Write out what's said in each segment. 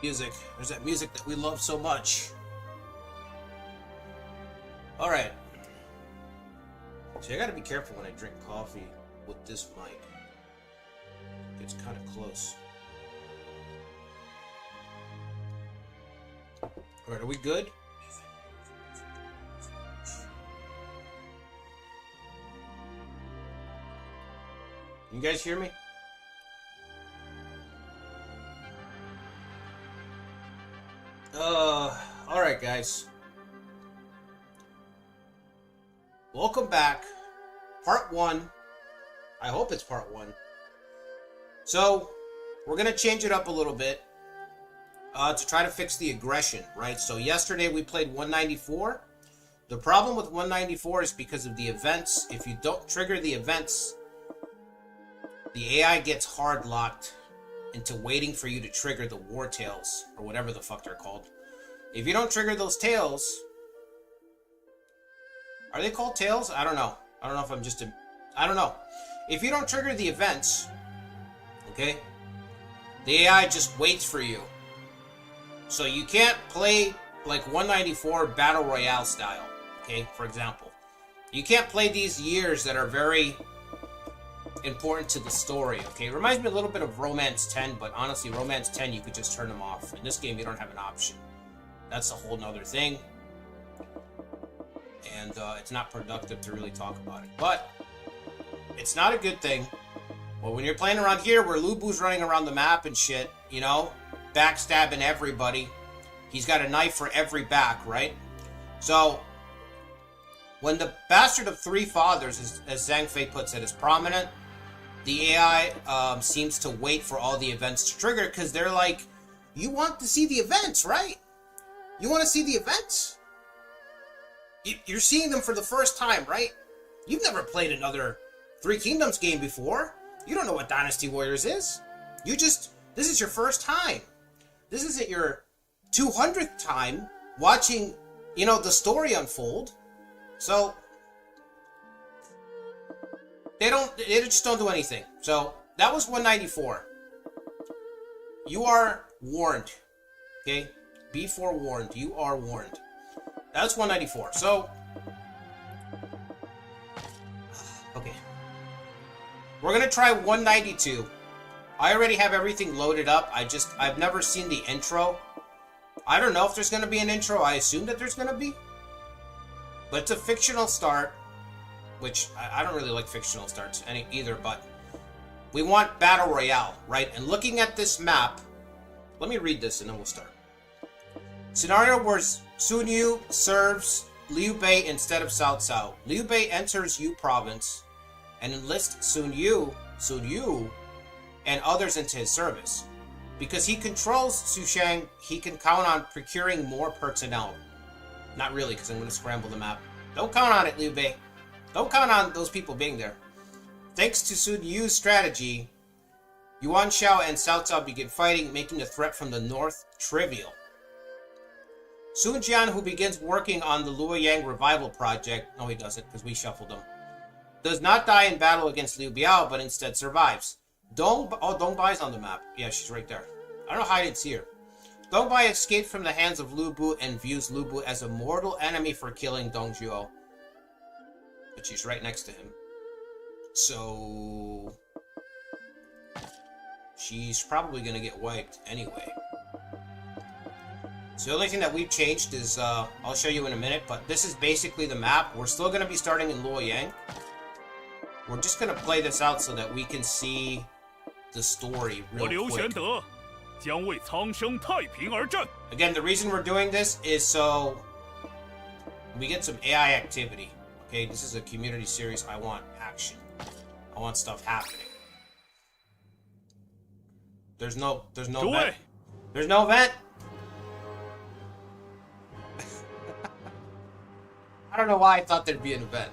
Music. There's that music that we love so much. Alright. See, I gotta be careful when I drink coffee with this mic. It's kind of close. Alright, are we good? You guys hear me? Alright guys. Welcome back. Part 1. I hope it's part 1. So, we're gonna change it up a little bit to try to fix the aggression, right? So yesterday we played 194. The problem with 194 is because of the events. If you don't trigger the events, the AI gets hard locked into waiting for you to trigger the war tails, or whatever the fuck they're called. If you don't trigger those tails, are they called tails? I don't know. I don't know if I'm just a... I don't know. If you don't trigger the events, okay, the AI just waits for you. So you can't play like 194 Battle Royale style, okay, for example. You can't play these years that are very important to the story, okay? It reminds me a little bit of Romance 10, but honestly, Romance 10, you could just turn them off. In this game, you don't have an option. That's a whole nother thing. And it's not productive to really talk about it. But it's not a good thing. Well, when you're playing around here, where Lubu's running around the map and shit, you know, backstabbing everybody. He's got a knife for every back, right? So, when the Bastard of Three Fathers, as Zhang Fei puts it, is prominent, the AI seems to wait for all the events to trigger, because they're like, you want to see the events, right? You want to see the events? You're seeing them for the first time, right? You've never played another Three Kingdoms game before. You don't know what Dynasty Warriors is. This is your first time. This isn't your 200th time watching, you know, the story unfold. So, they just don't do anything. So, that was 194. You are warned. Okay? Be forewarned. You are warned. That's 194. So, okay. We're gonna try 192. I already have everything loaded up. I've never seen the intro. I don't know if there's gonna be an intro. I assume that there's gonna be. But it's a fictional start, which I don't really like fictional starts either, but we want Battle Royale, right? And looking at this map, let me read this and then we'll start. Scenario where Sun Yu serves Liu Bei instead of Cao Cao. Liu Bei enters Yu province and enlists Sun Yu, and others into his service. Because he controls Sushang, he can count on procuring more personnel. Not really, because I'm going to scramble the map. Don't count on it, Liu Bei. Don't count on those people being there. Thanks to Sun Yu's strategy, Yuan Shao and Cao Cao begin fighting, making the threat from the north trivial. Sun Jian, who begins working on the Luoyang revival project, no he doesn't, because we shuffled him, does not die in battle against Liu Biao, but instead survives. Dongbai's on the map. Yeah, she's right there. I don't know how I didn't see her. Dongbai escaped from the hands of Lu Bu and views Lu Bu as a mortal enemy for killing Dong Zhuo. But she's right next to him. So... she's probably going to get wiped anyway. So the only thing that we've changed is, I'll show you in a minute, but this is basically the map. We're still going to be starting in Luoyang. We're just going to play this out so that we can see the story real quick. Again, the reason we're doing this is so we get some AI activity. Okay, this is a community series. I want action. I want stuff happening. There's no event. There's no event. I don't know why I thought there'd be an event.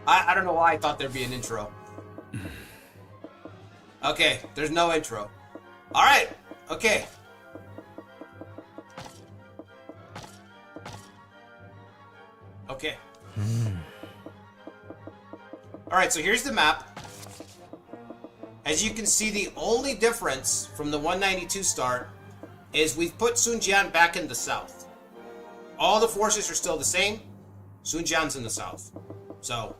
I don't know why I thought there'd be an intro. Okay, there's no intro. Alright, okay. Okay. Alright, so here's the map. As you can see, the only difference from the 192 start is we've put Sun Jian back in the south. All the forces are still the same. Sun Jian's in the south. So,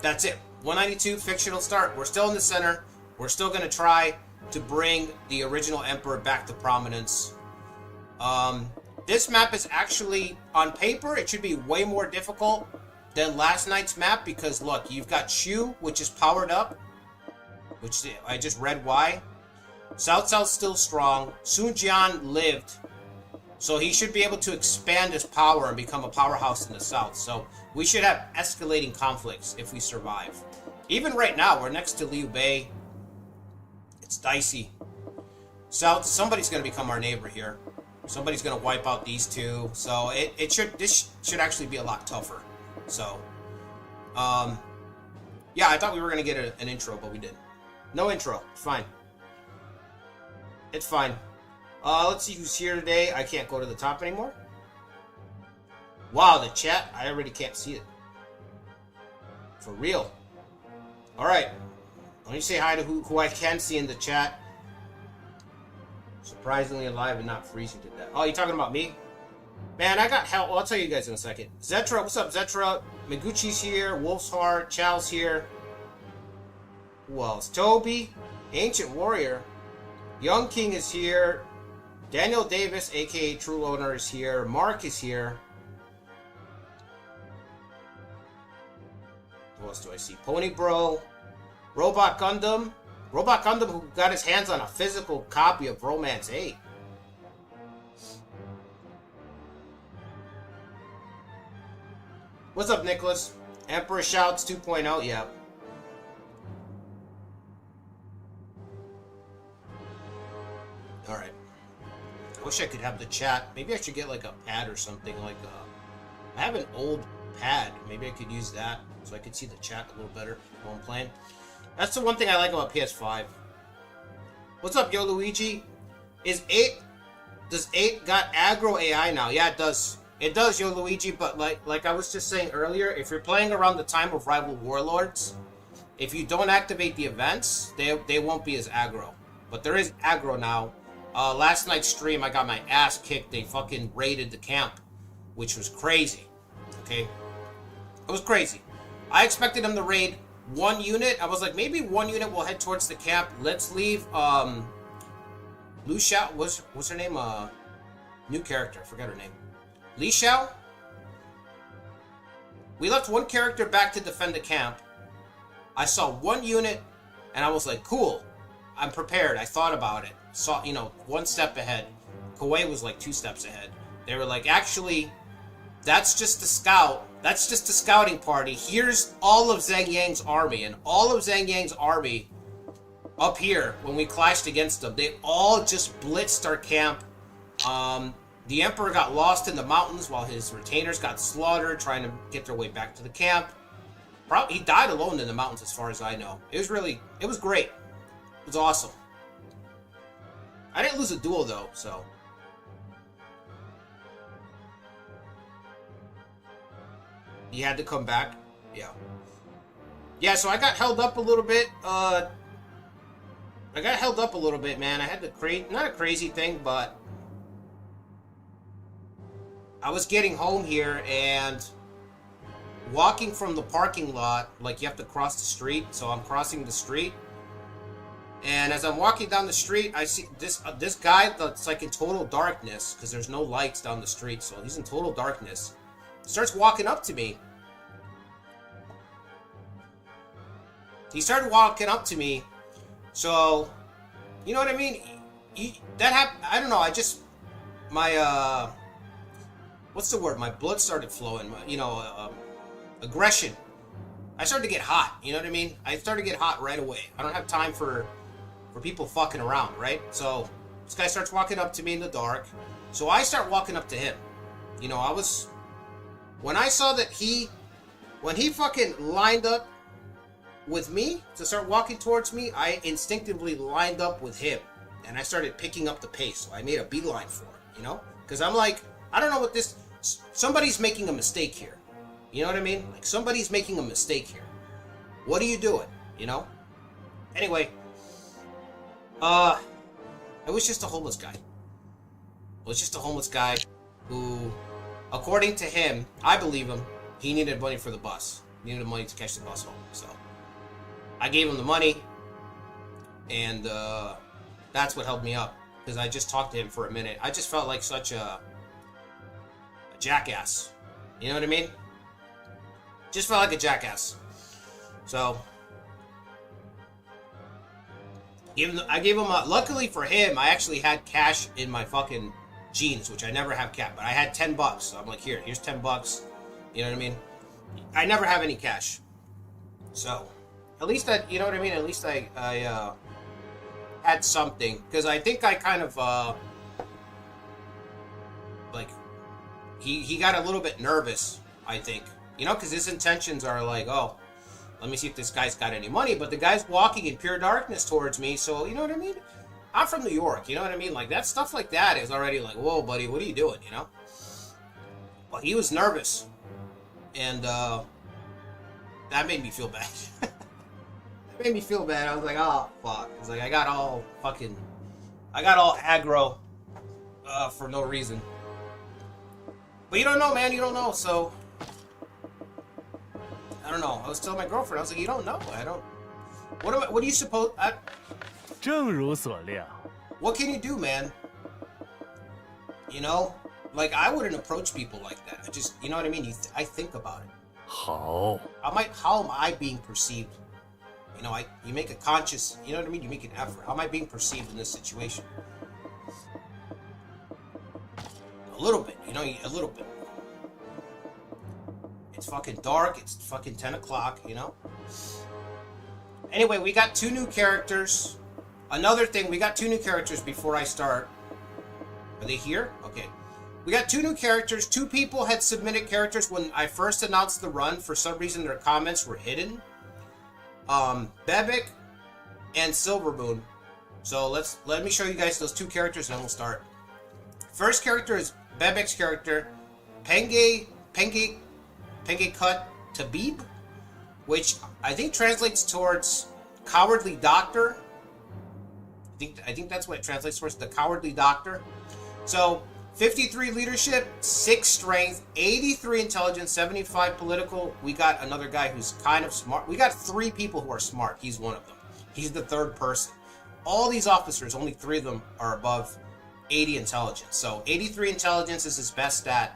that's it. 192, fictional start. We're still in the center. We're still going to try to bring the original emperor back to prominence. This map is actually, on paper, it should be way more difficult than last night's map because, look, you've got Shu, which is powered up, which I just read why. South's still strong. Sun Jian lived, so he should be able to expand his power and become a powerhouse in the south. So we should have escalating conflicts if we survive. Even right now, we're next to Liu Bei. It's dicey. South, somebody's going to become our neighbor here. Somebody's going to wipe out these two. So this should actually be a lot tougher. So, yeah, I thought we were going to get an intro, but we didn't. No intro. It's fine. It's fine. Let's see who's here today. I can't go to the top anymore. Wow, the chat. I already can't see it. For real. Alright. Let me say hi to who I can see in the chat. Surprisingly alive and not freezing to death. Oh, you talking about me? Man, I got hell. Well, I'll tell you guys in a second. Zetra, what's up, Zetra? Miguchi's here. Wolf's Heart. Chow's here. Who else? Toby. Ancient Warrior. Young King is here. Daniel Davis, aka True Loner, is here. Mark is here. Who else do I see? Pony Bro. Robot Gundam. Robot Gundam who got his hands on a physical copy of Romance 8. What's up, Nicholas? Emperor Shouts 2.0, yeah. Alright. I wish I could have the chat. Maybe I should get like a pad or something. Like I have an old pad. Maybe I could use that so I could see the chat a little better while I'm playing. That's the one thing I like about PS5. What's up, Yo Luigi? Does 8 got aggro AI now? Yeah, it does. It does, Yo Luigi, but like I was just saying earlier, if you're playing around the time of Rival Warlords, if you don't activate the events, they won't be as aggro. But there is aggro now. Last night's stream, I got my ass kicked. They fucking raided the camp, which was crazy. Okay? It was crazy. I expected them to raid one unit. I was like, maybe one unit will head towards the camp. Let's leave, Lu Shao, what's her name? New character, I forgot her name. Li Shao? We left one character back to defend the camp. I saw one unit, and I was like, cool. I'm prepared. I thought about it. Saw, you know, one step ahead. Kuwait was like 2 steps ahead. They were like, actually, that's just a scout. That's just a scouting party. Here's all of Zhang Yang's army. And all of Zhang Yang's army up here, when we clashed against them, they all just blitzed our camp. The Emperor got lost in the mountains while his retainers got slaughtered trying to get their way back to the camp. He died alone in the mountains as far as I know. It was great. It was awesome. I didn't lose a duel though, so. He had to come back? Yeah. Yeah, so I got held up a little bit. I got held up a little bit, man. I had the not a crazy thing, but I was getting home here and walking from the parking lot, like you have to cross the street, so I'm crossing the street. And as I'm walking down the street, I see this guy that's like in total darkness, because there's no lights down the street, so he's in total darkness. Starts walking up to me. He started walking up to me, so, you know what I mean? That happened, I don't know, my, what's the word? My blood started flowing, aggression. I started to get hot, you know what I mean? I started to get hot right away. I don't have time for people fucking around, right? So, this guy starts walking up to me in the dark, so I start walking up to him. You know, when I saw that when he fucking lined up with me to start walking towards me, I instinctively lined up with him, and I started picking up the pace, so I made a beeline for it, you know? Because I'm like, I don't know what somebody's making a mistake here. You know what I mean? Like, somebody's making a mistake here. What are you doing? You know? Anyway, it was just a homeless guy. was just a homeless guy who, according to him, I believe him, he needed money for the bus. He needed money to catch the bus home. So I gave him the money, and that's what helped me up, because I just talked to him for a minute. I just felt like such a jackass. You know what I mean? Just felt like a jackass. So I gave him a, luckily for him, I actually had cash in my fucking jeans, which I never have cash, but I had $10. So I'm like, here's $10. You know what I mean? I never have any cash. So at least I, you know what I mean? At least I had something, because I think I kind of like he got a little bit nervous, I think, you know, because his intentions are like, oh, let me see if this guy's got any money, but the guy's walking in pure darkness towards me, so you know what I mean? I'm from New York, you know what I mean? Like, that stuff like that is already like, whoa, buddy, what are you doing, you know? But he was nervous, and that made me feel bad. It made me feel bad. I was like, oh, fuck. It's like, I got all aggro for no reason. But you don't know, man. You don't know, so I don't know. I was telling my girlfriend, I was like, you don't know. I don't. What do you suppose? What can you do, man? You know? Like, I wouldn't approach people like that. I just, you know what I mean? I think about it. How am I being perceived? You know, you make a conscious, you know what I mean? You make an effort. How am I being perceived in this situation? A little bit, you know, a little bit. It's fucking dark. It's fucking 10 o'clock, you know? Anyway, we got 2 new characters. Another thing, we got 2 new characters before I start. Are they here? Okay. We got 2 new characters. 2 people had submitted characters when I first announced the run. For some reason, their comments were hidden. Bebek and Silvermoon. So let me show you guys those 2 characters, and then we'll start. First character is Bebek's character, Penge Cut Tabib, which I think translates towards Cowardly Doctor. I think that's what it translates towards, the Cowardly Doctor. So 53 leadership, 6 strength, 83 intelligence, 75 political. We got another guy who's kind of smart. We got 3 people who are smart. He's one of them. He's the 3rd person. All these officers, only 3 of them are above 80 intelligence. So 83 intelligence is his best stat.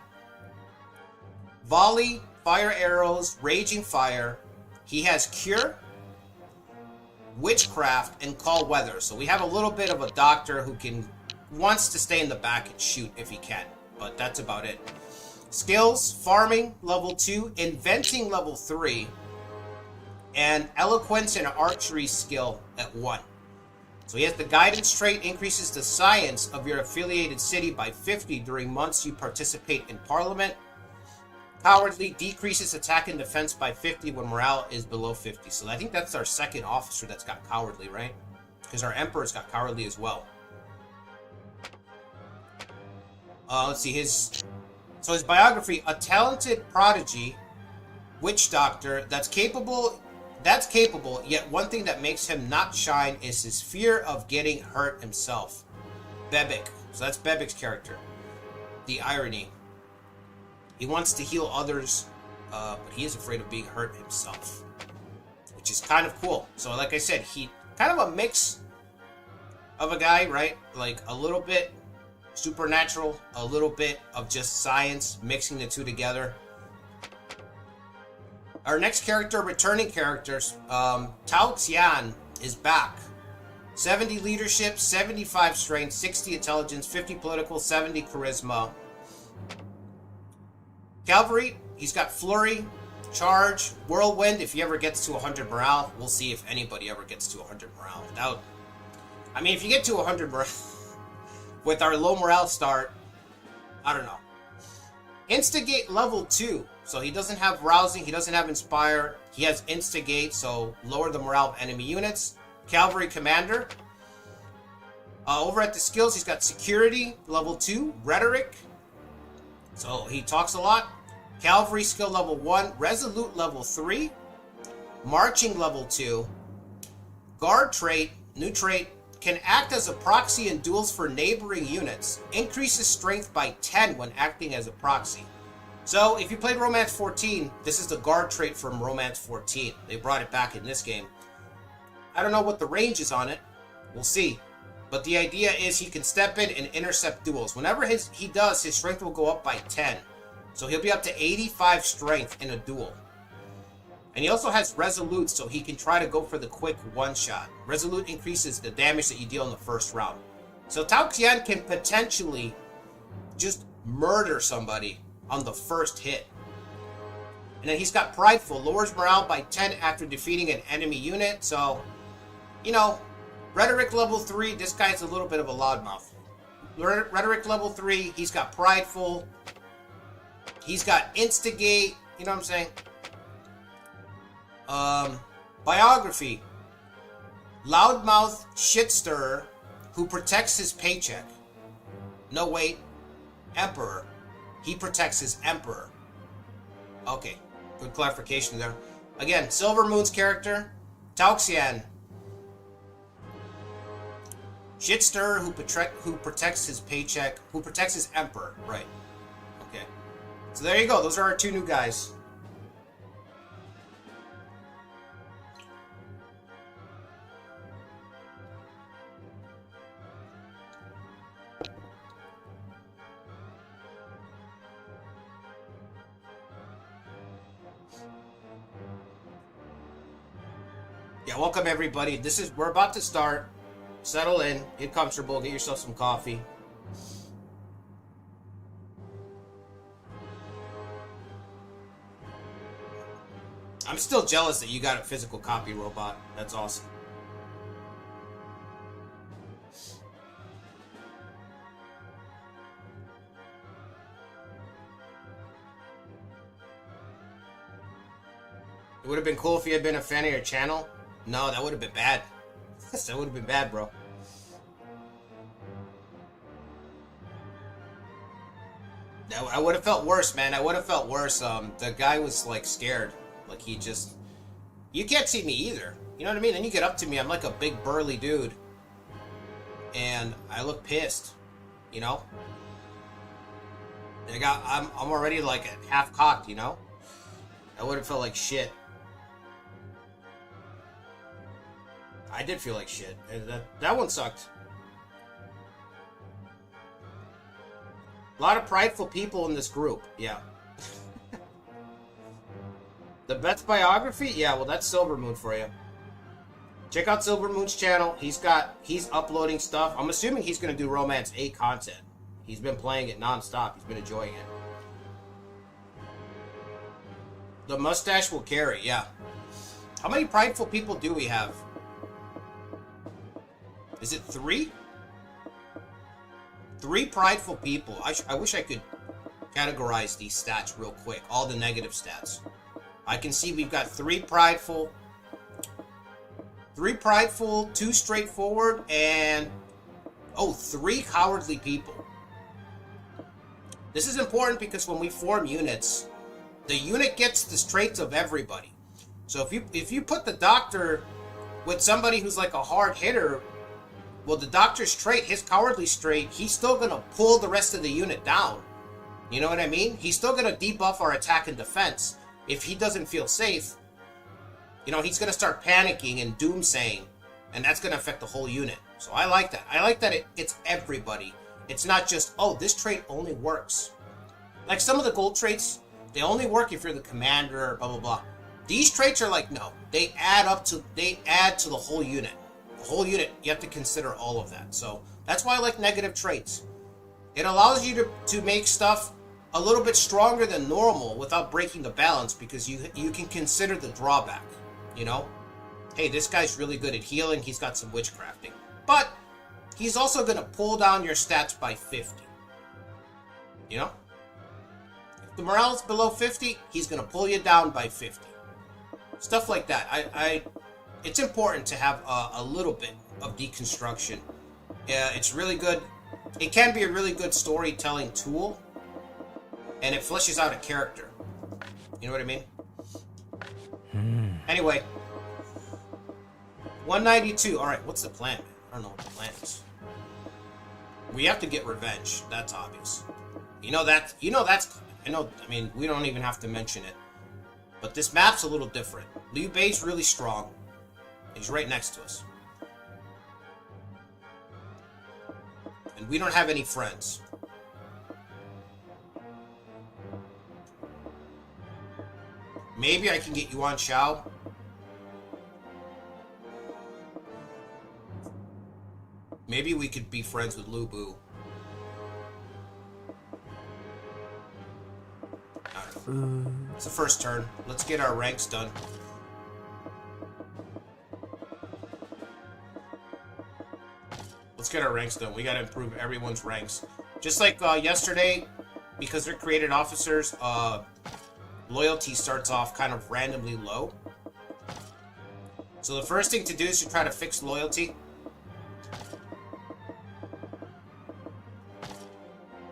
Volley, fire arrows, raging fire. He has cure, witchcraft, and call weather. So we have a little bit of a doctor who wants to stay in the back and shoot if he can, but that's about it. Skills, farming, level 2, inventing, level 3, and eloquence and archery skill at 1. So he has the guidance trait, increases the science of your affiliated city by 50 during months you participate in parliament. Cowardly decreases attack and defense by 50 when morale is below 50. So I think that's our 2nd officer that's got cowardly, right? Because our emperor's got cowardly as well. Let's see, his biography: a talented prodigy, witch doctor that's capable, yet one thing that makes him not shine is his fear of getting hurt himself. Bebek. So that's Bebek's character. The irony. He wants to heal others, but he is afraid of being hurt himself, which is kind of cool. So like I said, he kind of a mix of a guy, right? Like a little bit supernatural, a little bit of just science, mixing the 2 together. Our next character, returning characters, Tao Xian is back. 70 leadership, 75 strength, 60 intelligence, 50 political, 70 charisma. Cavalry, he's got flurry, charge, whirlwind. If he ever gets to 100 morale, we'll see if anybody ever gets to 100 morale. Without, I mean, if you get to 100 morale with our low morale start, I don't know. Instigate level 2. So he doesn't have rousing, he doesn't have inspire. He has instigate, so lower the morale of enemy units. Cavalry commander. Over at the skills, he's got security level 2, rhetoric. So he talks a lot. Cavalry skill level 1, resolute level 3, marching level 2, guard trait, new trait, can act as a proxy in duels for neighboring units. Increases strength by 10 when acting as a proxy. So, if you played Romance 14, this is the guard trait from Romance 14. They brought it back in this game. I don't know what the range is on it. We'll see. But the idea is he can step in and intercept duels. Whenever he does, his strength will go up by 10. So he'll be up to 85 strength in a duel. And he also has Resolute, so he can try to go for the quick one-shot. Resolute increases the damage that you deal in the first round. So Tao Xian can potentially just murder somebody on the first hit. And then he's got Prideful, lowers morale by 10 after defeating an enemy unit. So, you know, Rhetoric level 3, this guy's a little bit of a loudmouth. Rhetoric level 3, he's got Prideful. He's got Instigate, you know what I'm saying? Biography. Loudmouth shit stirrer who protects his paycheck. No, wait. Emperor. He protects his emperor. Okay, good clarification there. Again, Silver Moon's character, Tao Xian. Shit stirrer who protects his paycheck, who protects his emperor. Right. Okay. So there you go. Those are our two new guys. Yeah, welcome everybody. We're about to start. Settle in, get comfortable, get yourself some coffee. I'm still jealous that you got a physical copy, Robot. That's awesome. It would have been cool if you had been a fan of your channel. No, that would have been bad. That would have been bad, bro. I would have felt worse, man. I would have felt worse. The guy was, like, scared. Like, he just... You can't see me either. You know what I mean? Then you get up to me, I'm like a big burly dude. And I look pissed. You know? I'm already, like, half-cocked, you know? I would have felt like shit. I did feel like shit. That one sucked. A lot of prideful people in this group. Yeah. The Bet's biography? Yeah, well, that's Silver Moon for you. Check out Silver Moon's channel. He's uploading stuff. I'm assuming he's going to do Romance 8 content. He's been playing it non-stop. He's been enjoying it. The mustache will carry, yeah. How many prideful people do we have? Is it 3? 3 prideful people. I wish I could categorize these stats real quick. All the negative stats. I can see we've got 3 prideful, 2 straightforward, and 3 cowardly people. This is important because when we form units, the unit gets the traits of everybody. So if you put the doctor with somebody who's like a hard hitter, well, the doctor's trait, his cowardly trait, he's still going to pull the rest of the unit down. You know what I mean? He's still going to debuff our attack and defense. If he doesn't feel safe, you know, he's going to start panicking and doomsaying, and that's going to affect the whole unit. So I like that. I like that it's everybody. It's not just, oh, this trait only works. Like some of the gold traits, they only work if you're the commander, blah, blah, blah. These traits are like, no, they add to the whole unit. The whole unit, you have to consider all of that. So that's why I like negative traits. It allows you to make stuff a little bit stronger than normal without breaking the balance, because you can consider the drawback, you know? Hey, this guy's really good at healing, he's got some witchcrafting. But he's also going to pull down your stats by 50. You know? If the morale's below 50, he's going to pull you down by 50. Stuff like that. It's important to have a little bit of deconstruction. It's really good. It can be a really good storytelling tool, and it fleshes out a character. You know what I mean? Anyway, 192. All right, what's the plan? I don't know what the plan is. We have to get revenge. That's obvious. You know that's coming. I mean, we don't even have to mention it. But this map's a little different. Liu Bei's really strong. He's right next to us. And we don't have any friends. Maybe I can get you on Shao. Maybe we could be friends with Lu Bu. It's the first turn. Let's get our ranks done. Let's get our ranks done. We gotta improve everyone's ranks. Just like yesterday, because they're created officers, loyalty starts off kind of randomly low. So the first thing to do is to try to fix loyalty.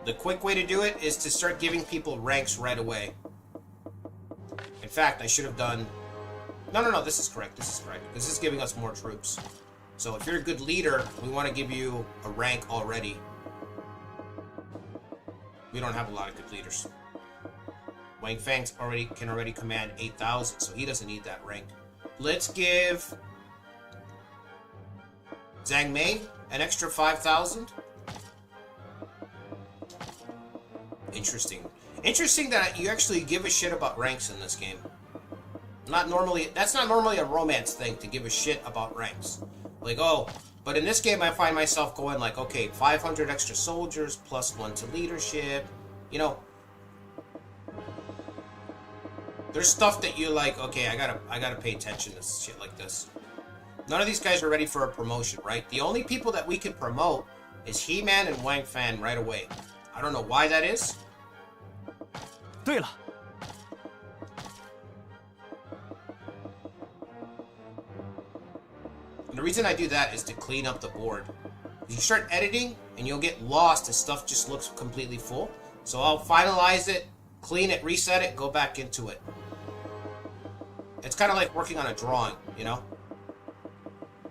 The quick way to do it is to start giving people ranks right away. In fact, I should have done... No, this is correct. This is correct. This is giving us more troops. So if you're a good leader, we want to give you a rank already. We don't have a lot of good leaders. Wang Fang can already command 8,000, so he doesn't need that rank. Let's give Zhang Mei an extra 5,000. Interesting. Interesting that you actually give a shit about ranks in this game. That's not normally a romance thing to give a shit about ranks. Like, oh, but in this game I find myself going like, okay, 500 extra soldiers plus 1 to leadership. You know, there's stuff that you like, okay, I gotta pay attention to shit like this. None of these guys are ready for a promotion, right? The only people that we can promote is He-Man and Wang Fan right away. I don't know why that is. 对了， And the reason I do that is to clean up the board. You start editing and you'll get lost as stuff just looks completely full. So I'll finalize it, clean it, reset it, go back into it. It's kind of like working on a drawing, you know?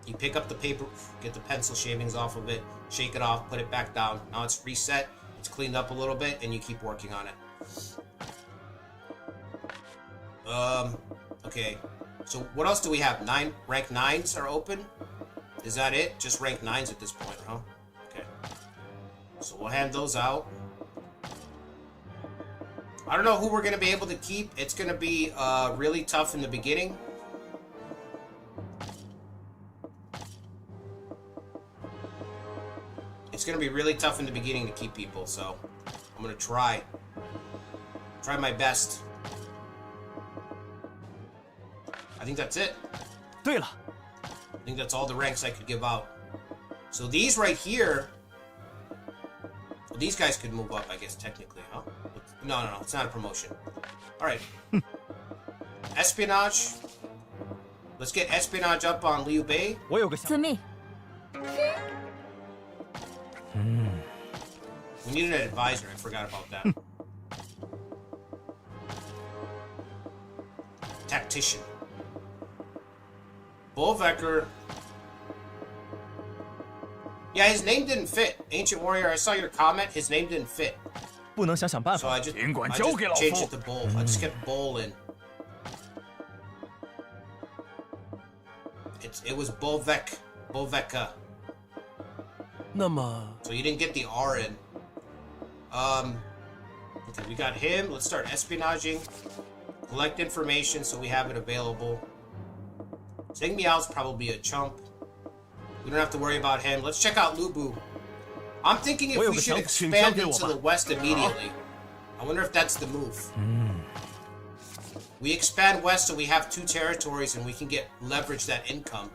You pick up the paper, get the pencil shavings off of it, shake it off, put it back down. Now it's reset, it's cleaned up a little bit, and you keep working on it. Okay. So what else do we have? Rank 9s are open? Is that it? Just rank 9s at this point, huh? Okay. So we'll hand those out. I don't know who we're going to be able to keep. It's going to be really tough in the beginning. It's going to be really tough in the beginning to keep people, so I'm going to try my best. I think that's it. 对了， I think that's all the ranks I could give out. So these right here, these guys could move up, I guess, technically, huh? No, it's not a promotion. Alright. Espionage. Let's get espionage up on Liu Bei. 我有个想， 遵命。 We needed an advisor, I forgot about that. Tactician. Bolvecker. Yeah, his name didn't fit. Ancient Warrior, I saw your comment. His name didn't fit. 不能想想办 So 法。 I just 尽管交给老 changed 夫 it to Bull. I just kept Bull in. It was Bolvec. Bolvecca. 那么， So you didn't get the R in. Okay, we got him. Let's start espionaging. Collect information so we have it available. Zheng Miao's probably a chump. We don't have to worry about him. Let's check out Lu Bu. I'm thinking if we should expand into the west immediately. I wonder if that's the move. We expand west so we have 2 territories and we can leverage that income.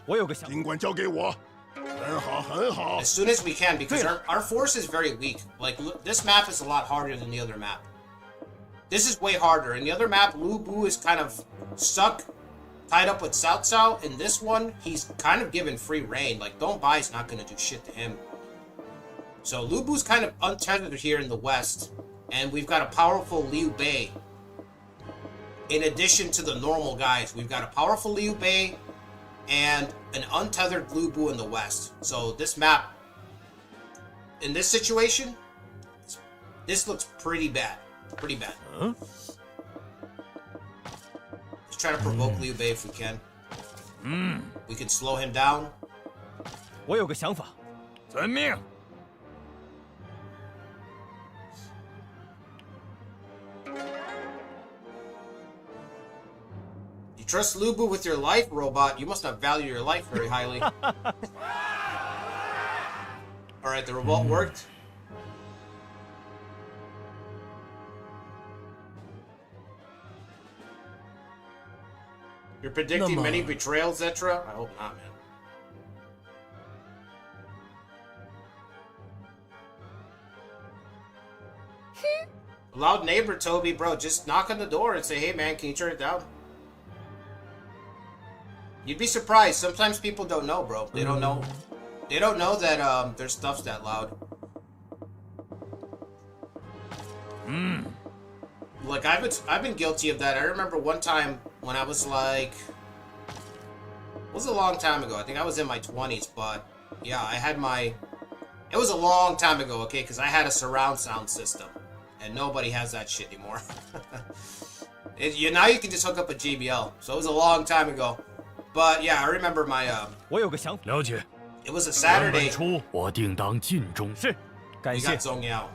我有个想， 尽管交给我，很好，很好。 As soon as we can, because our force is very weak. Like, this map is a lot harder than the other map. This is way harder. In the other map, Lu Bu is kind of stuck, tied up with Cao Cao. In this one, he's kind of given free reign. Like, Dong Bai's not going to do shit to him. So Lu Bu's kind of untethered here in the west. And we've got a powerful Liu Bei. In addition to the normal guys, we've got a powerful Liu Bei. and an untethered Lubu in the west. So this map, in this situation, this looks pretty bad. Pretty bad. Huh? Let's try to provoke Liu Bei if we can. We can slow him down. 我有个想法。遵命。You trust Lubu with your life, robot? You must not value your life very highly. Alright, the revolt worked. You're predicting many betrayals, Zetra? I hope not, man. Loud neighbor, Toby, bro, just knock on the door and say, hey, man, can you turn it down? You'd be surprised. Sometimes people don't know, bro. They don't know. They don't know that their stuff's that loud. Like I've been guilty of that. I remember one time when I was like, it was a long time ago. I think I was in my 20s, but yeah, I had my. It was a long time ago, okay, because I had a surround sound system, and nobody has that shit anymore. Now you can just hook up a JBL. So it was a long time ago. But yeah, I remember my 我有个想法。了解。 it was a Saturday. 出我定当尽忠。是。感 We 谢 got。Zhong Yao.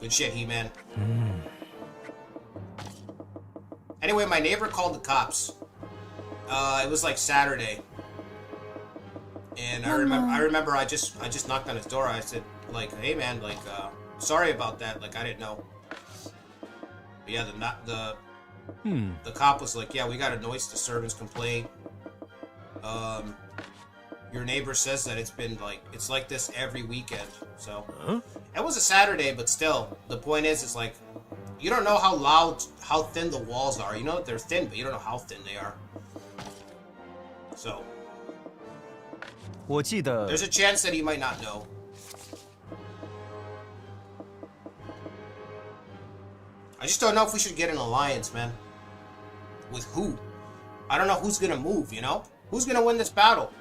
Good shit, He-Man. Anyway, my neighbor called the cops. It was like Saturday. And I remember I just knocked on his door. I said, like, hey man, like, sorry about that. Like, I didn't know. But yeah, the cop was like, yeah, we got a noise disturbance complaint. Your neighbor says that it's like this every weekend. So it was a Saturday, but still, the point is like, you don't know how thin the walls are. You know that they're thin, but you don't know how thin they are. So 我记得 there's a chance that he might not know. I just don't know if we should get an alliance, man. With who? I don't know who's gonna move, you know? Who's gonna win this battle?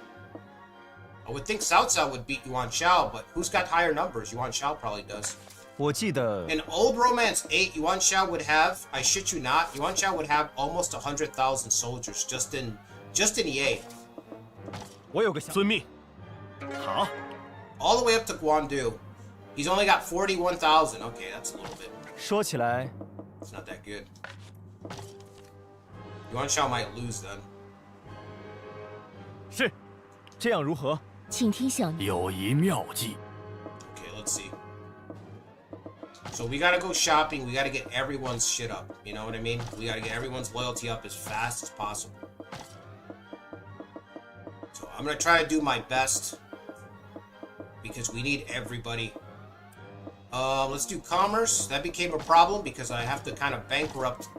I would think Cao Cao would beat Yuan Shao, but who's got higher numbers? Yuan Shao probably does. 我记得 In Old Romance 8, Yuan Shao would have, I shit you not, Yuan Shao would have almost 100,000 soldiers just in EA. 我有个想。遵命。好。 All the way up to Guandu. He's only got 41,000. Okay, that's a little bit. 说起来， It's not that good. Yuan Shao might lose then. 是。这样如何？ 请听响应。有一妙计。 Okay, let's see. So we gotta go shopping. We gotta get everyone's shit up. You know what I mean? We gotta get everyone's loyalty up as fast as possible. So I'm gonna try to do my best because we need everybody. Let's do commerce. That became a problem because I have to kind of bankrupt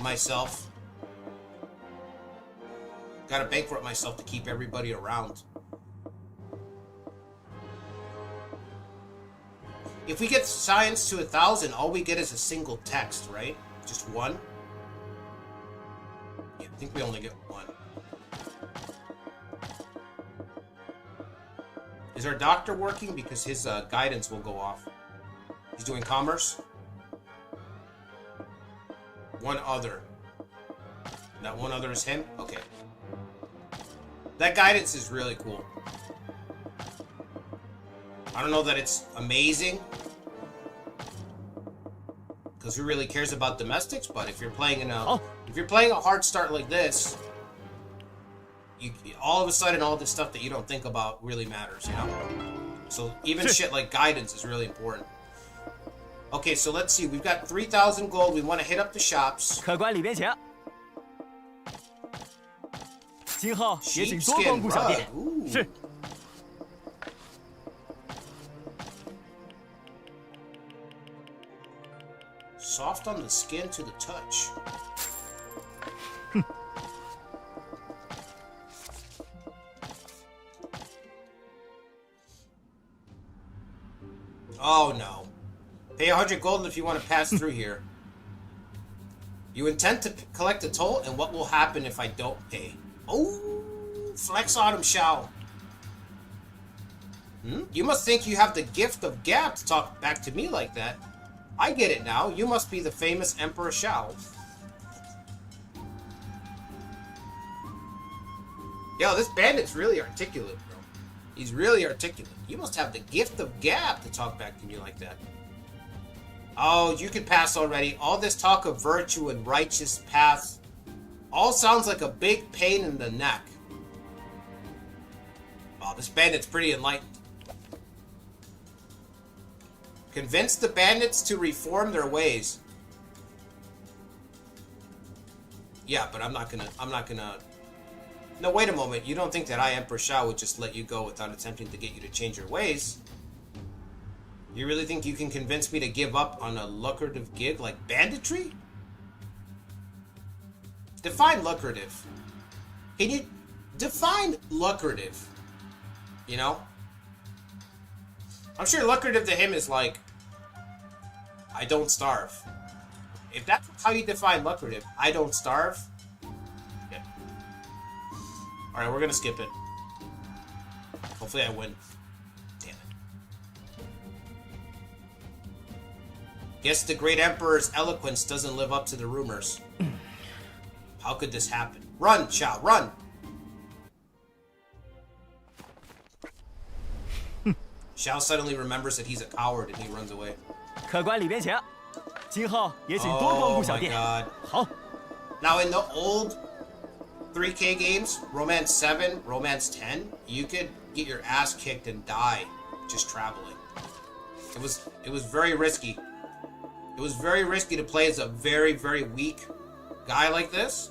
myself. Gotta bankrupt myself to keep everybody around. If we get science to 1,000, all we get is a single text, right? Just one? Yeah, I think we only get one. Is our doctor working? Because his guidance will go off. He's doing commerce. One other. That one other is him? Okay. That guidance is really cool. I don't know that it's amazing, because who really cares about domestics? But if you're playing a hard start like this, all of a sudden all this stuff that you don't think about really matters, you know? So even shit like guidance is really important. Okay, so let's see. We've got 3,000 gold. We want to hit up the shops. 客官里边请。今后也请多光顾小弟。 Ooh. 是。 Soft on the skin to the touch. Oh no. Pay 100 gold if you want to pass through here. You intend to collect a toll, and what will happen if I don't pay? Oh, flex on him, Shao. You must think you have the gift of gab to talk back to me like that. I get it now. You must be the famous Emperor Shao. Yo, this bandit's really articulate, bro. He's really articulate. You must have the gift of gab to talk back to me like that. Oh, you can pass already. All this talk of virtue and righteous paths all sounds like a big pain in the neck. Wow, this bandit's pretty enlightened. Convince the bandits to reform their ways. Yeah, but I'm not gonna... No, wait a moment. You don't think that I, Emperor Shao, would just let you go without attempting to get you to change your ways? You really think you can convince me to give up on a lucrative gig like banditry? Define lucrative. Can you define lucrative? You know? I'm sure lucrative to him is like, I don't starve. If that's how you define lucrative, I don't starve. Yeah. Alright, we're gonna skip it. Hopefully I win. Damn it. Guess the great emperor's eloquence doesn't live up to the rumors. How could this happen? Run, Shao, run! Shao suddenly remembers that he's a coward and he runs away. 客官里边请，今后也请多光顾小店。 God. 好， Now in the old 3K games, Romance 7, Romance 10, you could get your ass kicked and die just traveling. It was very risky. It was very risky to play as a very, very weak guy like this.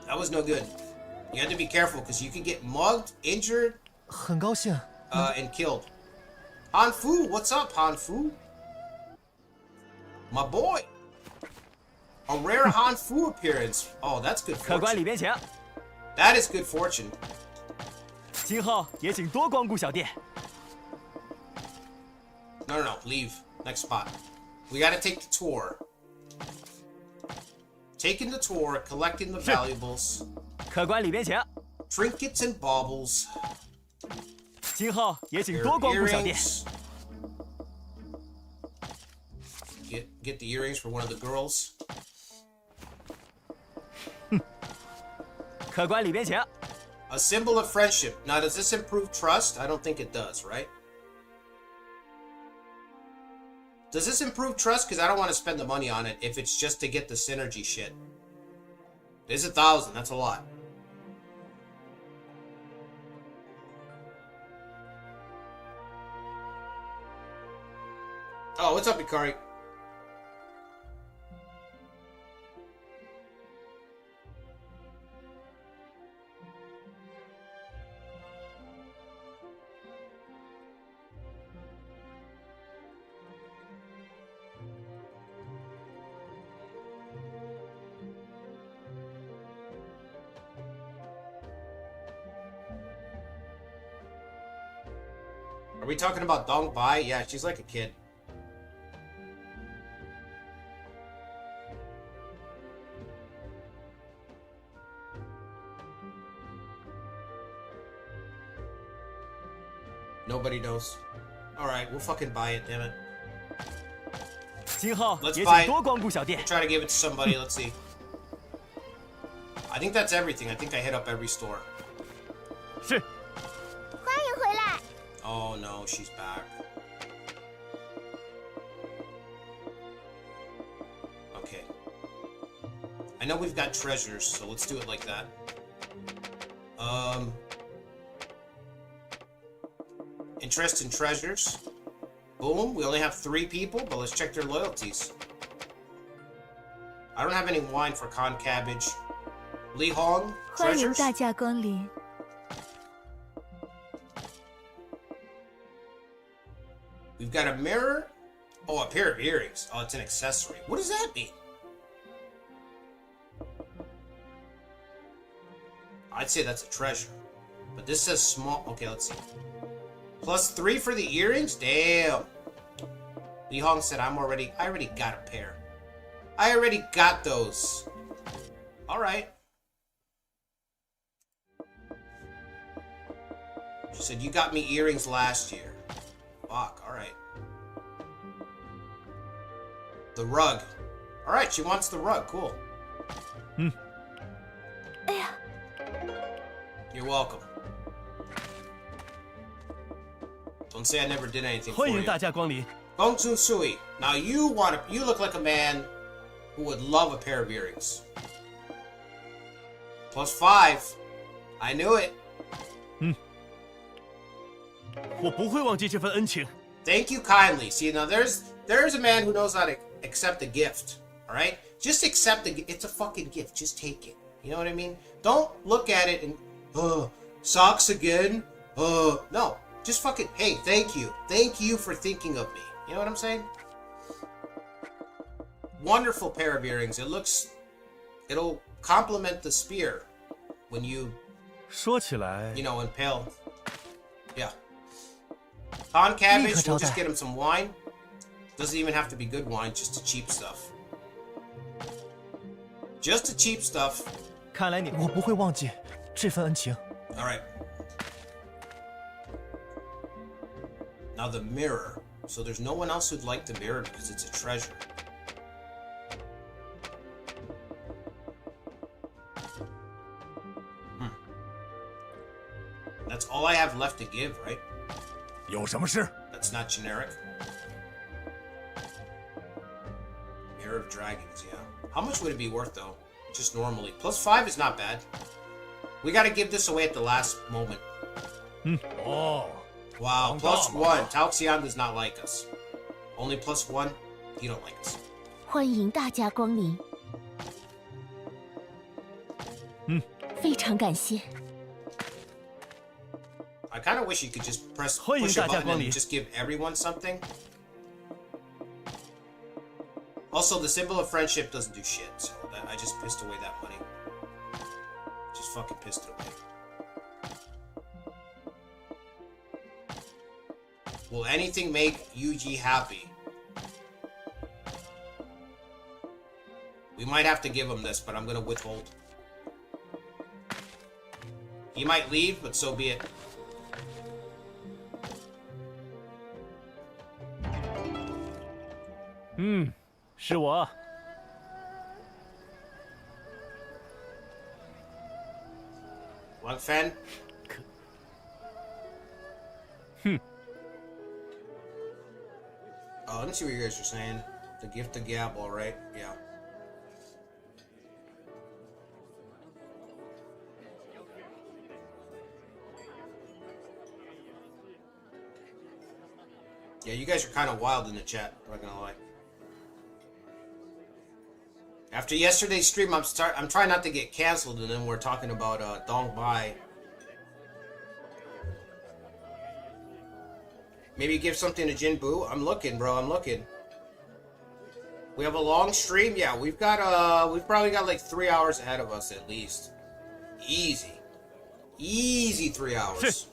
That was no good. You had to be careful because you could get mugged, injured, 很高兴。 and killed. Han Fu, what's up, Han Fu? My boy. A rare Han Fu appearance. Oh, that's good 客官里 fortune. 边请， That is good fortune. 今后也请多光顾小店。 No, leave. Next spot. We gotta take the tour. Taking the tour, collecting the valuables, 客官里边请， trinkets and baubles, 今后也请 your 多光顾小店。 earrings. Get the earrings for one of the girls. 客官里边请， A symbol of friendship. Now, does this improve trust? I don't think it does, right? Does this improve trust? Because I don't want to spend the money on it if it's just to get the synergy shit. It's 1,000. That's a lot. Oh, what's up, Ikari? Are we talking about Dong Bai? Yeah, she's like a kid. Nobody knows. Alright, we'll fucking buy it, damn it. 今后 Let's 也 buy 请多光顾小店。 Try to give it to somebody, let's see. I think that's everything. I think I hit up every store. 是， 欢迎回来。 Oh no, she's back. Okay. I know we've got treasures, so let's do it like that. Interest in treasures. Boom, we only have 3 people, but let's check their loyalties. I don't have any wine for con cabbage. Li Hong, 欢迎 treasures. 大驾光临。 We've got a mirror. Oh, a pair of earrings. Oh, it's an accessory. What does that mean? I'd say that's a treasure. But this says small. Okay, let's see. +3 for the earrings? Damn. Li Hong said, I already got a pair. I already got those. Alright. She said, you got me earrings last year. Fuck, alright. The rug. Alright, she wants the rug. Cool. You're welcome. Don't say I never did anything for 欢 you. 迎大家光临。 Gong Tsun Sui. Now you look like a man who would love a pair of earrings. +5. I knew it. 我不会忘记这份恩情。 Thank you kindly. See, now there's a man who knows how to accept a gift. All right? Just accept the it's a fucking gift. Just take it. You know what I mean? Don't look at it and socks again. No. Just fucking hey, thank you. Thank you for thinking of me. You know what I'm saying? Wonderful pair of earrings. It'll complement the spear when you 说起来， you know, impale. Yeah. Con cabbage, we'll just get him some wine. Doesn't even have to be good wine, just the cheap stuff. Just the cheap stuff. 看来你我不会忘记这份恩情。 Alright. Now the mirror. So there's no one else who'd like the mirror because it's a treasure. That's all I have left to give, right? 有什么事？ That's not generic. Mirror of Dragons, yeah. How much would it be worth, though? Just normally. +5 is not bad. We gotta give this away at the last moment. 哦， Wow, +1. Tao Xian does not like us. Only +1? You don't like us. 欢迎大家光临。非常感谢。 I kind of wish you could just push 欢迎 a 大家 button 光 and 临。 just give everyone something. Also, the symbol of friendship doesn't do shit, so I just pissed away that money. Just fucking pissed it away. Will anything make Yuji happy? We might have to give him this, but I'm gonna withhold. He might leave, but so be it. Hmm, 是我。 Wang Fen? Oh, let me see what you guys are saying. The gift of gab, all right? Yeah. Yeah, you guys are kind of wild in the chat. I'm not gonna lie. After yesterday's stream, I'm trying not to get canceled, and then we're talking about Dong Bai. Maybe give something to Jinbu. I'm looking, bro. I'm looking. We have a long stream. Yeah, we've probably got like 3 hours ahead of us at least. Easy 3 hours.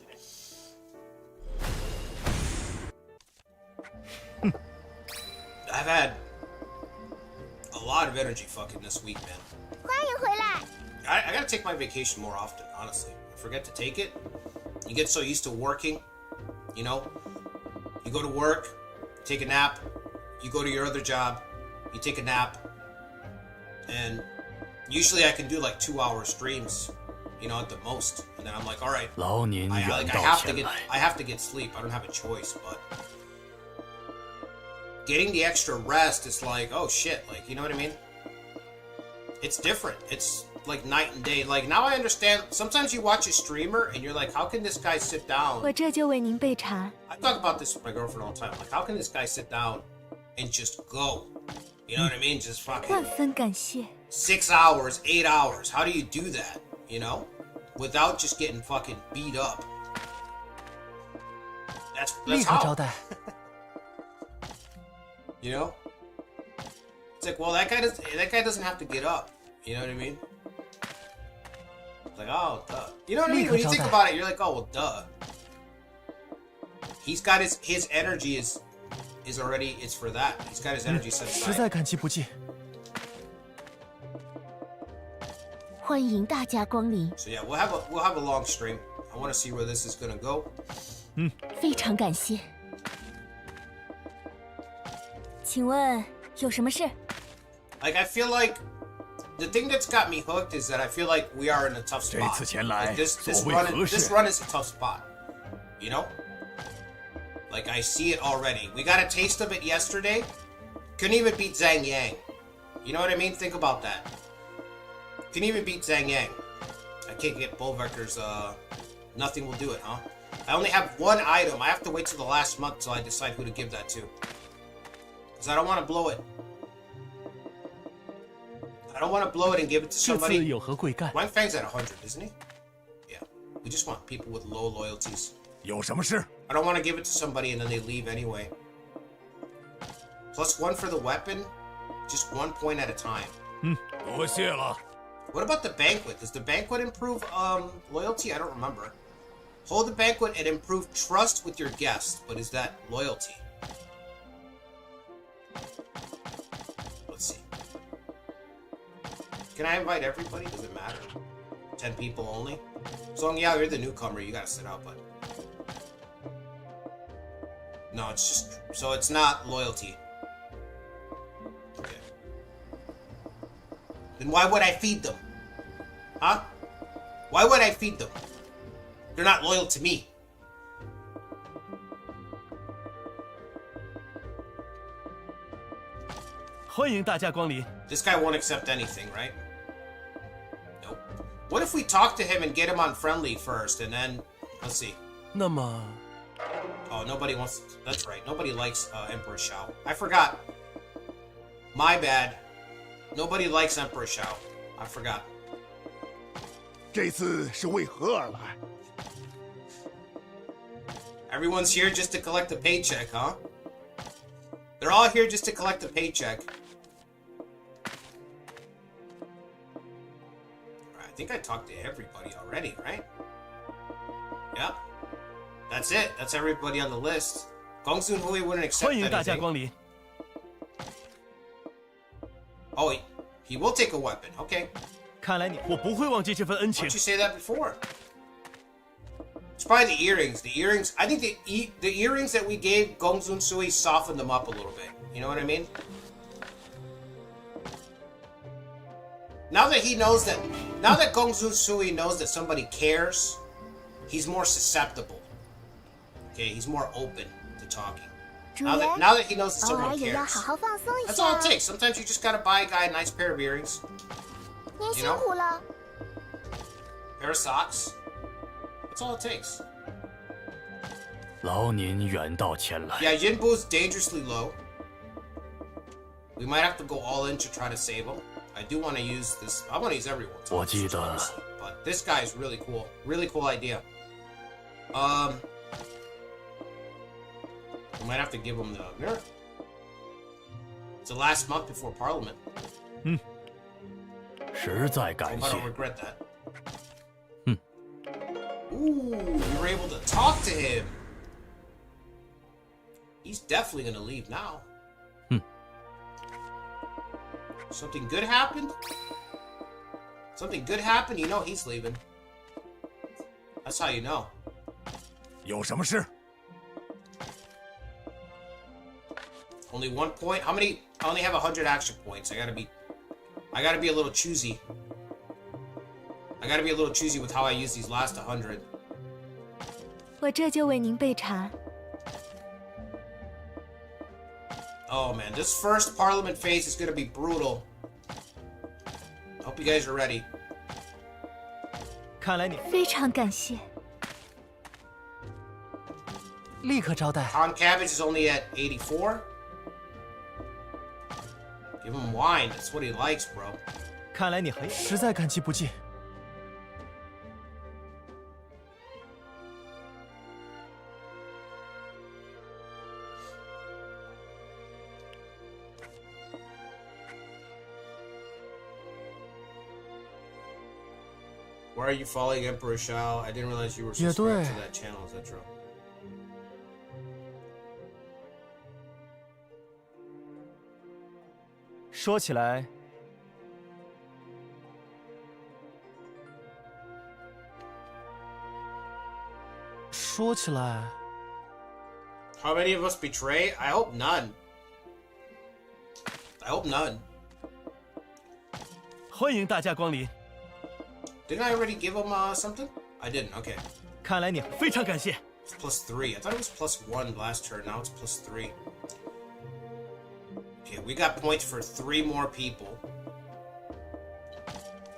I've had a lot of energy fucking this week, man. 欢迎回来。 I gotta take my vacation more often, honestly. I forget to take it. You get so used to working, you know? You go to work, take a nap, you go to your other job, you take a nap, and usually I can do like 2-hour streams, you know, at the most. And then I'm like, all right, 劳您远 I 道 have to 前 get 来。 I have to get sleep. I don't have a choice, but getting the extra rest is like, oh shit, like, you know what I mean? It's different. It's like night and day. Like, now I understand. Sometimes you watch a streamer and you're like, how can this guy sit down? 我这就为您备茶。 I talk about this with my girlfriend all the time. Like, how can this guy sit down and just go? You know what I mean? Just 万 fucking 分感谢。 6 hours, 8 hours. How do you do that? You know? Without just getting fucking beat up. 立 That's 刻招 how. 待。 You know? It's like, well, that guy doesn't have to get up. You know what I mean? It's like, oh, duh. You know what I mean? When you think about it, you're like, oh, well, duh. He's got his energy is is already, it's for that. He's got his energy set 实 aside. 在感激不尽。欢迎大驾光临， So yeah, we'll have a long stream. I want to see where this is gonna go. 非常感谢。请问有什么事？ Like, I feel like the thing that's got me hooked is that I feel like we are in a tough 这 spot. 次前来 Like this 所谓 run 何 this 事？ run is a tough spot. You know? Like, I see it already. We got a taste of it yesterday. Couldn't even beat Zhang Yang. You know what I mean? Think about that. Couldn't even beat Zhang Yang. I can't get Bullvector's, nothing will do it, huh? I only have one item. I have to wait till the last month till I decide who to give that to. Because I don't want to blow it. I don't want to blow it and give it to 这次 somebody. 有何贵干？ Wang Fang's at 100, isn't he? Yeah. We just want people with low loyalties. 有什么事？ I don't want to give it to somebody and then they leave anyway. +1 for the weapon. Just 1 point at a time. 多谢了。 What about the banquet? Does the banquet improve loyalty? I don't remember. Hold the banquet and improve trust with your guests, but is that loyalty? Let's see. Can I invite everybody? Does it matter? 10 people only? So yeah, you're the newcomer, you gotta sit out, but no, it's just so it's not loyalty. Okay. Then why would I feed them? Huh? Why would I feed them? They're not loyal to me. This guy won't accept anything, right? Nope. What if we talk to him and get him on friendly first, and then let's see. 那么 Oh, nobody wants. That's right. Nobody likes Emperor Shao. I forgot. My bad. Nobody likes Emperor Shao. I forgot. 这次是为何而来？ Everyone's here just to collect a paycheck, huh? They're all here just to collect a paycheck. I think I talked to everybody already, right? Yep. That's it. That's everybody on the list. Gongsun Hui wouldn't accept 欢迎大驾 anything. 光临。 Oh, he will take a weapon. Okay. 看来我不会忘记这份恩 Why 情 don't you。say that before? It's probably the earrings. The earrings. I think the earrings that we gave Gongsun Sui softened them up a little bit. You know what I mean? Now that he knows that, now that Gongsun Sui knows that somebody cares, he's more susceptible. Okay, he's more open to talking. 主 Now 人， that he knows that 偶尔 someone 也要 cares. 好好放松一 That's 下 all 哦 it。takes. Sometimes you just gotta buy a guy a nice pair of earrings, 您辛 know? 苦了。 pair of socks. That's all it takes. 劳您远道前来。 Yeah, Jinbu's dangerously low. We might have to go all in to try to save him. I do want to use this. I want to use everyone's. 我记得 honestly, but this guy is really cool. Really cool idea. We might have to give him the mirror. It's the last month before Parliament. 实在 I 感 hope I 谢 don't。regret that. Ooh, we were able to talk to him. He's definitely gonna leave now. Something good happened? Something good happened? You know he's leaving. That's how you know. 有什么事？ Only 1 point? How many? I only have 100 action points. I gotta be a little choosy. I gotta be a little choosy with how I use these last 100. 我这就为您备茶。 Oh man, this first Parliament phase is gonna be brutal. Hope you guys are ready. 看来你非常感谢。立刻招待。 Con Cabbage is only at 84. Give him wine. That's what he likes, bro. 看来你很实在感激不尽。 Why are you following Emperor Shao? I didn't realize you were 也 subscribed 对 to that channel. Is that true? 说起来，说起来， How many of us betray? I hope none. I hope none. 欢迎大驾光临， Didn't I already give him something? I didn't. Okay. 看来你非常感谢。 It's +3. I thought it was +1 last turn. Now it's +3. Okay, we got points for 3 more people.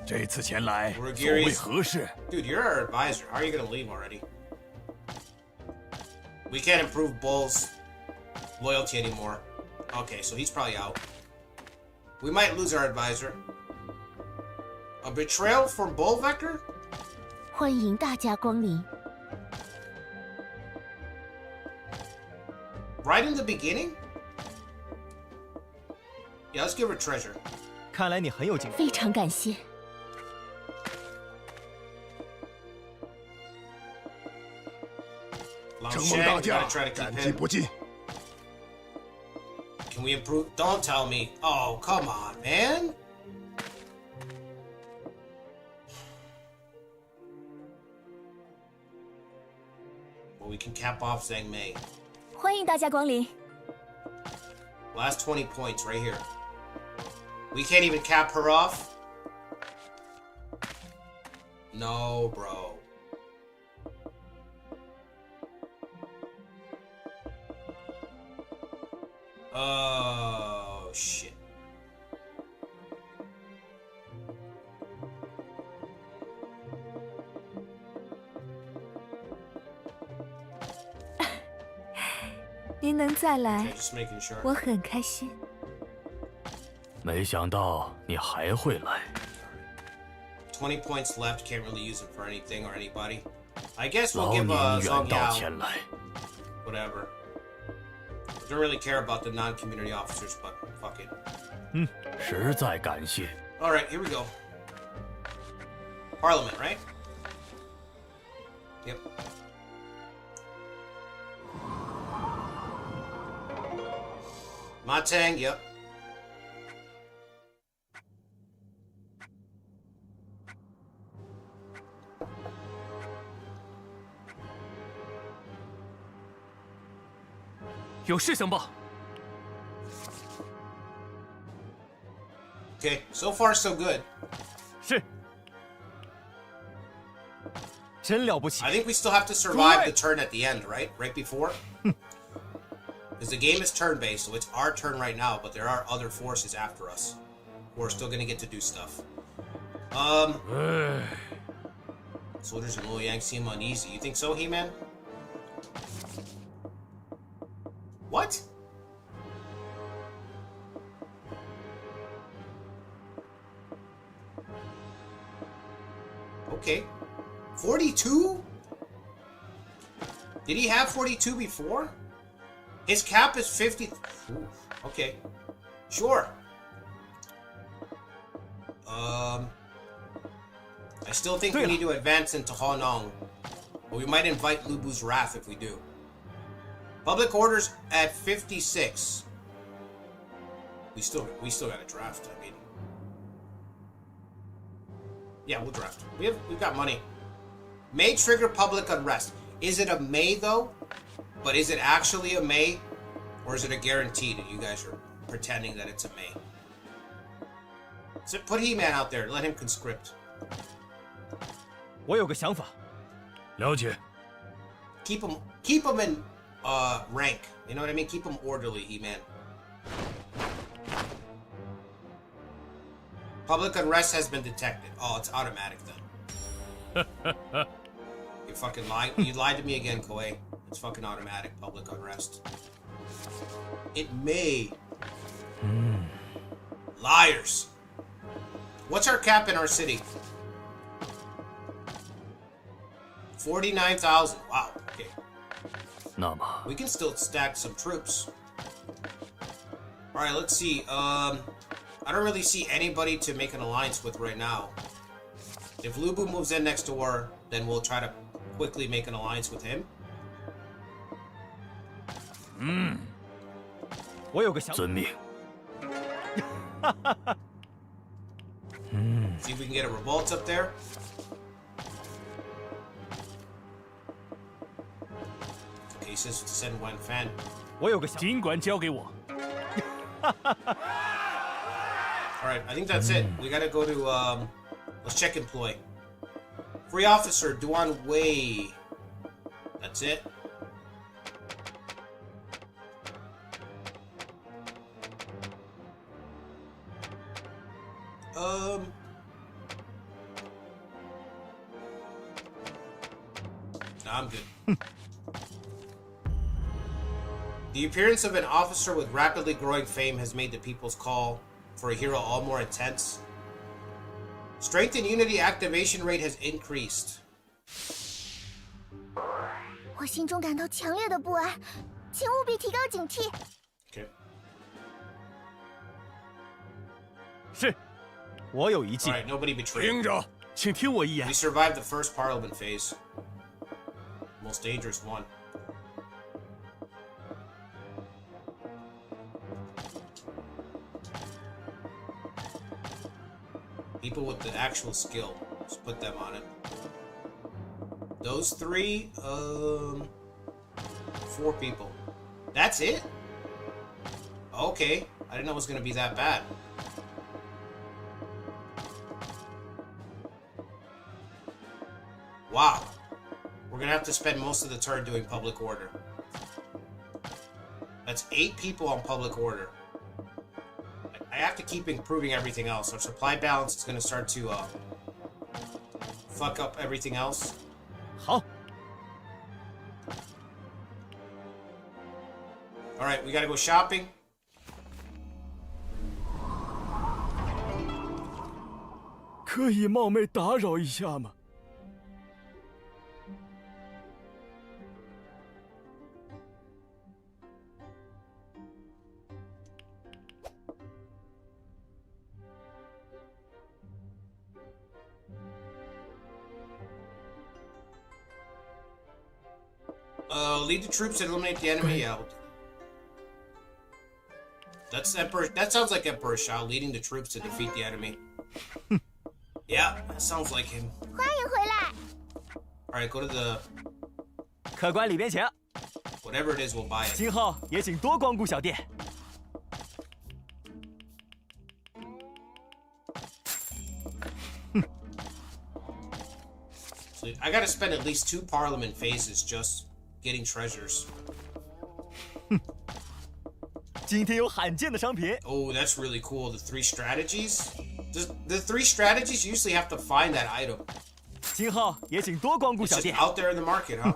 这次前来 We're 所谓 Geary's- 何事？ Dude, you're our advisor. How are you gonna leave already? We can't improve Bull's loyalty anymore. Okay, so he's probably out. We might lose our advisor. A betrayal from Bull Vector? 欢迎大驾光临。 Right in the beginning? Yeah, let's give her treasure. 看来你很有经验。非常感谢。 Lao 承蒙 Shang, 大 we 驾 gotta try to 感 keep 激 him. 不尽。 Can we improve? Don't tell me. Oh, come on, man. Well, we can cap off Zhang Mei. 欢迎大驾光临。 Last 20 points right here. We can't even cap her off? No, bro. Oh, shit. Okay, 您能再来， Okay, just making sure. 我很开心。没想到你还会来。 20 points left. Can't really use it for anything or anybody. I guess we'll 劳 give 您 Zhong 远道 Yao 前来， whatever. Don't really care about the non-community officers, but fuck it. 实在感谢。 All right, here we go. Parliament, right? Yep. Matang, yep. “有事相报。 Okay, so far so good. ”是。真了不起 I！think we still have to survive the turn at the end, right? Right before? Because the game is turn-based, so it's our turn right now, but there are other forces after us. We're still gonna get to do stuff. Soldiers in Luoyang seem uneasy. You think so, He-Man? What? Okay. 42? Did he have 42 before? His cap is 50. Ooh, okay. Sure. I still think we need to advance into Honong. But we might invite Lubu's wrath if we do. Public orders at 56. We still got a draft, I mean. Yeah, we'll draft. We've got money. May trigger public unrest. Is it a May though? But is it actually a May? Or is it a guarantee that you guys are pretending that it's a May? So put He-Man out there, let him conscript. 我有个想法，了解。 Keep him in rank. You know what I mean? Keep him orderly, He-Man. Public unrest has been detected. Oh, it's automatic then. You fucking lied. You lied to me again, Koei. It's fucking automatic public unrest. It may. Liars. What's our cap in our city? 49,000. Wow. Okay. 那么 We can still stack some troops. Alright, let's see. I don't really see anybody to make an alliance with right now. If Lubu moves in next door, then we'll try to quickly make an alliance with him. 我有个想法，遵命。See if we can get a revolt up there. Okay, he says to send one fan. 我有个想，尽管交给我。 Alright, I think that's it. We gotta go to, let's check employ. Free officer, Duan Wei. That's it. Nah, I'm good. The appearance of an officer with rapidly growing fame has made the people's call for a hero all more intense. Strength and unity activation rate has increased. 我心中感到强烈的不安，请务必提高警惕。 Okay. 是，我有一计。 Alright, nobody betrayed. 听着，请听我一言 We。survived the first parliament phase. Most dangerous one. People with the actual skill. Just put them on it. Those three, 4 people. That's it? Okay. I didn't know it was gonna be that bad. Wow. We're gonna have to spend most of the turn doing public order. That's 8 people on public order. I have to keep improving everything else. Our supply balance is gonna start to fuck up everything else. 好， Alright, we gotta go shopping. 可以冒昧打扰一下吗？ Lead the troops and eliminate the enemy. Yeah. That's Emperor. That sounds like Emperor Shao leading the troops to defeat the enemy. Yeah, that sounds like him. 欢迎回来。 All right, go to the 客官里边请， whatever it is. We'll buy it. 今后也请多光顾小店。 So I gotta spend at least 2 parliament phases just getting treasures. 今天有罕见的商品， Oh, that's really cool. The 3 strategies. The 3 strategies, you usually have to find that item. 今后也请多光顾 It's 小 just 店。 out there in the market, huh?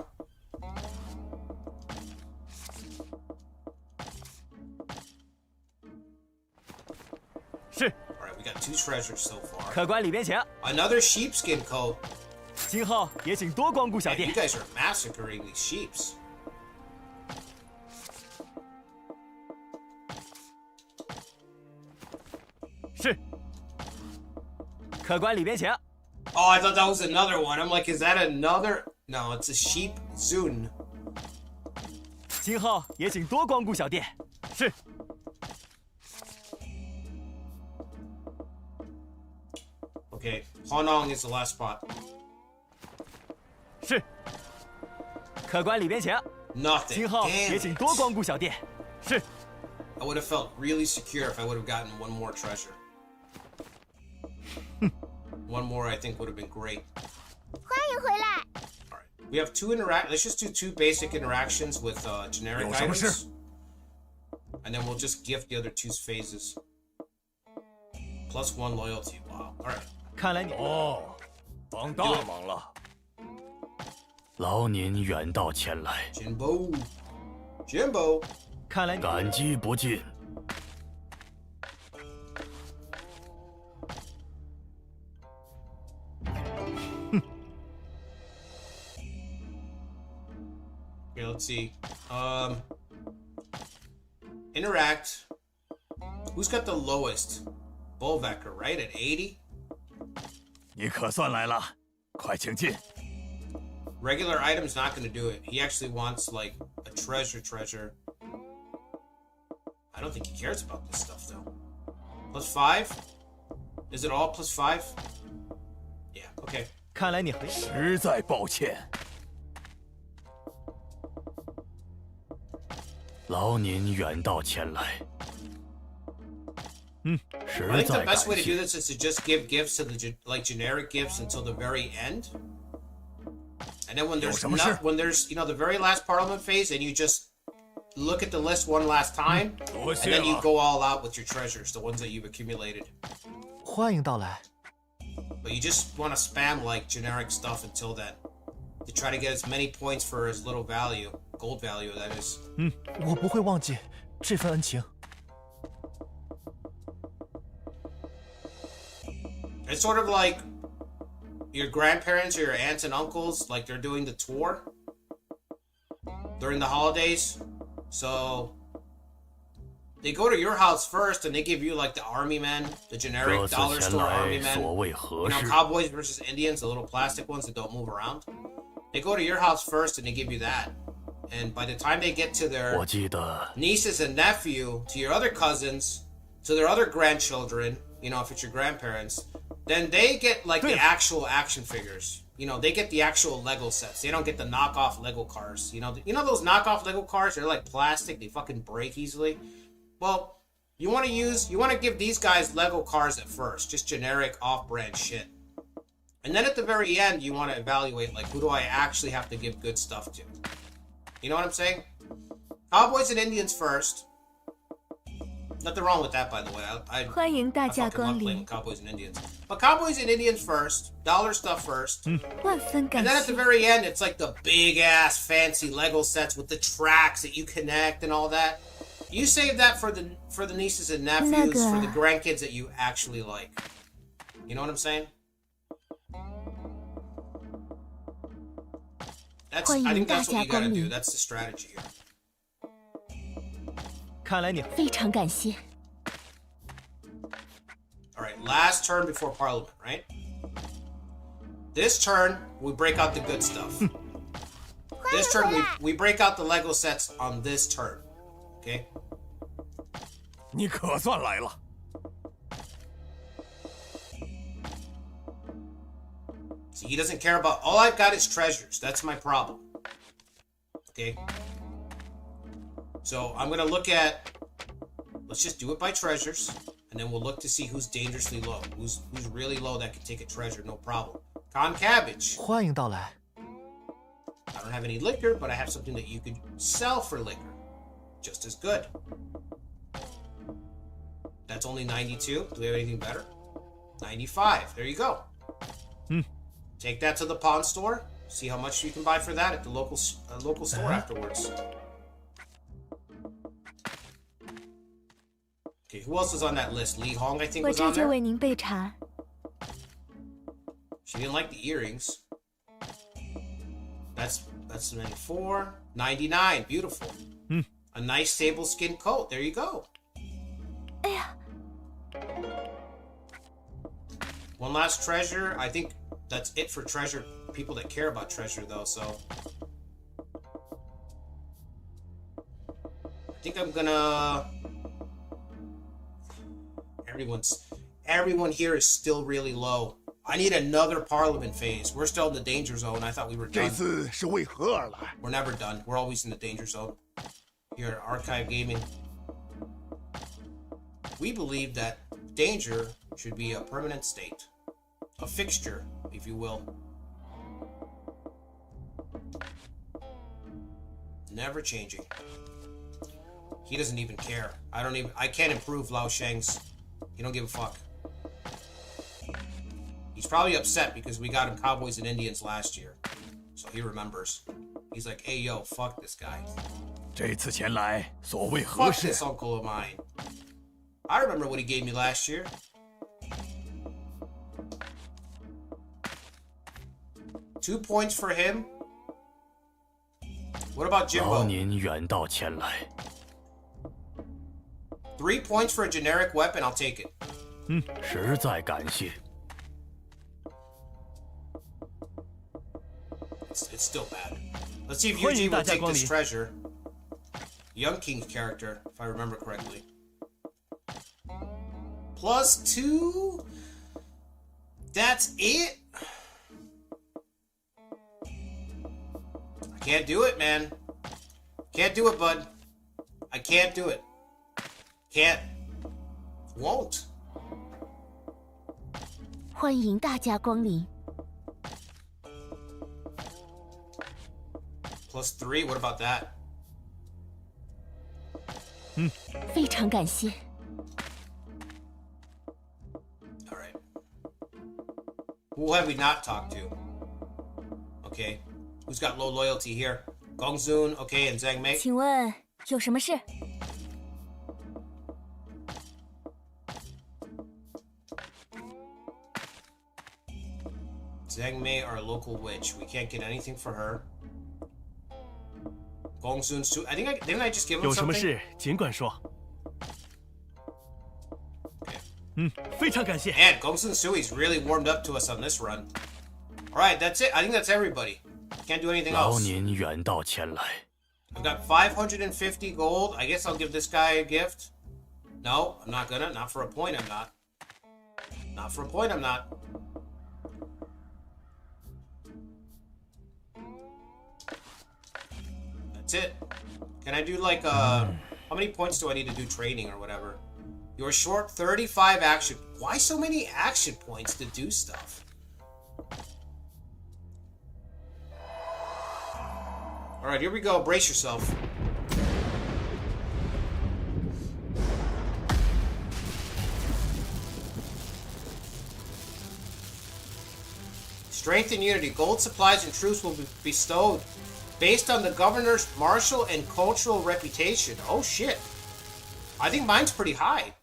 是， All right, we got 2 treasures so far. 客官里边请， Another sheepskin coat. 今后也请多光顾小 Man, you 店。 guys are massacring these sheeps. 是，客官里边请， Oh, I thought that was another one. I'm like, is that another? No, it's a sheep soon. 今后也请多光顾小店。是， Okay, Honong is the last spot. 是，客官里边请， Nothing. 今后 Damn 也请 it. 多光顾小店。是， I would have felt really secure if I would have gotten one more treasure. One more, I think, would have been great. 欢迎回来。 All right, we have 2 interact. Let's just do 2 basic interactions with generic 有什么事？ items, and then we'll just gift the other 2's phases. +1 loyalty. Wow. All right. 看来你哦，帮大忙了。劳您远道前来， Jimbo. 看来你感激不尽。 Okay, let's see. Interact. Who's got the lowest? Bolvacker, right? At 80? 你可算来了，快请进。 Regular item's not gonna do it. He actually wants, like, a treasure. I don't think he cares about this stuff, though. +5? Is it all +5? Yeah, okay. 看来你很实在抱歉，劳您远道前来。实 I think the 在感 best way to do 谢。 this is to just give gifts to the generic gifts until the very end. And then when there's the very last Parliament phase, and you just look at the list one last time, and then you go all out with your treasures, the ones that you've accumulated. 欢迎到来。 But you just want to spam like generic stuff until then, to try to get as many points for as little value, gold value that is. 我不会忘记这份恩情。 It's sort of like your grandparents or your aunts and uncles, like they're doing the tour during the holidays. So they go to your house first and they give you like the army men, the 这 generic 次 dollar 前 store 来 army men. 所谓何 You know, 事？ cowboys versus Indians, the little plastic ones that don't move around. They go to your house first and they give you that. And by the time they get to their 我记得 nieces and nephew, to your other cousins, to their other grandchildren, you know, if it's your grandparents, then they get like the actual action figures. You know, they get the actual Lego sets. They don't get the knockoff Lego cars. You know those knockoff Lego cars? They're like plastic. They fucking break easily. Well, you want to give these guys Lego cars at first, just generic off-brand shit. And then at the very end, you want to evaluate like, who do I actually have to give good stuff to? You know what I'm saying? Cowboys and Indians first. Nothing wrong with that, by the way. I 欢迎大 I 驾 fucking 光 love playing 临 with，Cowboys and Indians. But Cowboys and Indians first, dollar stuff first. 万分感 And then at the 谢。 very end, it's like the big ass fancy Lego sets with the tracks that you connect and all that. You save that for the nieces and nephews, for the grandkids that you actually like. You know what I'm saying? I think that's what you gotta do. That's the strategy here. 看来你非常感谢。 All right, last turn before Parliament, right? This turn, we break out the good stuff. This turn, we break out the Lego sets on this turn. Okay? 你可算来了。 See, he doesn't care about... All I've got is treasures. That's my problem. Okay? So, I'm going to look at... Let's just do it by treasures. And then we'll look to see who's dangerously low. Who's really low that can take a treasure, no problem. Con cabbage. 欢迎到来。 I don't have any liquor, but I have something that you could sell for liquor. Just as good. That's only 92. Do we have anything better? 95. There you go. Take that to the pawn store. See how much you can buy for that at the local store afterwards. Okay, who else is on that list? Li Hong, I think, 我 was 这 on 就 there. 为您备茶。 She didn't like the earrings. That's 94. 99. Beautiful. A nice sable skin coat. There you go. 哎呀， One last treasure. I think that's it for treasure. People that care about treasure, though, so... I think I'm gonna... Everyone here is still really low. I need another Parliament phase. We're still in the danger zone. I thought we were 这 done. 次是为何而来？ We're never done. We're always in the danger zone. Here at Archive Gaming. We believe that danger should be a permanent state. A fixture, if you will. Never changing. He doesn't even care. I can't improve Lao Sheng's. He don't give a fuck. He's probably upset because we got him Cowboys and Indians last year. So he remembers. He's like, hey yo, fuck this guy. 这次前来所谓何 Fuck 事？ this uncle of mine. I remember what he gave me last year. Two points for him. What about 劳 Jimbo? 您远道前来。 3 points for a generic weapon, I'll take it. 实在感谢。 It's still bad. Let's see if 欢迎 Yuji 大 will 驾 take 光 this 临。 treasure. Young King's character, if I remember correctly. +2? That's it? I can't do it, man. Can't do it, bud. I can't do it. Can't. Won't. 欢迎大驾光临。 +3? What about that? 非常感谢。 Alright. Who have we not talked to? Okay. Who's got low loyalty here? Gongzun, okay, and Zhang Mei. 请问有什么事？ Zhang Mei, our local witch. We can't get anything for her. Gongzun's too. Didn't I just give him 有什么 something? 事尽管说。非常感谢。 And Gongsun Sui's really warmed up to us on this run. Alright, that's it. I think that's everybody. Can't do anything 劳 else. 您远道前来， I've got 550 gold. I guess I'll give this guy a gift. No, I'm not gonna. Not for a point, I'm not. Not for a point, I'm not. That's it. Can I do like, how many points do I need to do training or whatever? You're short 35 action. Why so many action points to do stuff? Alright, here we go. Brace yourself. Strength and unity. Gold supplies and troops will be bestowed based on the governor's martial and cultural reputation. Oh shit. I think mine's pretty high.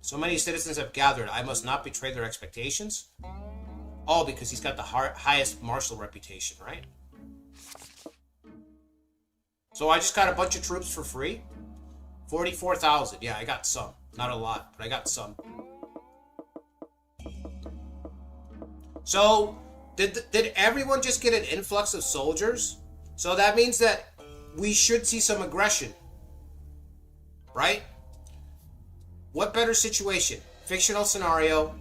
So many citizens have gathered. I must not betray their expectations. Oh, because he's got the highest martial reputation, right? So I just got a bunch of troops for free? 44,000. Yeah, I got some. Not a lot, but I got some. So, did everyone just get an influx of soldiers? So that means that we should see some aggression. Right? What better situation? Fictional scenario.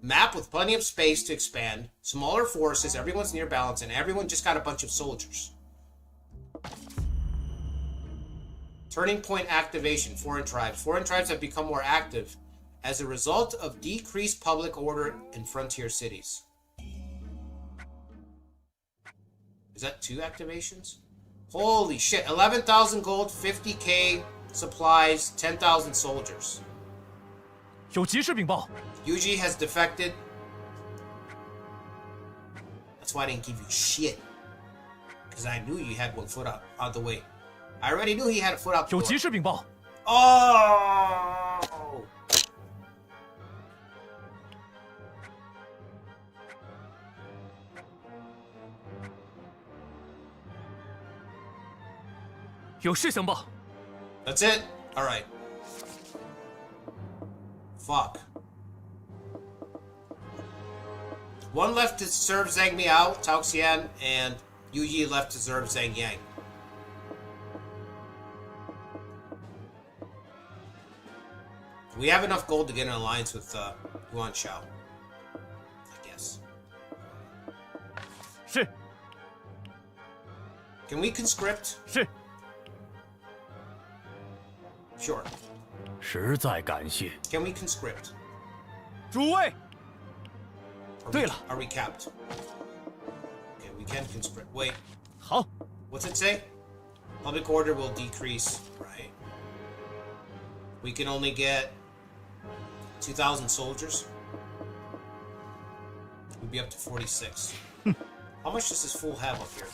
Map with plenty of space to expand. Smaller forces, everyone's near balance, and everyone just got a bunch of soldiers. Turning point activation. Foreign tribes. Foreign tribes have become more active as a result of decreased public order in frontier cities. Is that 2 activations? Holy shit. 11,000 gold, 50k supplies, 10,000 soldiers. 有急事禀报。 Yuji has defected. That's why I didn't give you shit. Because I knew you had one foot out the way. I already knew he had a foot out the 有 door. 急事禀报。 Oh! 有事相报。 That's it? Alright. Fuck. One left to serve Zhang Miao, Tao Xian, and Yuji left to serve Zhang Yang. We have enough gold to get an alliance with Yuan Shao. I guess. 是 Can we conscript? 是。 Sure. 实在感谢。 Can we conscript? 诸位， Are we- 对了。 Are we capped? Okay, we can conscript. Wait. 好， What's it say? Public order will decrease, right? We can only get 2,000 soldiers. We'd be up to 46. How much does this fool have up here?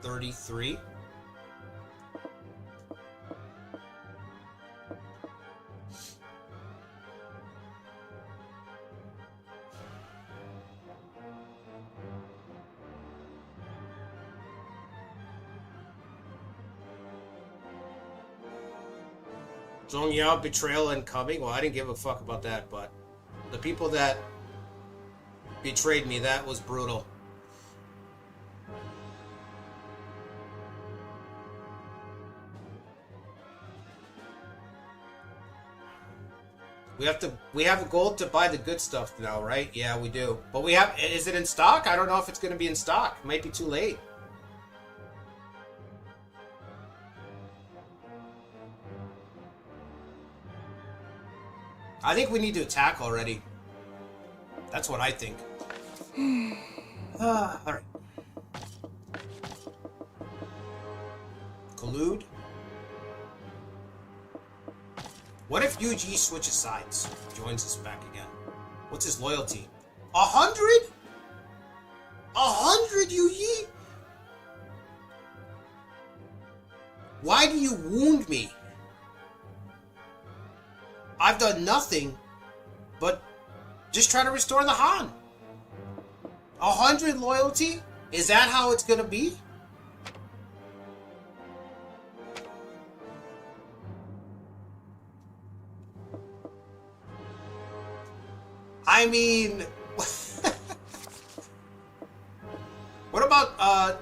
33? Zhongyao betrayal incoming. Well, I didn't give a fuck about that, but the people that betrayed me, that was brutal. We have gold to buy the good stuff now, right? Yeah, we do. But we have, is it in stock? I don't know if it's going to be in stock. It might be too late. I think we need to attack already. That's what I think. Alright. Collude. What if Yuji switches sides? Joins us back again. What's his loyalty? 100? 100, Yuji? Why do you wound me? I've done nothing but just try to restore the Han. 100 loyalty? Is that how it's gonna be? I mean, what about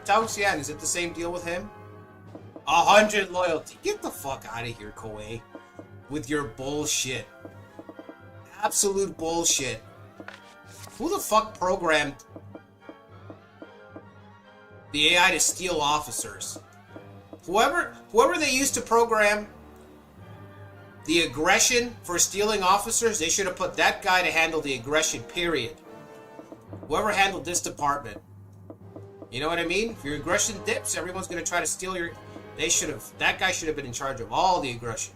Tao Xian? Is it the same deal with him? 100 loyalty. Get the fuck out of here, Koei. With your bullshit. Absolute bullshit. Who the fuck programmed the AI to steal officers? Whoever they used to program the aggression for stealing officers, they should have put that guy to handle the aggression, period. Whoever handled this department. You know what I mean? If your aggression dips, everyone's gonna try to steal your... That guy should have been in charge of all the aggression.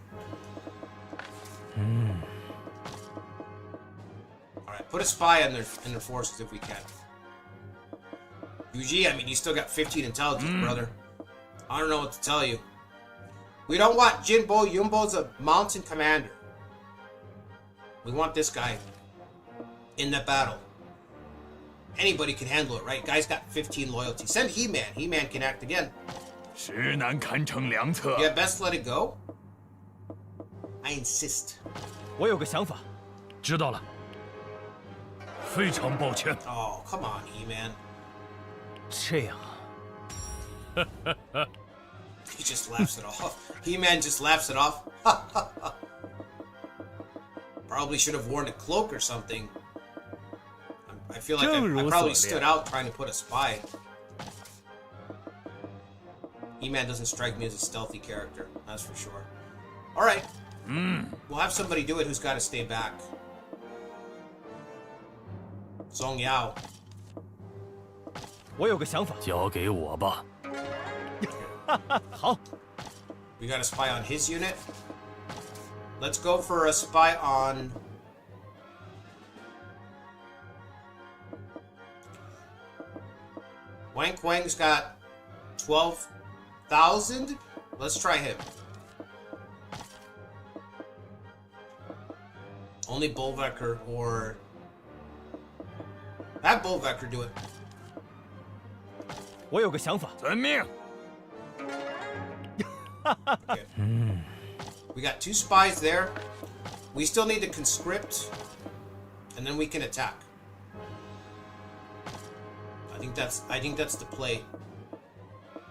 Alright, put a spy in their forces if we can. Yuji, I mean, you still got 15 intelligence, brother. I don't know what to tell you. We don't want Jinbo. Yumbo's a mountain commander. We want this guy in the battle. Anybody can handle it, right? Guy's got 15 loyalty. Send He-Man. He-Man can act again. Yeah, best let it go. I insist. 我有个想法。知道了。非常抱歉。 Oh, come on, He-Man. 这样啊。 He just laughs it off. He-Man just laughs it off. Probably should have worn a cloak or something. I feel like I probably stood out trying to put a spy. He-Man doesn't strike me as a stealthy character, that's for sure. Alright. We'll have somebody do it who's got to stay back. Song Yao. 我有个想法。交给我吧。好。 We got a spy on his unit. Let's go for a spy on... Wang Wang's got 12,000. Let's try him. Only Bullvecker or... Have Bullvecker do it. 我有个想法。遵命。 Okay. We got 2 spies there. We still need to conscript, and then we can attack. I think that's the play.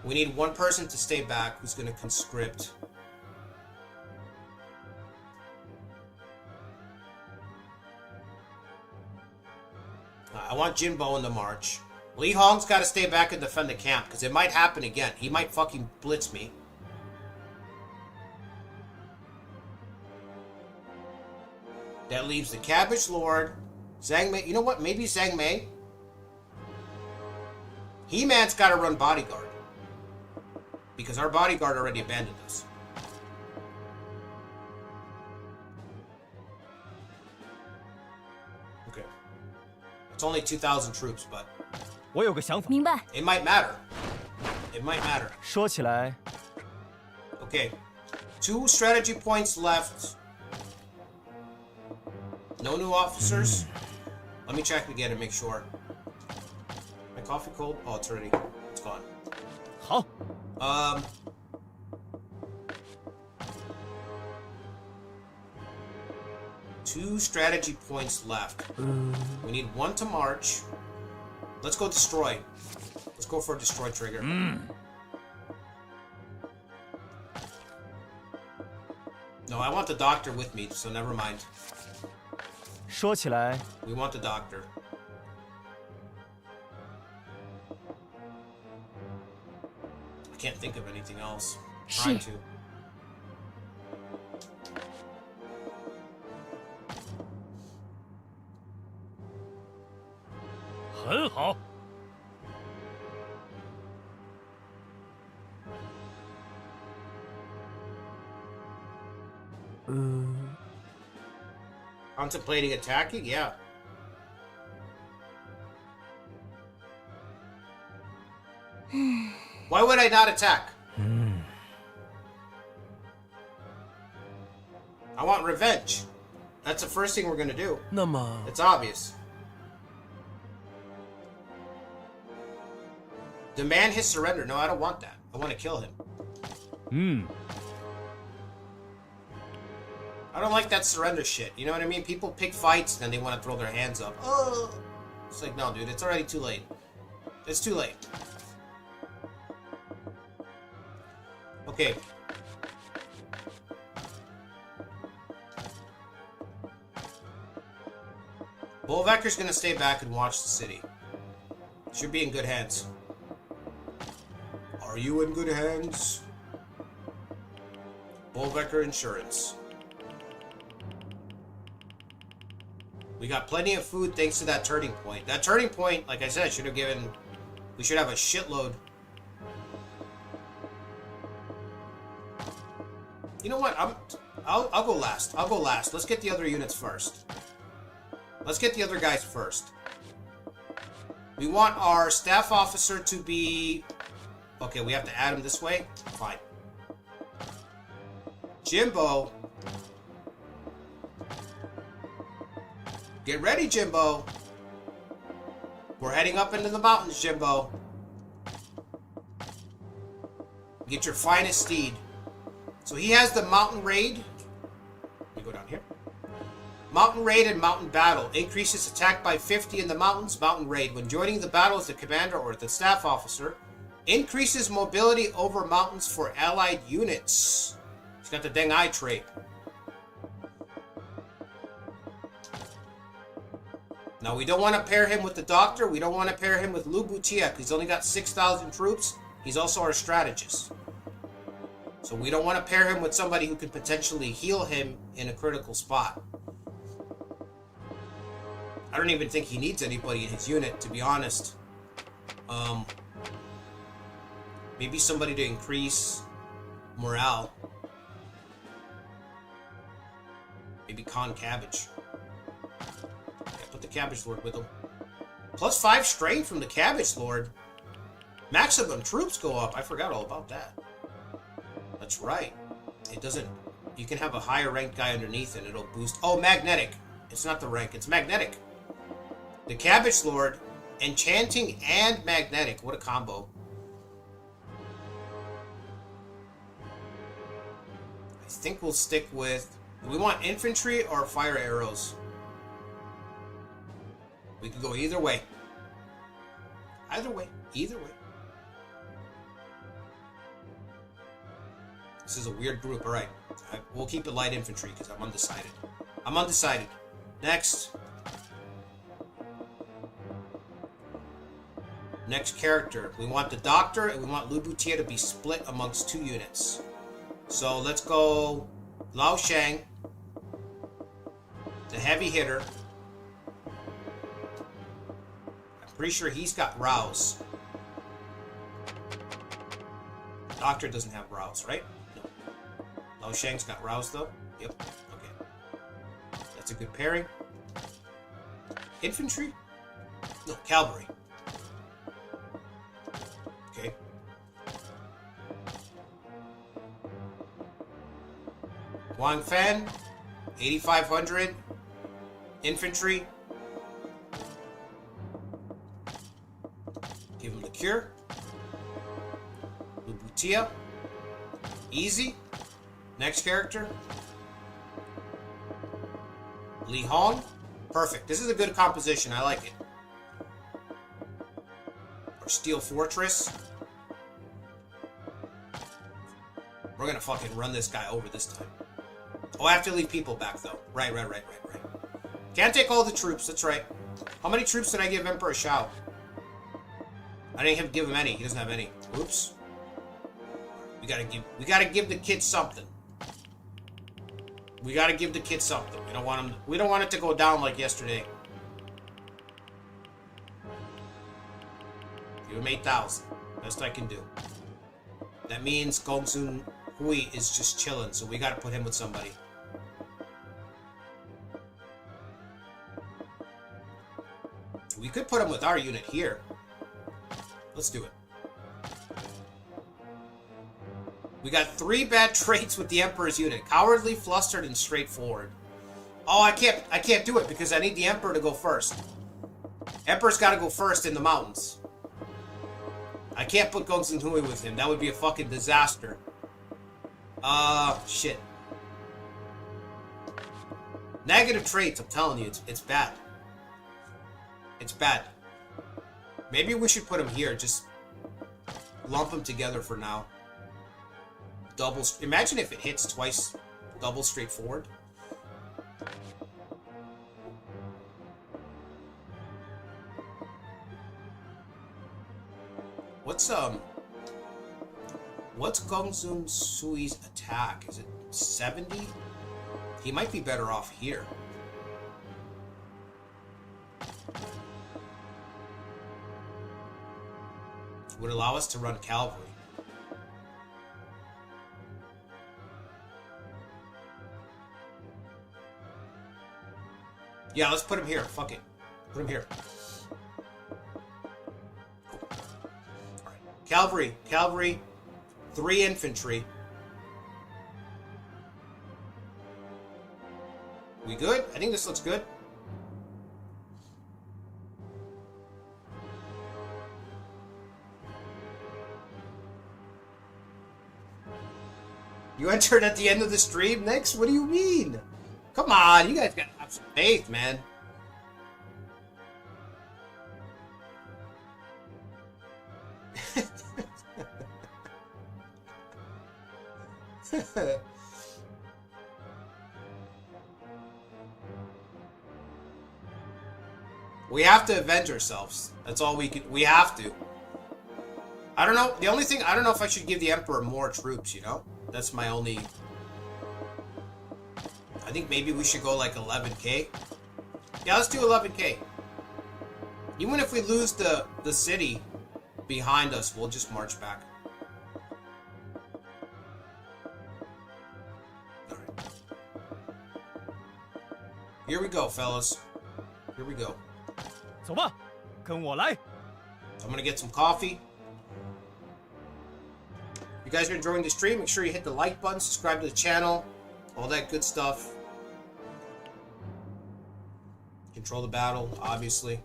We need 1 person to stay back who's going to conscript. I want Jinbo in the march. Li Hong's got to stay back and defend the camp, because it might happen again. He might fucking blitz me. That leaves the Cabbage Lord, Zhang Mei. You know what? Maybe Zhang Mei. He-Man's got to run bodyguard. Because our bodyguard already abandoned us. Okay. It's only 2,000 troops, but... 我有个想法。明白。 It might matter. It might matter. 说起来， Okay. 2 strategy points left. No new officers. Let me check again and make sure. My coffee cold? Oh, it's gone. 好。 2 strategy points left. We need 1 to march. Let's go destroy. Let's go for a destroy trigger. No, I want the doctor with me, so never mind. 说起来， We want the doctor. I can't think of anything else. Trying 是 to. 很好。 Contemplating attacking? Yeah. Why would I not attack? I want revenge. That's the first thing we're gonna do. 那么， It's obvious. Demand his surrender. No, I don't want that. I want to kill him. 嗯， I don't like that surrender shit. You know what I mean? People pick fights and then they want to throw their hands up. Oh, it's like, no, dude, it's already too late. It's too late. Okay. Bolvecker's gonna stay back and watch the city. Should be in good hands. Are you in good hands? Bolvecker Insurance. We got plenty of food thanks to that turning point. That turning point, like I said, should have given... We should have a shitload. You know what? I'll go last. I'll go last. Let's get the other units first. Let's get the other guys first. We want our staff officer to be... Okay, we have to add him this way? Fine. Jimbo. Get ready, Jimbo. We're heading up into the mountains, Jimbo. Get your finest steed. So he has the mountain raid. Let me go down here. Mountain raid and mountain battle. Increases attack by 50 in the mountains. Mountain raid. When joining the battle as the commander or the staff officer. Increases mobility over mountains for allied units. He's got the Deng Ai trait. Now, we don't want to pair him with the doctor. We don't want to pair him with Lu Butia. He's only got 6,000 troops. He's also our strategist. So we don't want to pair him with somebody who could potentially heal him in a critical spot. I don't even think he needs anybody in his unit, to be honest. Maybe somebody to increase morale. Maybe Con Cabbage. Put the Cabbage Lord with him. Plus 5 strain from the Cabbage Lord. Maximum troops go up. I forgot all about that. That's right. It doesn't... You can have a higher ranked guy underneath and it'll boost... Oh, magnetic. It's not the rank. It's magnetic. The Cabbage Lord, enchanting and magnetic. What a combo. I think we'll stick with... Do we want infantry or fire arrows? We could go either way. Either way. Either way. This is a weird group. Alright. We'll keep it light infantry because I'm undecided. I'm undecided. Next. Next character. We want the doctor and we want Lu Butia to be split amongst 2 units. So let's go Lao Shang. The heavy hitter. I'm pretty sure he's got rouse. Doctor doesn't have rouse, right? No. Lao Shang's got rouse though. Yep. Okay. That's a good pairing. Infantry? No, cavalry. Okay. Wang Fan, 8,500. Infantry. Give him the cure. Lu Butia. Easy. Next character. Li Hong. Perfect. This is a good composition. I like it. Or Steel Fortress. We're gonna fucking run this guy over this time. Oh, I have to leave people back though. Right. Can't take all the troops, that's right. How many troops did I give Emperor Shao? I didn't give him any. He doesn't have any. Oops. We gotta give the kid something. We gotta give the kid something. We don't want it to go down like yesterday. Give him 8,000. Best I can do. That means Gongsun Hui is just chilling, so we gotta put him with somebody. We could put him with our unit here. Let's do it. We got 3 bad traits with the Emperor's unit. Cowardly, flustered, and straightforward. Oh, I can't do it because I need the Emperor to go first. Emperor's gotta go first in the mountains. I can't put Gongsun Hui with him. That would be a fucking disaster. Shit. Negative traits, I'm telling you, it's bad. It's bad. Maybe we should put him here. Just lump them together for now. Double. Imagine if it hits twice. Double straightforward. What's Gongsun Sui's attack? Is it 70? He might be better off here. Would allow us to run cavalry. Yeah, let's put him here. Fuck it. Put him here. Alright. Cavalry. Cavalry. 3 infantry. We good? I think this looks good. You entered at the end of the stream, Nix? What do you mean? Come on, you guys gotta have some faith, man. We have to avenge ourselves. That's all we can. We have to. I don't know. The only thing, I don't know if I should give the Emperor more troops, you know? That's my only... I think maybe we should go like 11k. Yeah, let's do 11k. Even if we lose the city behind us, we'll just march back. Alright. Here we go, fellas. Here we go. 走吧，跟我来。 I'm gonna get some coffee. If you guys are enjoying the stream, make sure you hit the like button, subscribe to the channel, all that good stuff. Control the battle, obviously.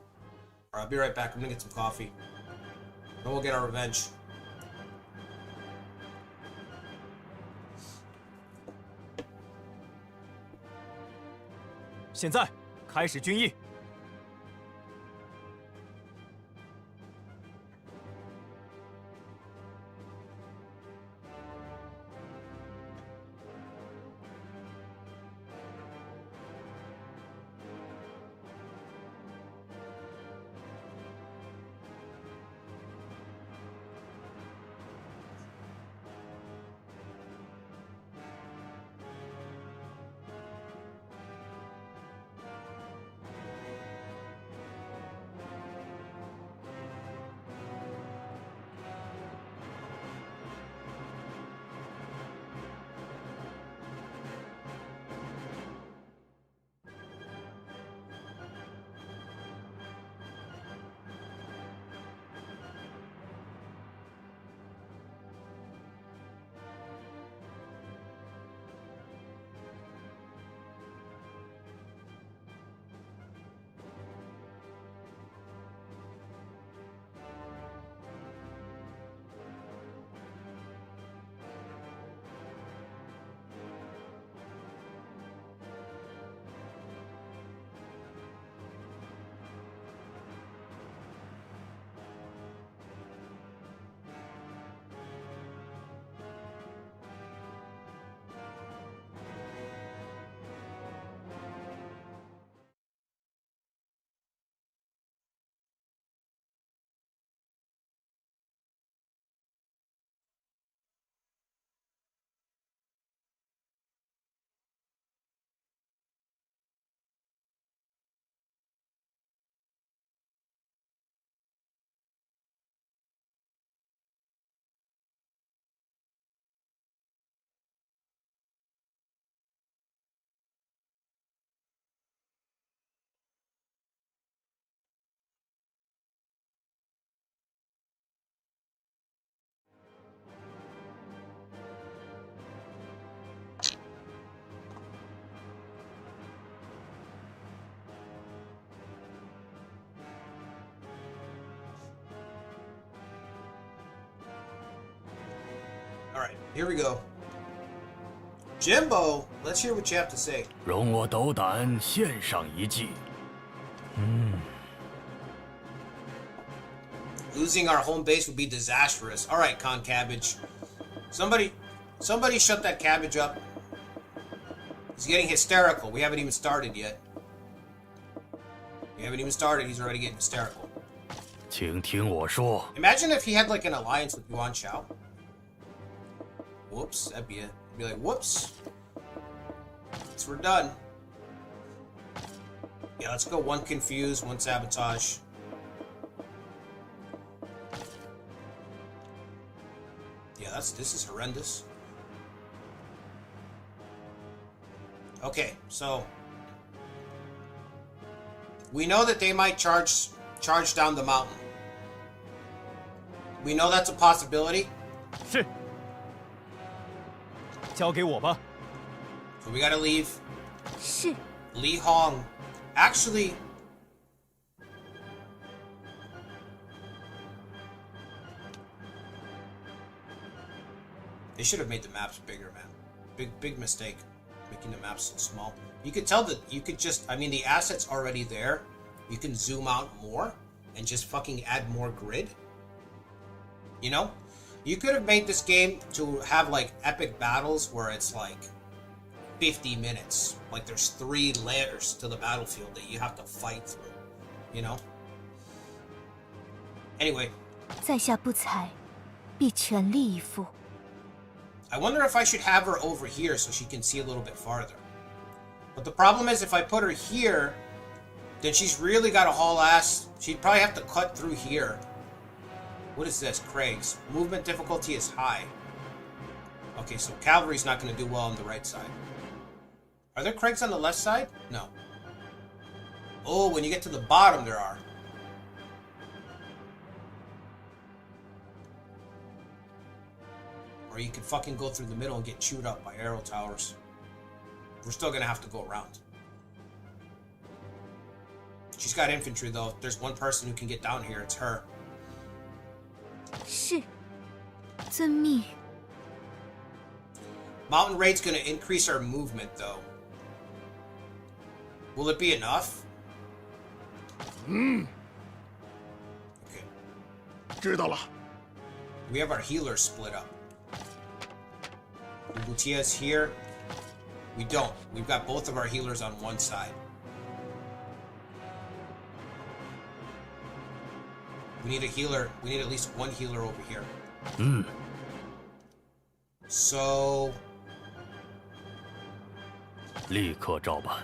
Alright, I'll be right back. I'm gonna get some coffee. Then we'll get our revenge. 现在开始军役。Alright, here we go. Jimbo, let's hear what you have to say. 容我斗胆献上一计。Losing our home base would be disastrous. Alright, Con Cabbage. Somebody shut that cabbage up. He's getting hysterical. We haven't even started yet. We haven't even started, he's already getting hysterical. 请听我说， Imagine if he had like an alliance with Yuan Shao. Whoops, that'd be it. Be like, whoops. Guess we're done. Yeah, let's go one confuse, one sabotage. Yeah, this is horrendous. Okay, so we know that they might charge down the mountain. We know that's a possibility. 是。交给我吧。 So we gotta leave. 是。 Li Hong. Actually, they should have made the maps bigger, man. Big mistake. Making the maps so small. You could tell that you could just, I mean, the asset's already there. You can zoom out more and just fucking add more grid. You know? You could have made this game to have like epic battles where it's like 50 minutes. Like there's 3 layers to the battlefield that you have to fight through. You know? Anyway. 在下不才，必全力以赴。 I wonder if I should have her over here so she can see a little bit farther. But the problem is if I put her here, then she's really got to haul ass. She'd probably have to cut through here. What is this? Craig's. Movement difficulty is high. Okay, so cavalry's not going to do well on the right side. Are there Craigs on the left side? No. Oh, when you get to the bottom, there are. Or you could fucking go through the middle and get chewed up by arrow towers. We're still going to have to go around. She's got infantry, though. If there's one person who can get down here, it's her. 是，遵命。 Mountain Raid's going to increase our movement, though. Will it be enough? Okay. 知道了。 We have our healers split up. Lutia's here. We don't. We've got both of our healers on one side. We need a healer. We need at least one healer over here. So... 立刻照办。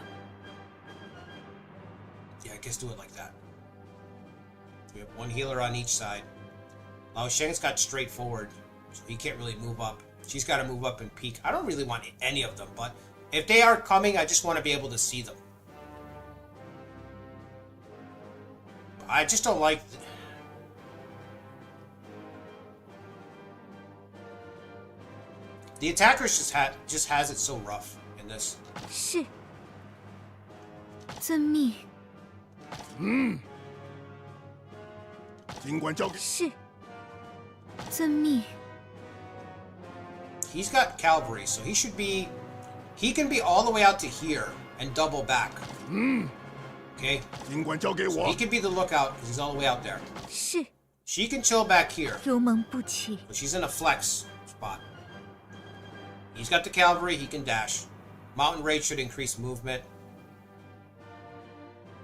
Yeah, I guess do it like that. We have one healer on each side. Lao Sheng's got straight forward, so he can't really move up. She's got to move up and peek. I don't really want any of them, but if they are coming, I just want to be able to see them. I just don't like... The attackers just has it so rough in this. 是，遵命。尽管交给。是，遵命。 He's got cavalry, so he should be... He can be all the way out to here and double back. Okay? 尽管交给 So 我 he。can be the lookout because he's all the way out there. 是， She can chill back here. 如蒙不起。 But she's in a flex spot. He's got the cavalry, he can dash. Mountain Raid should increase movement.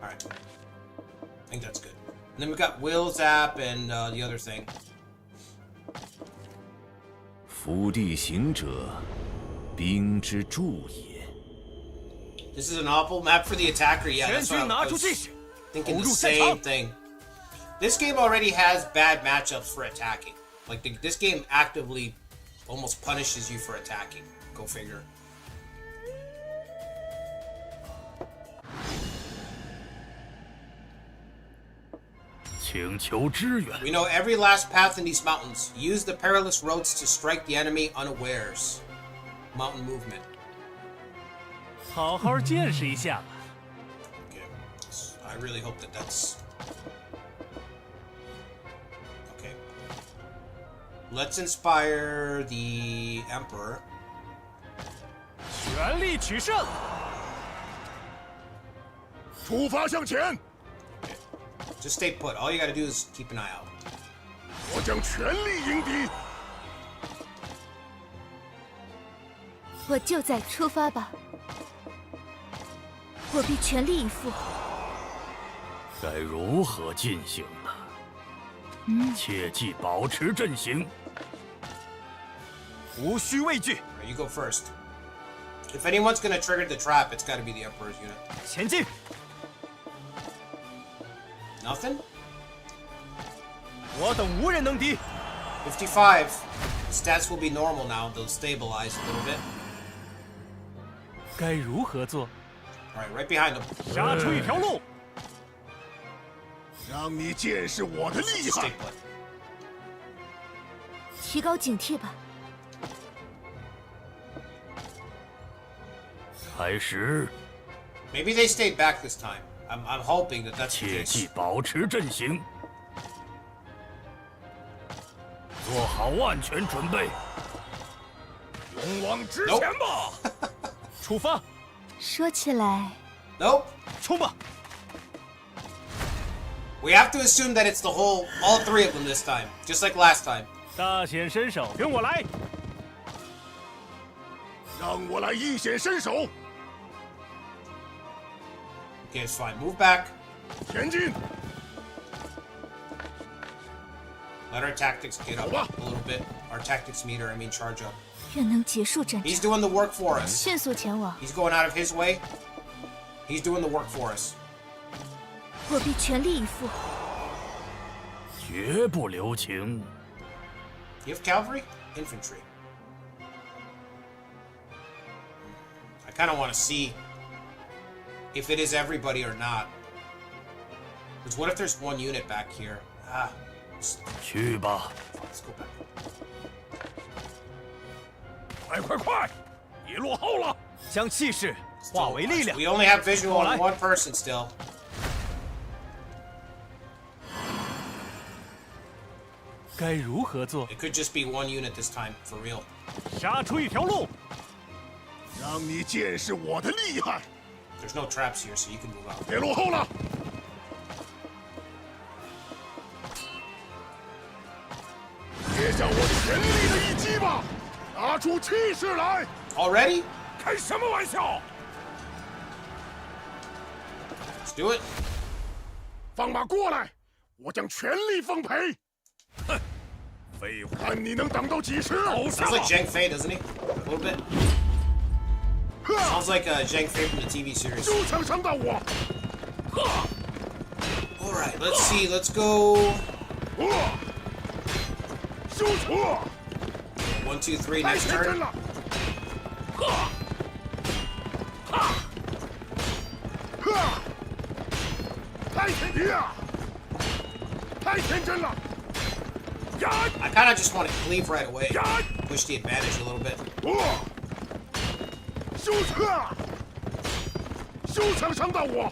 Alright. I think that's good. And then we've got Will Zap and the other thing. 伏地行者，兵之助也。 This is an awful map for the attacker. Yeah, that's what I was thinking the same thing. This game already has bad matchups for attacking. Like, this game actively almost punishes you for attacking. Go figure. We know every last path in these mountains. Use the perilous roads to strike the enemy unawares. Mountain movement. 好好见识一下吧。 Okay. I really hope that's... Okay. Let's inspire the Emperor. 全力取胜！出发向前， Just stay put. All you gotta do is keep an eye out. 我将全力迎敌。我就在出发吧，我必全力以赴。该如何进行呢？切记保持阵型。无需畏惧， Alright, you go first. If anyone's gonna trigger the trap, it's gotta be the Emperor's unit. 前进！ Nothing? 我等无人能敌。 55. Stats will be normal now. They'll stabilize a little bit. 该如何做？ Alright, right behind him. 杀出一条路！让你见识我的厉 Stay 害。 put. 提高警惕吧。开始， Maybe they stayed back this time. I'm hoping that that's the 切 case. 记保持阵型。做好万全准备。勇往直 Nope. 前吧！出发！说起来， Nope. 冲吧！ We have to assume that it's all three of them this time, just like last time. 大显身手，跟我来！让我来一显身手， Okay, it's fine. Move back. 前进！ Let our tactics get up a little bit. Our tactics meter, I mean charge up. 愿能结束战 He's 争， doing the work for us. 迅速前往， He's going out of his way. He's doing the work for us. 我必全力以赴。绝不留情。 You have cavalry? Infantry. I kind of want to see if it is everybody or not. Because what if there's one unit back here? Let's 去吧。 go back. 快！你落后了。将气势化为力量 We。only have visual on Alright. one person still. 该如何做？ It could just be one unit this time, for real. 杀出一条路！让你见识我的厉害。 There's no traps here, so you can move out. 别落后了。接下我全力的一击吧，拿出气势来！ Already? 开什么玩笑？ Let's do it. 放马过来，我将全力奉陪。哼，废话，看你能挡到几时！ Sounds like Zhang Fei, doesn't he? A little bit. Sounds like Zhang Fei from the TV series. 就想伤到我！ Alright, let's see. Let's go 休错！ 1, 2, 3太 next 天真 turn. 了！太天真了！ I kind of just want to cleave right away. Push the advantage a little bit. 休错！休想伤到我！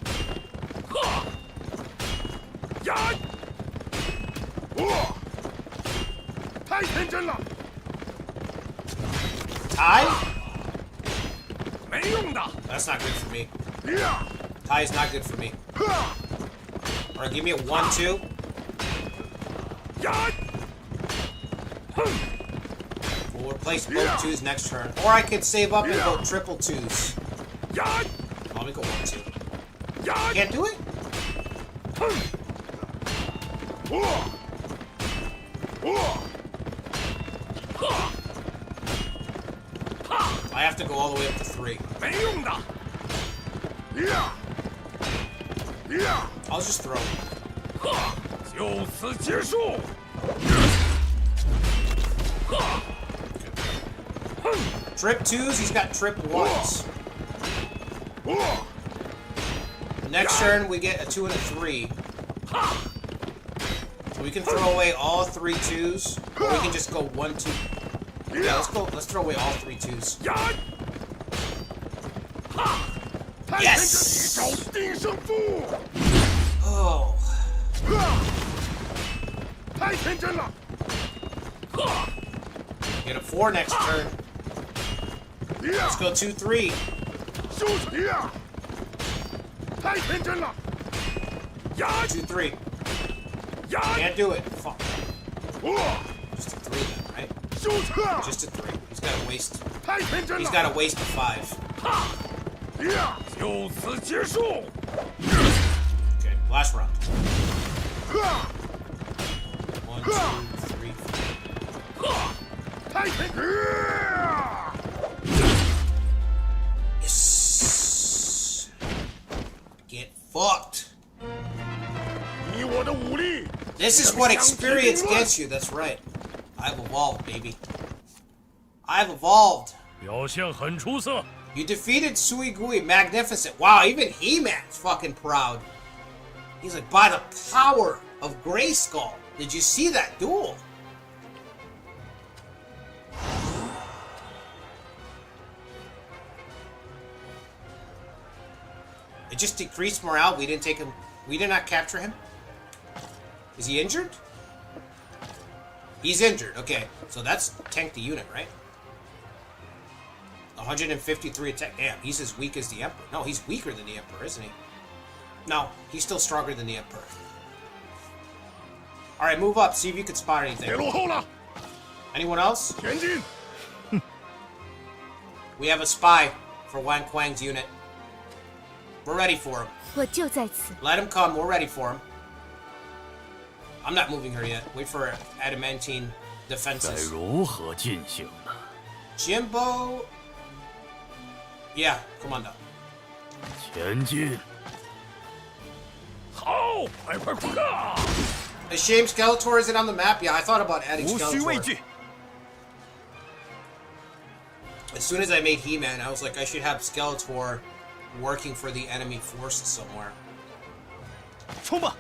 太天真了！ Tie? 没用的！ That's not good for me. Tie is not good for me. Alright, give me a 1, 2. We'll replace both 2s next turn. Or I could save up and go triple 2s. Let me go 1, 2. Can't do it? I have to go all the way up to 3. 没用的！ I'll just throw. 就此结束。 Trip 2s, he's got trip 1s. Next turn, we get a 2 and a 3. So we can throw away all 3 2s, or we can just go 1, 2. Yeah, let's throw away all 3 2s. Yes! 一招定胜负！ Oh. 太天真了！ Get a 4 next turn. Let's go 2-3. 休息呀！太天真了！压 2-3. 压！ Can't do it. Fuck. 我 Just a 3 then, right? 休息啊！ Just a 3. He's got to waste. 太天真 He's 了！ got to waste a 5. 呀！就此结束。 Okay, last round. 哈！ 1, 2, 3, 4. 太天呀！ Yes. Get fucked. 以我的武力， This is what experience gets you. That's right. I've evolved, baby. I've evolved. 表现很出色。 You defeated Suigui. Magnificent. Wow, even He-Man's fucking proud. He's like, by the power of Grayskull. Did you see that duel? It just decreased morale. We didn't take him. We did not capture him. Is he injured? He's injured. Okay, so that's tank the unit, right? 153 attack. Damn, he's as weak as the Emperor. No, he's weaker than the Emperor, isn't he? No, he's still stronger than the Emperor. Alright, move up. See if you can spot 别 anything. 落后了， Anyone else? 前进！ We have a spy for Wang Kuang's unit. We're ready for him. 我就在此。 Let him come. We're ready for him. I'm not moving her yet. Wait for adamantine 该 defenses. 如何进行呢？ Jimbo. Yeah, come on down. 前进！ 好，快快快！ A shame Skeletor isn't on the map. Yeah, I thought about adding 无需畏 Skeletor. 惧。 As soon as I made He-Man, I was like, I should have Skeletor working for the enemy force somewhere. 冲吧！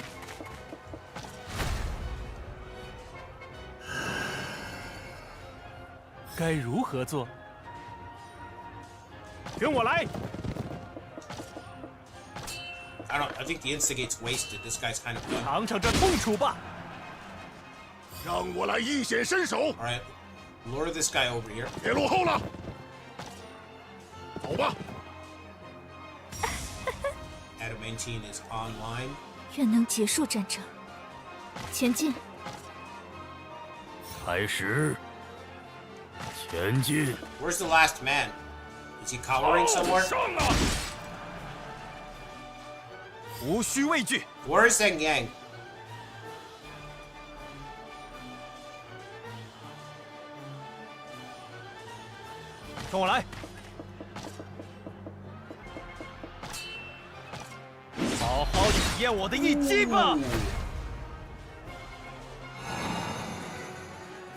该如何做？跟我来！ I think the Instigate's wasted. This guy's kind of done. 尝尝这痛楚吧！ 让我来一显身手， Alright, lure this guy over here. 别落后了。走吧， Adamantine is online. 愿能结束战争。前进！开始！前进！ Where's the last man? Is he cowering somewhere? 上啊！ 无需畏惧。 Where is Zheng Yang? 跟我来！好好体验我的一击吧！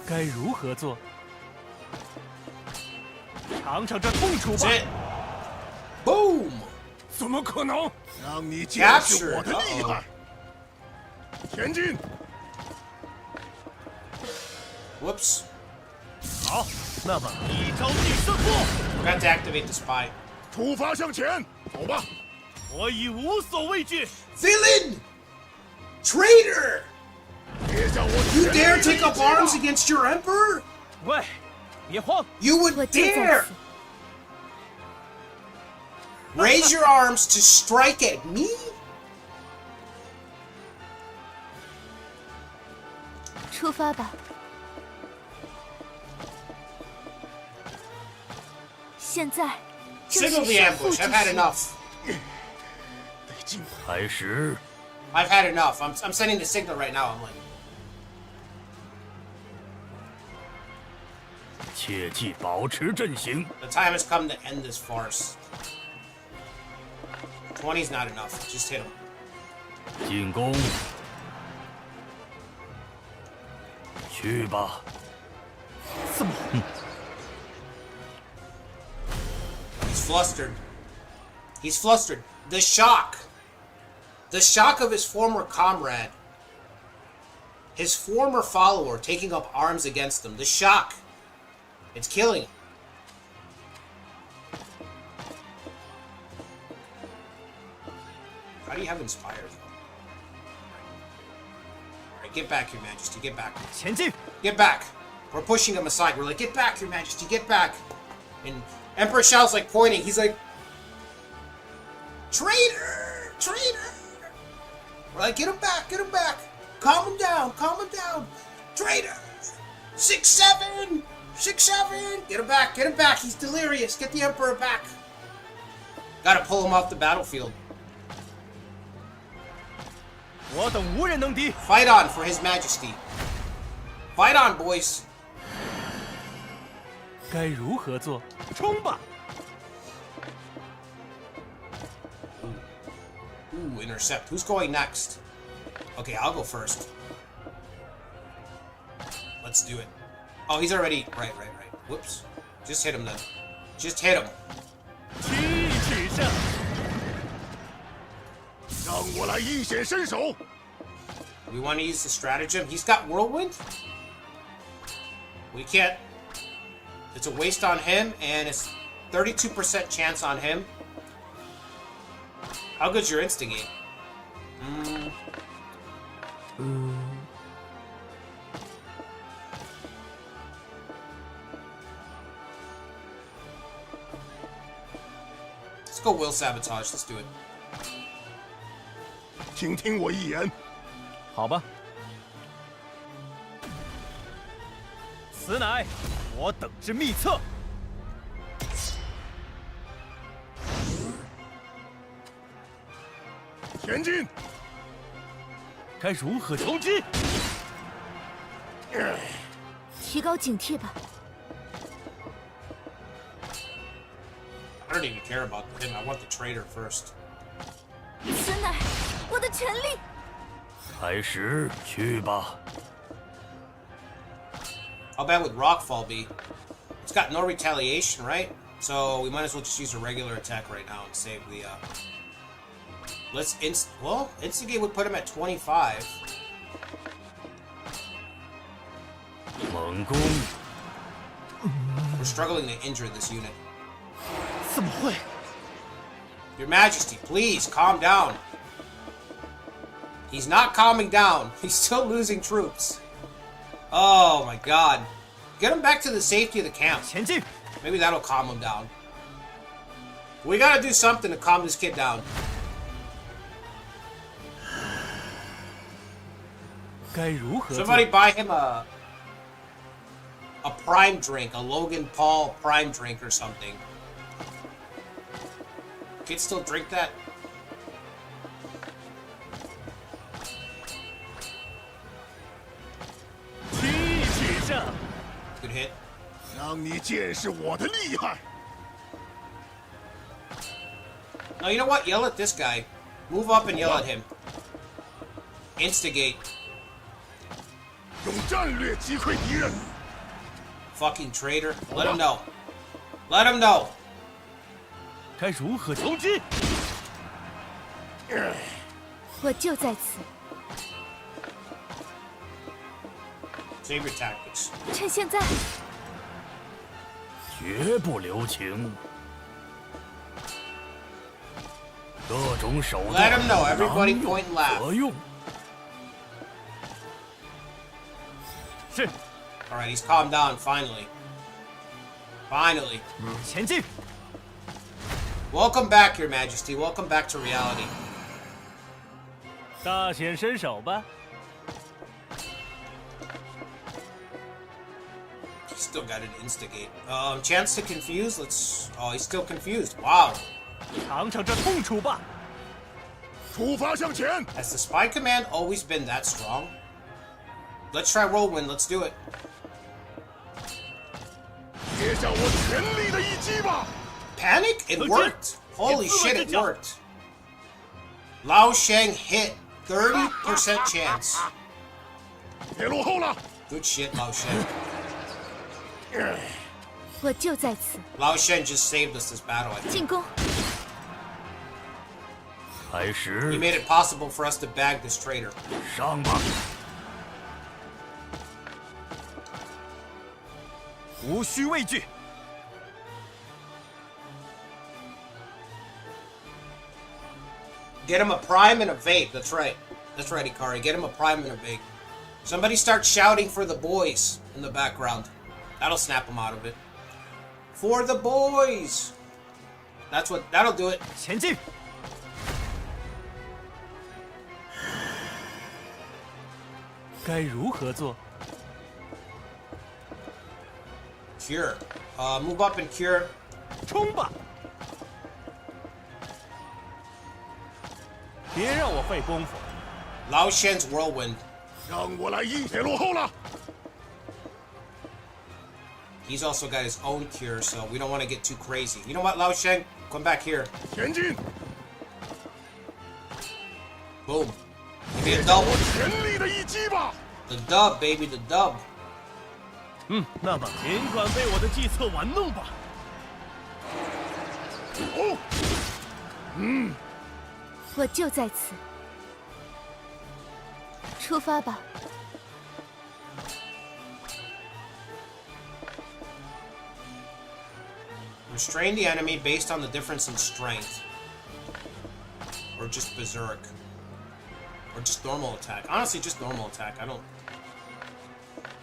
该如何做？尝尝这痛楚吧！ That's it. Boom! 怎么可能？让你见识我的厉害！前进！ Whoops. 好，那么一招定胜负。 Forgot to activate the spy. 出发向前，走吧！我已无所畏惧。 Villain! Traitor! 别叫我 You 全力 dare 的 take 一 up 击吧 arms against your emperor? 喂，别慌， You 我 would 就在 dare 此。 raise your arms to strike at me? 出发吧。现在正 Signal 是 the 胜负 ambush. 之 I've had 时。 enough. 得尽快。开始！ I've had enough. I'm sending the signal right now. I'm like, 切记保持阵型。 the time has come to end this farce. 20's not enough. Just hit him. 进攻！去吧！ He's flustered. He's flustered. The shock. The shock of his former comrade. His former follower taking up arms against him. The shock. It's killing him. How do you have Inspire, though? Alright, get back, Your Majesty. Get back. 前进！ Get back. We're pushing him aside. We're like, get back, Your Majesty, get back. And Emperor Shao's like pointing. He's like, traitor, traitor. We're like, get him back, get him back. Calm him down, calm him down. Traitor. 6-7, 6-7. Get him back, get him back. He's delirious. Get the Emperor back. Gotta pull him off the battlefield. 我等无人能敌。 Fight on for His Majesty. Fight on, boys. 该如何做？冲吧！ Ooh, intercept. Who's going next? Okay, I'll go first. Let's do it. Oh, he's already... Right. Whoops. Just hit him then. Just hit him. 七取胜。 让我来一显身手。 We want to use the stratagem. He's got Whirlwind? We can't... It's a waste on him, and it's 32% chance on him. How good's your Instigate? Let's go Will Sabotage. Let's do it. 请听我一言，好吧。此乃我等之秘策。 前进！ 该如何冲击？ 提高警惕吧。 I don't even care about him. I want the traitor first. 此乃我的权利。 开始去吧。 How bad would Rockfall be? It's got no retaliation, right? So we might as well just use a regular attack right now and save the, Let's Instigate would put him at 25. 猛攻！ We're struggling to injure this unit. 怎么会？ Your Majesty, please, calm down. He's not calming down. He's still losing troops. Oh my god. Get him back to the safety of the camp. 前进！ Maybe that'll calm him down. We gotta do something to calm this kid down. 该如何做？ Somebody buy him a prime drink, a Logan Paul prime drink or something. Kids still drink that? Good hit. 让你见识我的厉害！ No, you know what? Yell at this guy. Move up and yell at him. Instigate. 用战略击溃敌人。 Fucking traitor. Let him know. Let him know. 该如何冲击？ 我就在此， Save your tactics. 趁现在。 绝不留情。各种手 Let 段 him know. Everybody 囊 point 用 left. 何用？ 是， Alright, he's calmed down finally. Finally. 前进！ Welcome back, Your Majesty. Welcome back to reality. 大显身手吧！ He's still got an instigate. Chance to confuse? Let's... Oh, he's still confused. Wow. 尝尝这痛楚吧！ 出发向前！ Has the spy command always been that strong? Let's try Whirlwind. Let's do it. 接下我全力的一击吧！ Panic? It worked. Holy shit, it worked. Lao Sheng hit. 30% chance. 别落后了！ Good shit, Lao Sheng. 我就在此， Lao Shen just saved us this battle, I think. 进攻！ 开 He 始 made it possible for us to bag this traitor. 上吧！ 无需畏惧。 Get him a prime and a vape. That's right. That's right, Ikari. Get him a prime and a vape. Somebody start shouting for the boys in the background. That'll snap them out of it. For the boys! That'll do it. 前进！ 该如何做？ Cure. Move up and cure. 冲吧！别让我费功夫。 Lao Shen's whirlwind. 让我来一铁落后了。 He's also got his own cure, so we don't want to get too crazy. You know what, Lao Shen? Come back here. 前进， Boom. Give me a double. 全力的一击吧！ The dub, baby, the dub. 那么尽管被我的计策玩弄吧。哦，我就在此。出发吧。 Restrain the enemy based on the difference in strength. Or just berserk. Or just normal attack. Honestly, just normal attack. I don't...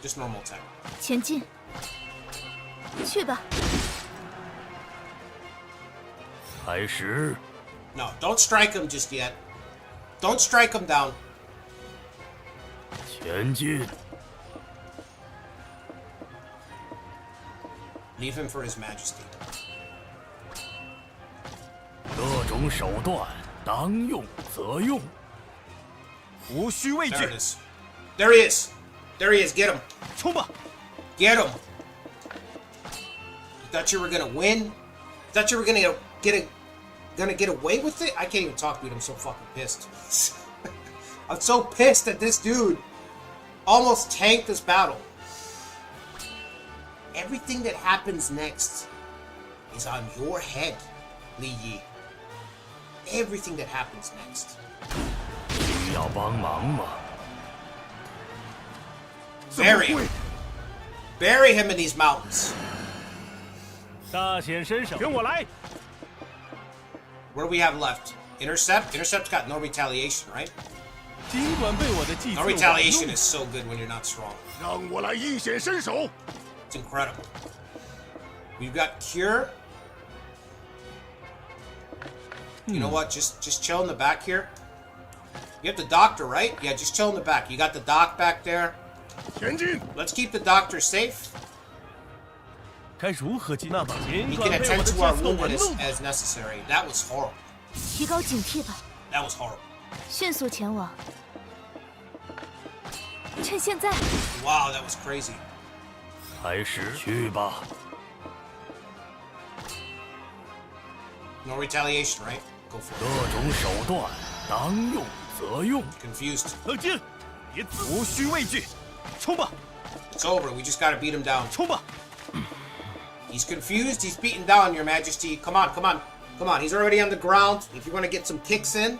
Just normal attack. 前进。去吧。开始。 No, don't strike him just yet. Don't strike him down. 前进。 Leave him for his majesty. 各种手段，当用则用。无需畏 There 惧 it，is. There he is. There he is. Get him. 冲吧！ Get him. You thought you were gonna win? Thought you were gonna get away with it? I can't even talk, dude. I'm so fucking pissed. I'm so pissed that this dude almost tanked this battle. Everything that happens next is on your head, Li Yi. Everything that happens next. 需要帮忙吗？ Bury him. Bury him in these mountains. 大显身手，跟我来！ What do we have left? Intercept? Intercept's got no retaliation, right? 尽管被我的计策 No 玩 retaliation 弄， is so good when you're not strong. 让我来一显身手。 It's incredible. We've got cure. You know what? Just chill in the back here. You have the doctor, right? Yeah, just chill in the back. You got the doc back there. 前进， Let's keep the doctor safe. 该如何进？那么尽 He 管 can 被我 attend 的 to 计 our 策 wounded 玩 as, 弄吧。 as necessary. That was horrible. 提高警惕吧， That was horrible. 迅速前往。趁现在， Wow, that was crazy. 开始去吧。 No retaliation, right? Go for 各 it. 种手段，当用则用。 Confused. 冷静，别无需畏惧，冲吧， It's over. We just gotta beat him down. 冲吧！ He's confused. He's beaten down, Your Majesty. Come on, come on. Come on. He's already on the ground. If you want to get some kicks in,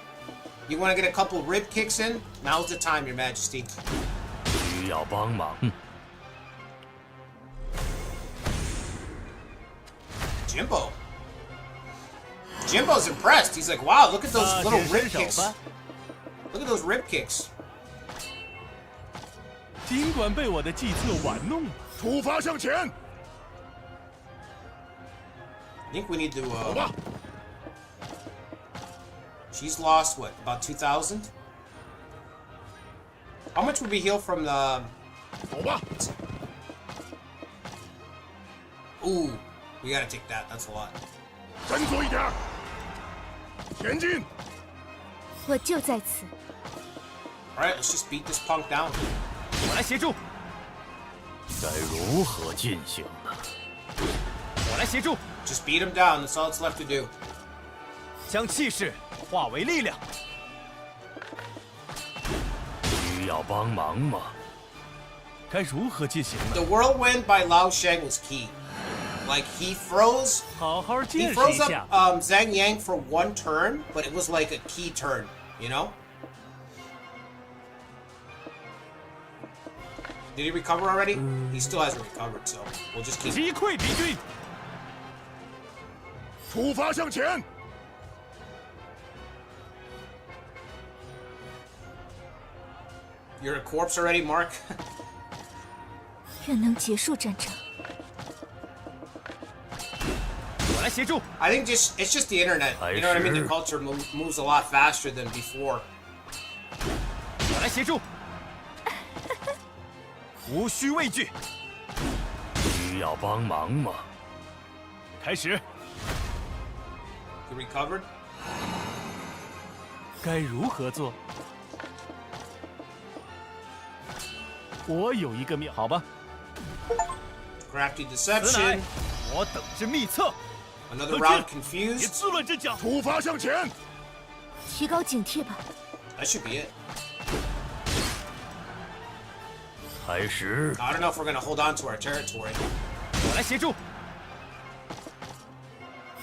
you want to get a couple rib kicks in, now's the time, Your Majesty. 需要帮忙。 Jimbo. Jimbo's impressed. He's like, wow, look at those 大 little 显 rib 身手 kicks. 吧。 Look at those rib kicks. 尽管被我的计策玩弄吧。出发向前， I think we need to, 走吧。 she's lost, what, about 2,000? How much would we heal from the... 走吧， Ooh, we gotta take that. That's a lot. 振作一点儿，前进，我就在此。 Alright, let's just beat this punk down. 我来协助，该如何进行呢？我来协助， Just beat him down. That's all that's left to do. 将气势化为力量。需要帮忙吗？该如何进行呢？ The whirlwind by Lao Sheng was key. Like, he froze 好好 He 见识一 froze 下 up。Zhang Yang for one turn, but it was like a key turn, you know? Did he recover already? He still hasn't recovered, so we'll just keep... 击溃敌军，出发向前， You're a corpse already, Mark? 愿能结束战争。我来协助。 I think it's just the internet. You know what I mean? The culture moves a lot faster than before. 我来协助。无需畏惧。需要帮忙吗？开始。 You recovered? 该如何做？我有一个妙，好吧。 Crafty 此乃 deception. 我等之秘策。 Another 何 round 君，别 confused. 自乱阵脚。出发向前！提高警惕吧。 That should be it. 开始。 I don't know if we're gonna hold on to our territory. 我来协助。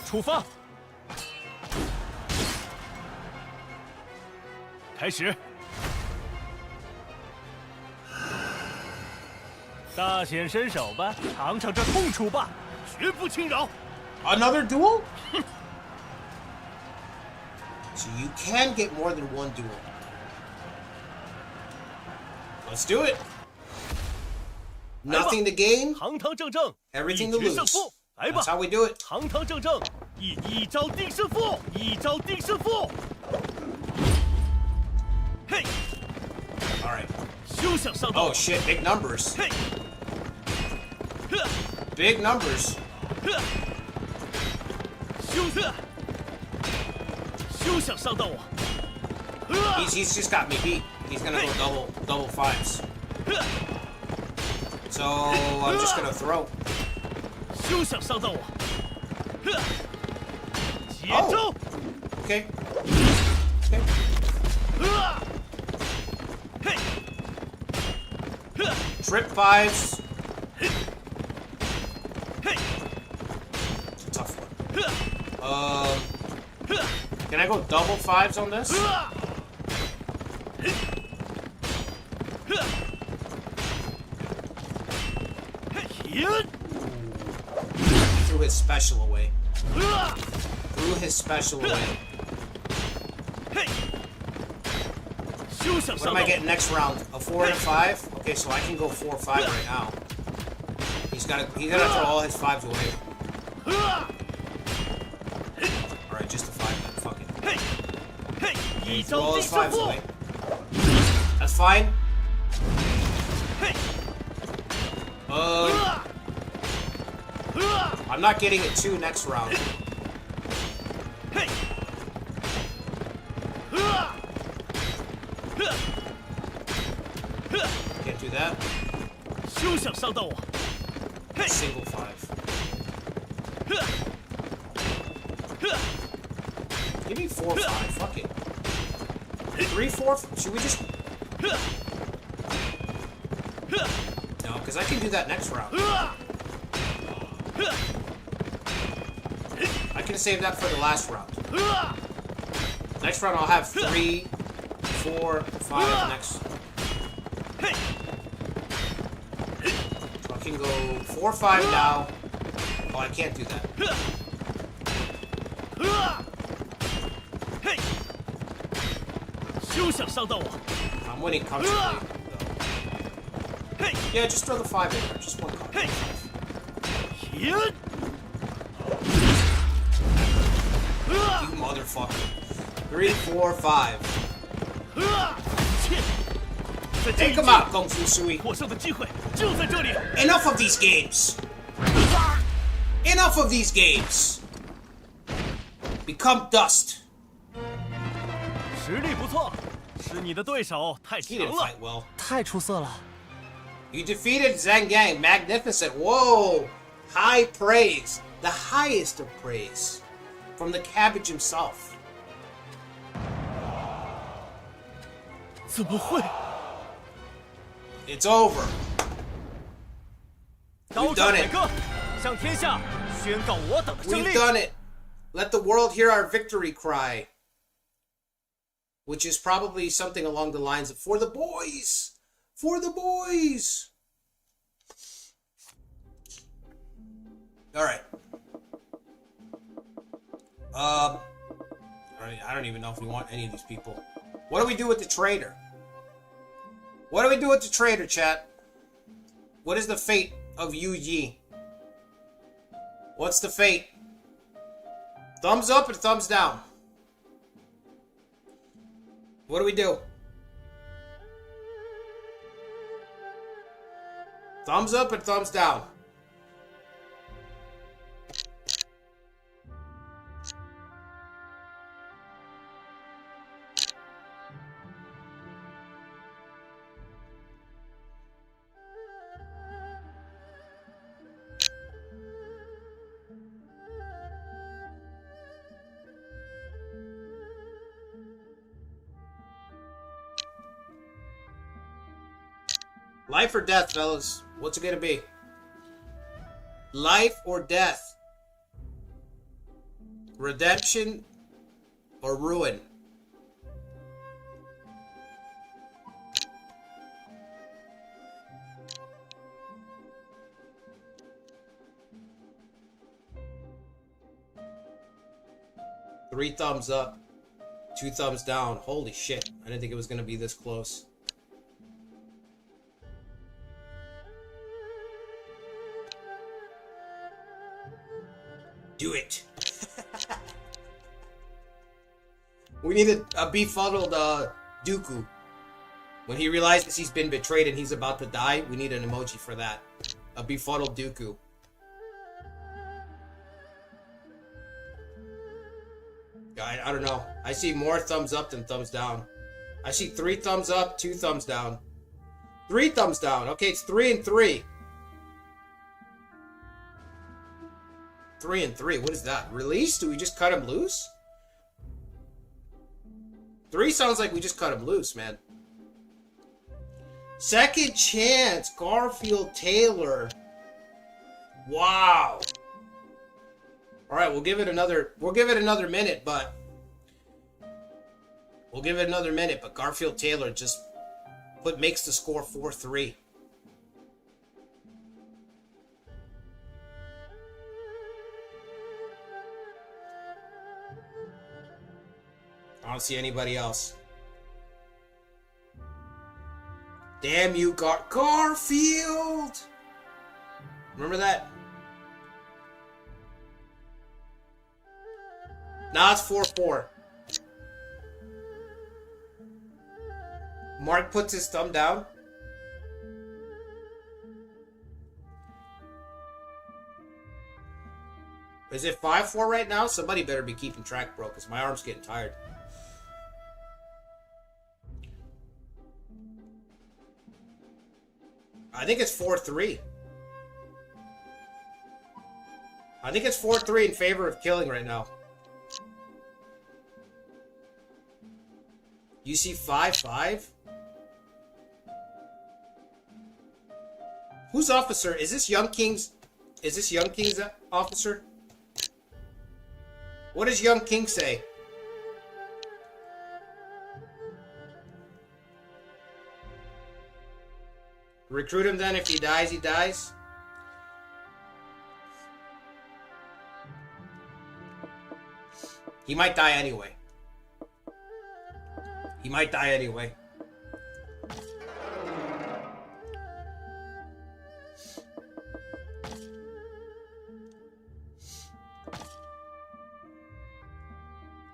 出发。开始。大显身手吧，尝尝这痛楚吧，绝不轻饶。 Another duel? So you can get more than one duel. Let's do it. Nothing to gain, 堂堂正正， everything 一 to 决胜 lose. 负。来吧 That's，how we do it. 堂堂正正，一招定胜负，一招定胜负。嘿， All right. 休想上道。 Oh shit! Big numbers. 嘿，呵， Big numbers. 呵，休想上到我。呵， He's just got me beat. He's gonna go double fives. 呵， So I'm just gonna throw. 休想上到我。呵，接哦招。 Okay. Okay. 呵，嘿，呵， Trip fives. 嘿， It's a tough one. 呵， Um, 呵， can I go double fives on this? 呵，嘿，呵，停， Threw his special away. 呵， Threw his special away. 嘿，休想 What 上 am 到 I 我。 getting next round? A 4 and a 5? Okay, so I can go 4-5 right now. He's gotta throw all his 5s away. 呵， Alright, just a 5 then. Fuck it. 嘿，嘿， He 一 threw 招 all 定 his 胜 5s 负。 away. That's fine. 嘿， Uh, 呵，呵， I'm not getting a 2 next round. 嘿，呵，呵，呵， Can't do that. 休想上到我。嘿， Single 5. 呵，呵， Give me 4-5. Fuck it. 3-4? Should we just... 呵，呵， No, because I can do that next round. 呵，呵， I can save that for the last round. 呵， Next round I'll have 3, 4, 5 next. 嘿， So I can go 4-5 now. Oh, I can't do that. 呵，呵，嘿，休想上到我。 I'm winning comfortably. though. 嘿， Yeah, just throw the 5 in there. Just one card. 嘿，停， 呵， You motherfucker. 3, 4, 5. 呵，切，在这 Take 一 him 局 out, Kung Fu Sui. 获胜的机会就在这里。 Enough of these games. Enough of these games. Become dust. 实力不错，是你的对手太 He 强 didn't 了。 fight well. 太出色了。 You defeated Zhang Yang. Magnificent. Whoa. High praise. The highest of praise. From the cabbage himself. 怎么会？ It's over. 刀斩 done 宰 it. 割，向天下宣告我等的胜 We've 利。 done it. Let the world hear our victory cry. Which is probably something along the lines of, for the boys! For the boys! Alright. I don't even know if we want any of these people. What do we do with the trader? What do we do with the traitor, chat? What is the fate of Yu Yi? What's the fate? Thumbs up or thumbs down? What do we do? Thumbs up or thumbs down? Life or death, fellas? What's it gonna be? Life or death? Redemption or ruin? Three thumbs up, 2 thumbs down. Holy shit. I didn't think it was gonna be this close. Do it. We need a befuddled Dooku. When he realizes he's been betrayed and he's about to die, we need an emoji for that. A befuddled Dooku. I don't know. I see more thumbs up than thumbs down. I see 3 thumbs up, 2 thumbs down. 3 thumbs down. Okay, it's 3 and 3. 3 and 3. What is that? Release? Do we just cut him loose? 3 sounds like we just cut him loose, man. Second chance. Garfield Taylor. Wow. All right, we'll give it another minute, but Garfield Taylor just makes the score 4-3. I don't see anybody else. Damn you, Garfield! Remember that? Now it's 4-4. Mark puts his thumb down. Is it 5-4 right now? Somebody better be keeping track, bro, because my arm's getting tired. I think it's 4-3. I think it's 4-3 in favor of killing right now. You see 5-5? Who's officer? Is this Young King's officer? What does Young King say? Recruit him then. If he dies, he dies. He might die anyway. He might die anyway.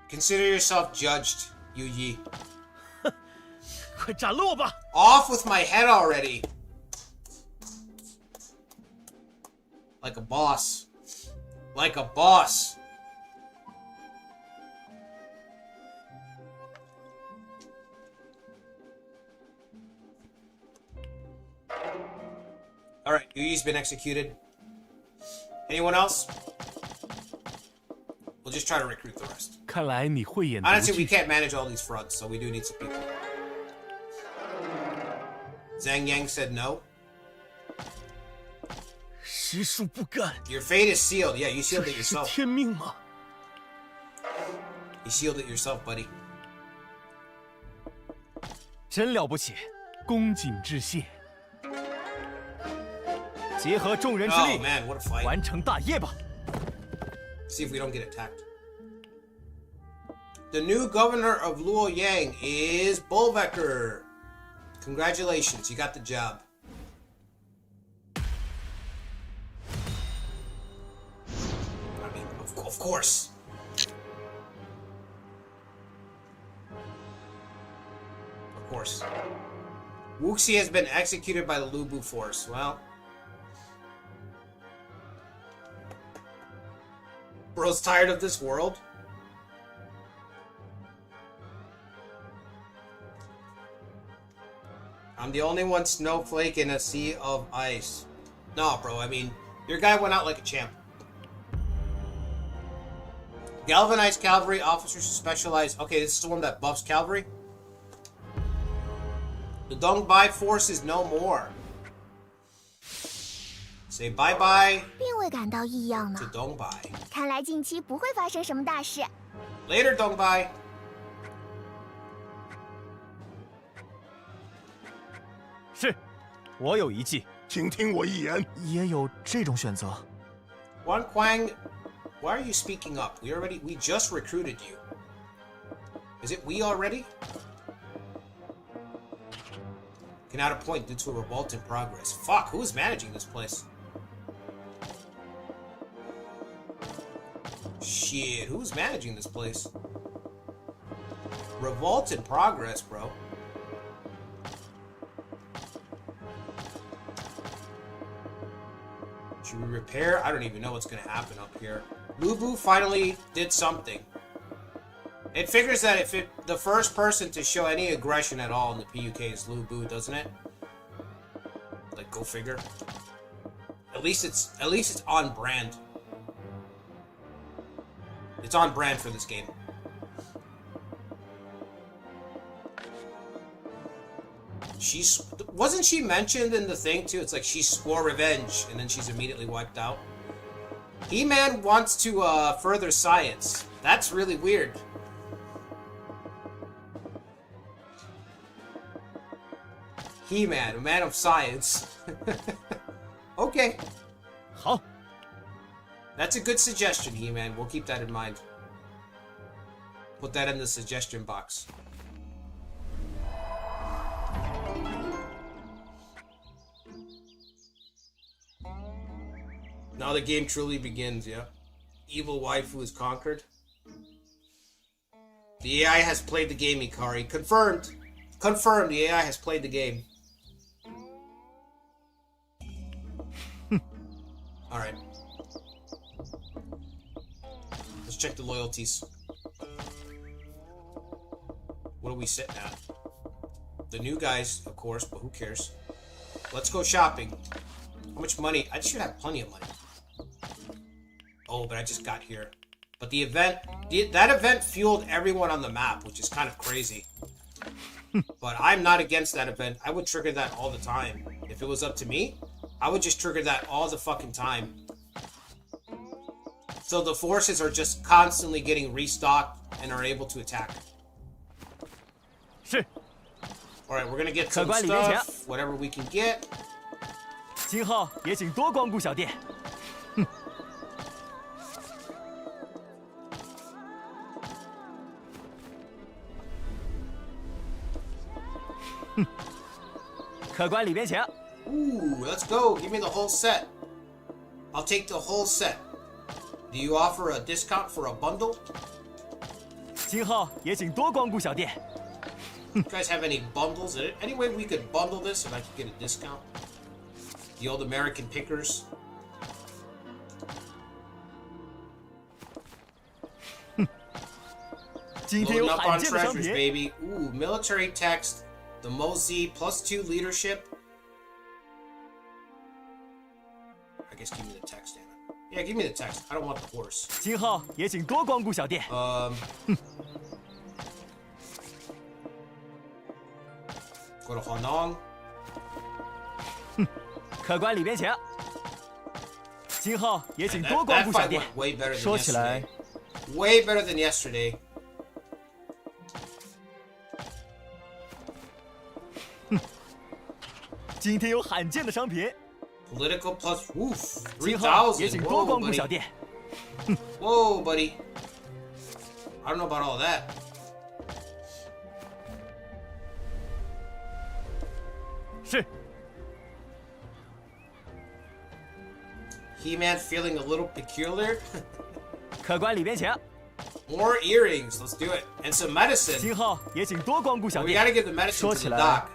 Consider yourself judged, Yu Yi. 快斩了我吧！ Off with my head already. Like a boss. Like a boss. Alright, Yu Yi's been executed. Anyone else? We'll just try to recruit the rest. 看来你慧眼独 Honestly, we 具。 can't manage all these fronts, so we do need some people. Zhang Yang said no. 实属不甘， Your fate is sealed. Yeah, you 这 sealed it 是 yourself. 天命吗？ You sealed it yourself, buddy. 真了不起，恭谨致谢。结合众人之 Oh 力， man, what a fight. 完成大业吧！ See if we don't get attacked. The new governor of Luoyang is Bullvecker. Congratulations, you got the job. I mean, of course. Of course. Wuxi has been executed by the Lubu force. Well... Bro's tired of this world? I'm the only one snowflake in a sea of ice. Nah, bro, I mean, your guy went out like a champ. Galvanized cavalry officers specialize... Okay, this is the one that buffs cavalry. The Dongbei force is no more. Say bye-bye 并未感到异样呢 to。Dongbei. 看来近期不会发生什么大事。 Later, Dongbei. 是，我有一计。请听我一言。也有这种选择。Wan Quang, why are you speaking up? We just recruited you. Is it we already? Cannot appoint due to a revolt in progress. Fuck, who is managing this place? Shit, who's managing this place? Revolt in progress, bro. Should we repair? I don't even know what's gonna happen up here. Lubu finally did something. It figures that if the first person to show any aggression at all in the PUK is Lubu, doesn't it? Like, go figure. At least it's on brand. It's on brand for this game. Wasn't she mentioned in the thing too? It's like she swore revenge and then she's immediately wiped out. He-Man wants to further science. That's really weird. He-Man, a man of science. Okay. 好， That's a good suggestion, He-Man. We'll keep that in mind. Put that in the suggestion box. Now the game truly begins, yeah? Evil waifu is conquered. The AI has played the game, Ikari. Confirmed! Confirmed, the AI has played the game. Alright. Let's check the loyalties. What are we sitting at? The new guys, of course, but who cares? Let's go shopping. How much money? I should have plenty of money. Oh, but I just got here. But the event, that event fueled everyone on the map, which is kind of crazy. But I'm not against that event. I would trigger that all the time. If it was up to me, I would just trigger that all the fucking time. So the forces are just constantly getting restocked and are able to attack. 是。 Alright, we're gonna get some stuff. Whatever we can get. 今后也请多光顾小店。客官里边请。 Ooh, let's go. Give me the whole set. I'll take the whole set. Do you offer a discount for a bundle? 今后也请多光顾小店。 You guys have any bundles? Any way we could bundle this and I could get a discount? The old American pickers. 今天有 Loading up 罕 on 见的商 treasures, 品。 baby. Ooh, military text. The Mozi +2 leadership. I guess give me the text, damn it. Yeah, give me the text. I don't want the horse. 今后也请多光顾小店。 Go to Honong. 客官里边请。今后也请 That, 多光 that 顾小 fight 店。 went way better than 说起来 yesterday. Way better than yesterday. 今天有罕见的商品。 Political plus woof. 今后也 3,000. 请多 Whoa, 光顾 buddy. 小店。 Whoa, buddy. I don't know about all that. 是。 He-Man feeling a little peculiar. 客官里边请。 More earrings. Let's do it. And some medicine. 今后也请多光顾小 We 店。 gotta give the medicine 说 to 起 the 来 doc.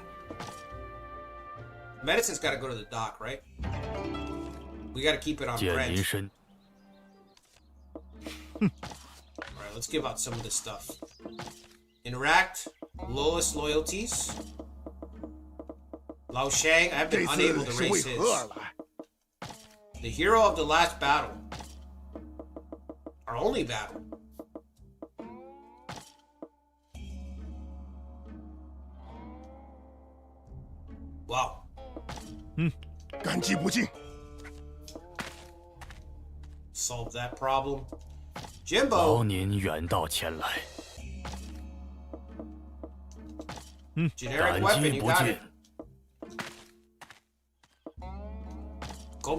Medicine's gotta go to the doc, right? We gotta keep it on 见 brand. 您身， Alright, let's give out some of this stuff. Interact. Lowest loyalties. Lao Shang. I've 这 been 次 unable to 是为 raise 何而 his. 来？ The hero of the last battle. Our only battle. Wow. 感激不尽。 Solve that problem. 劳 Jimbo. 您远道前来， Generic 感 weapon, 激 you 不 got 尽 it.。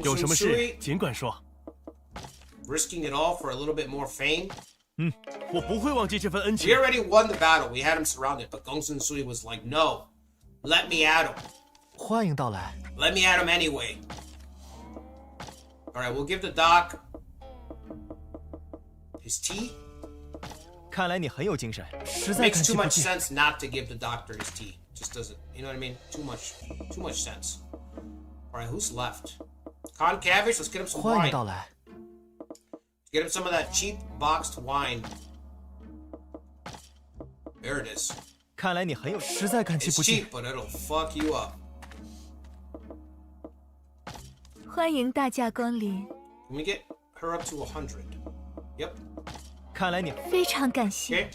有什么 Gongsun 事 Sui, 尽管说。 risking it all for a little bit more fame. 我不会忘记这份恩 We 情。 already won the battle. We had him surrounded, but Gongsun Sui was like, no, let me at him. 欢迎到来。 Let me at him anyway. All right, we'll give the doc his tea. 看来你很有精神，实在 Makes 感 too 激不 much 尽。 sense not to give the doctor his tea. Just doesn't. You know what I mean? Too much sense. All right, who's left? Concavage. Let's get him some 欢迎 wine. 到来。 Get him some of that cheap boxed wine. There it is. 看来你很有，实在感激 It's 不尽 cheap,。but it'll fuck you up. 欢迎大驾光临， Can we get her up to 100? Yep. 看来你非常感谢。 Okay.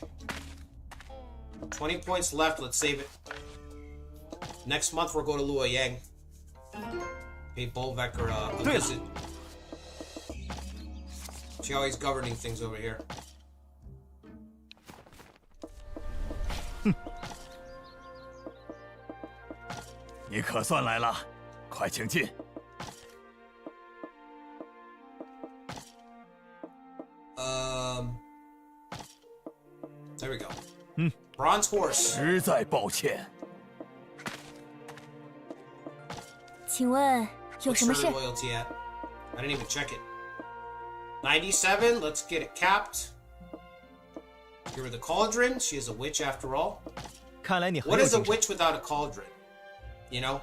20 points left. Let's save it. Next month we'll go to Luoyang. Pay Bolvecker a对了。 visit. See how he's governing things over here. 你可算来了，快请进。 There we go. Bronze horse. 实在抱歉，请问有 What's 什么 her 事？ loyalty at? I didn't even check it. 97. Let's get it capped. Give her the cauldron. She is a witch after all. 看来你很 What 有 is a 精神。 witch without a cauldron? You know?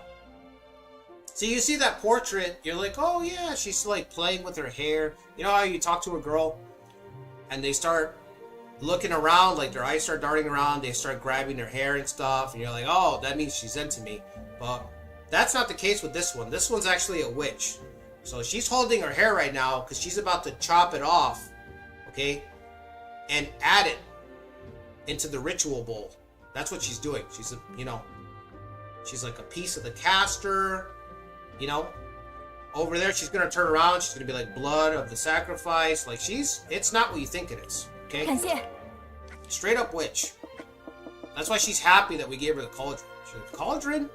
So you see that portrait, you're like, oh yeah, she's like playing with her hair. You know how you talk to a girl and they start looking around, like their eyes start darting around, they start grabbing their hair and stuff, and you're like, oh, that means she's into me. But that's not the case with this one. This one's actually a witch. So she's holding her hair right now because she's about to chop it off, okay, and add it into the ritual bowl. That's what she's doing. She's, she's like a piece of the caster, Over there, she's going to turn around. She's going to be like blood of the sacrifice. Like it's not what you think it is, okay? 感谢。 Straight up witch. That's why she's happy that we gave her the cauldron. She's like, cauldron?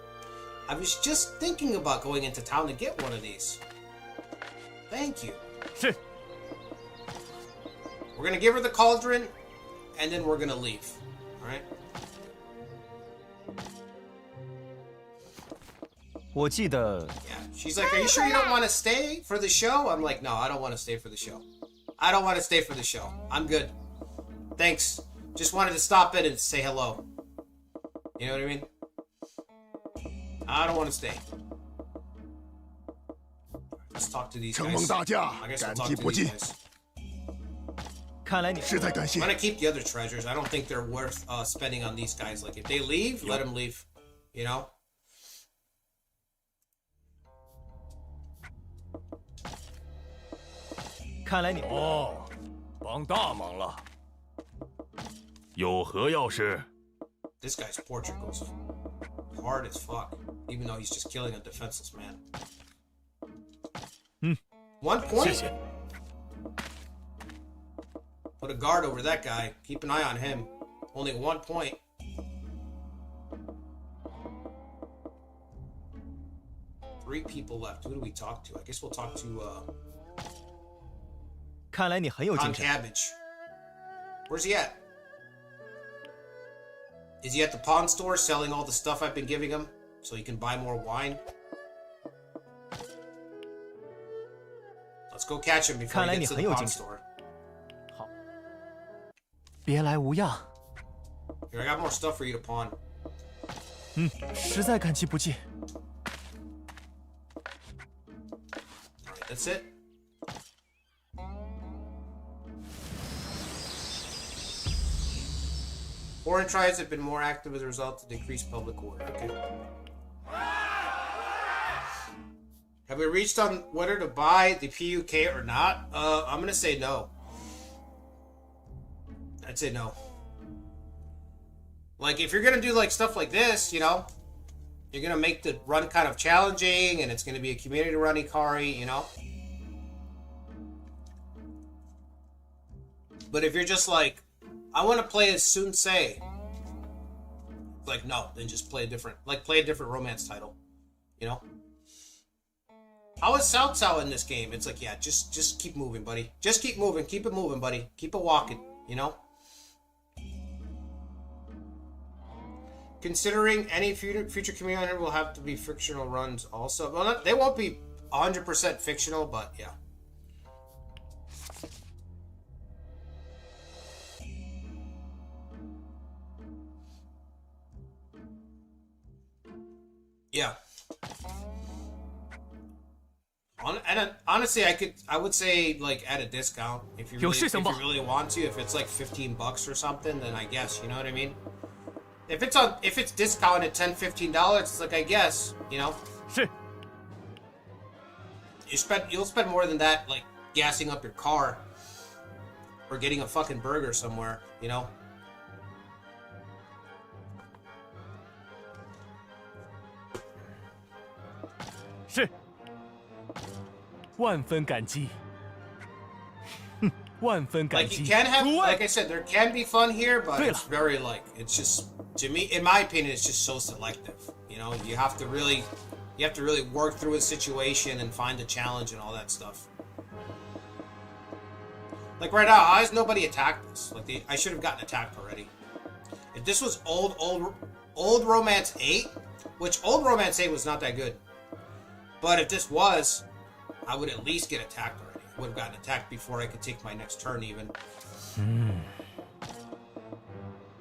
I was just thinking about going into town to get one of these. Thank you. 是。 We're going to give her the cauldron, and then we're going to leave. All right? 我记得 Yeah. She's like, are you sure you don't want to stay for the show? I'm like, no, I don't want to stay for the show. I don't want to stay for the show. I'm good. Thanks. Just wanted to stop in and say hello. You know what I mean? I don't want to stay. Let's talk to these 承 guys. 蒙大驾， I guess we'll 感 talk 激 to 不 these 尽， guys. 看来你实在感 I'm 谢。 gonna keep the other treasures. I don't think they're worth spending on these guys. Like, if they leave, let them leave. You know? 看来你哦，帮大忙了。有何要事？ This guy's portrait goes hard as fuck, even though he's just killing a defenseless man. 1 谢 point? 谢。 Put a guard over that guy. Keep an eye on him. Only 1 point. Three people left. Who do we talk to? I guess we'll talk to 看来你很有精神。 Cabbage. Where's he at? Is he at the pawn store selling all the stuff I've been giving him? so you can buy more wine. Let's go catch him before he gets to the pawn store. 好，别来无恙。 Here, I got more stuff for you to pawn. 实在感激不尽。 Alright, that's it. Foreign tribes have been more active as a result of decreased public order. Okay. Have we reached on whether to buy the PUK or not? I'm gonna say no. I'd say no. Like, if you're gonna do like stuff like this, you know, you're gonna make the run kind of challenging, and it's gonna be a community run Ikari, you know. But if you're just like, I want to play as Sunsei, like, no, then just play a different, romance title, you know. How is Cao Cao in this game? It's like, yeah, just keep moving, buddy. Just keep moving, keep it moving, buddy. Keep it walking, you know. Considering any future community will have to be fictional runs also. Well, they won't be 100% fictional, but yeah. Yeah. And honestly, I would say like at a discount if you really want to. If it's like $15 or something, then I guess, you know what I mean. If it's discounted $10-15, it's like, I guess, you know. Sure. You'll spend more than that like gassing up your car or getting a fucking burger somewhere, you know. Sure. 万分感激。万分感激。 Like, you can have, like I said, there can be fun here, but it's very like, it's just, to me, in my opinion, it's just so selective. You know, you have to really work through a situation and find a challenge and all that stuff. Like right now, how has nobody attacked this? Like, I should have gotten attacked already. If this was old Romance 8, which old Romance 8 was not that good, but if this was, I would at least get attacked already. I would have gotten attacked before I could take my next turn even.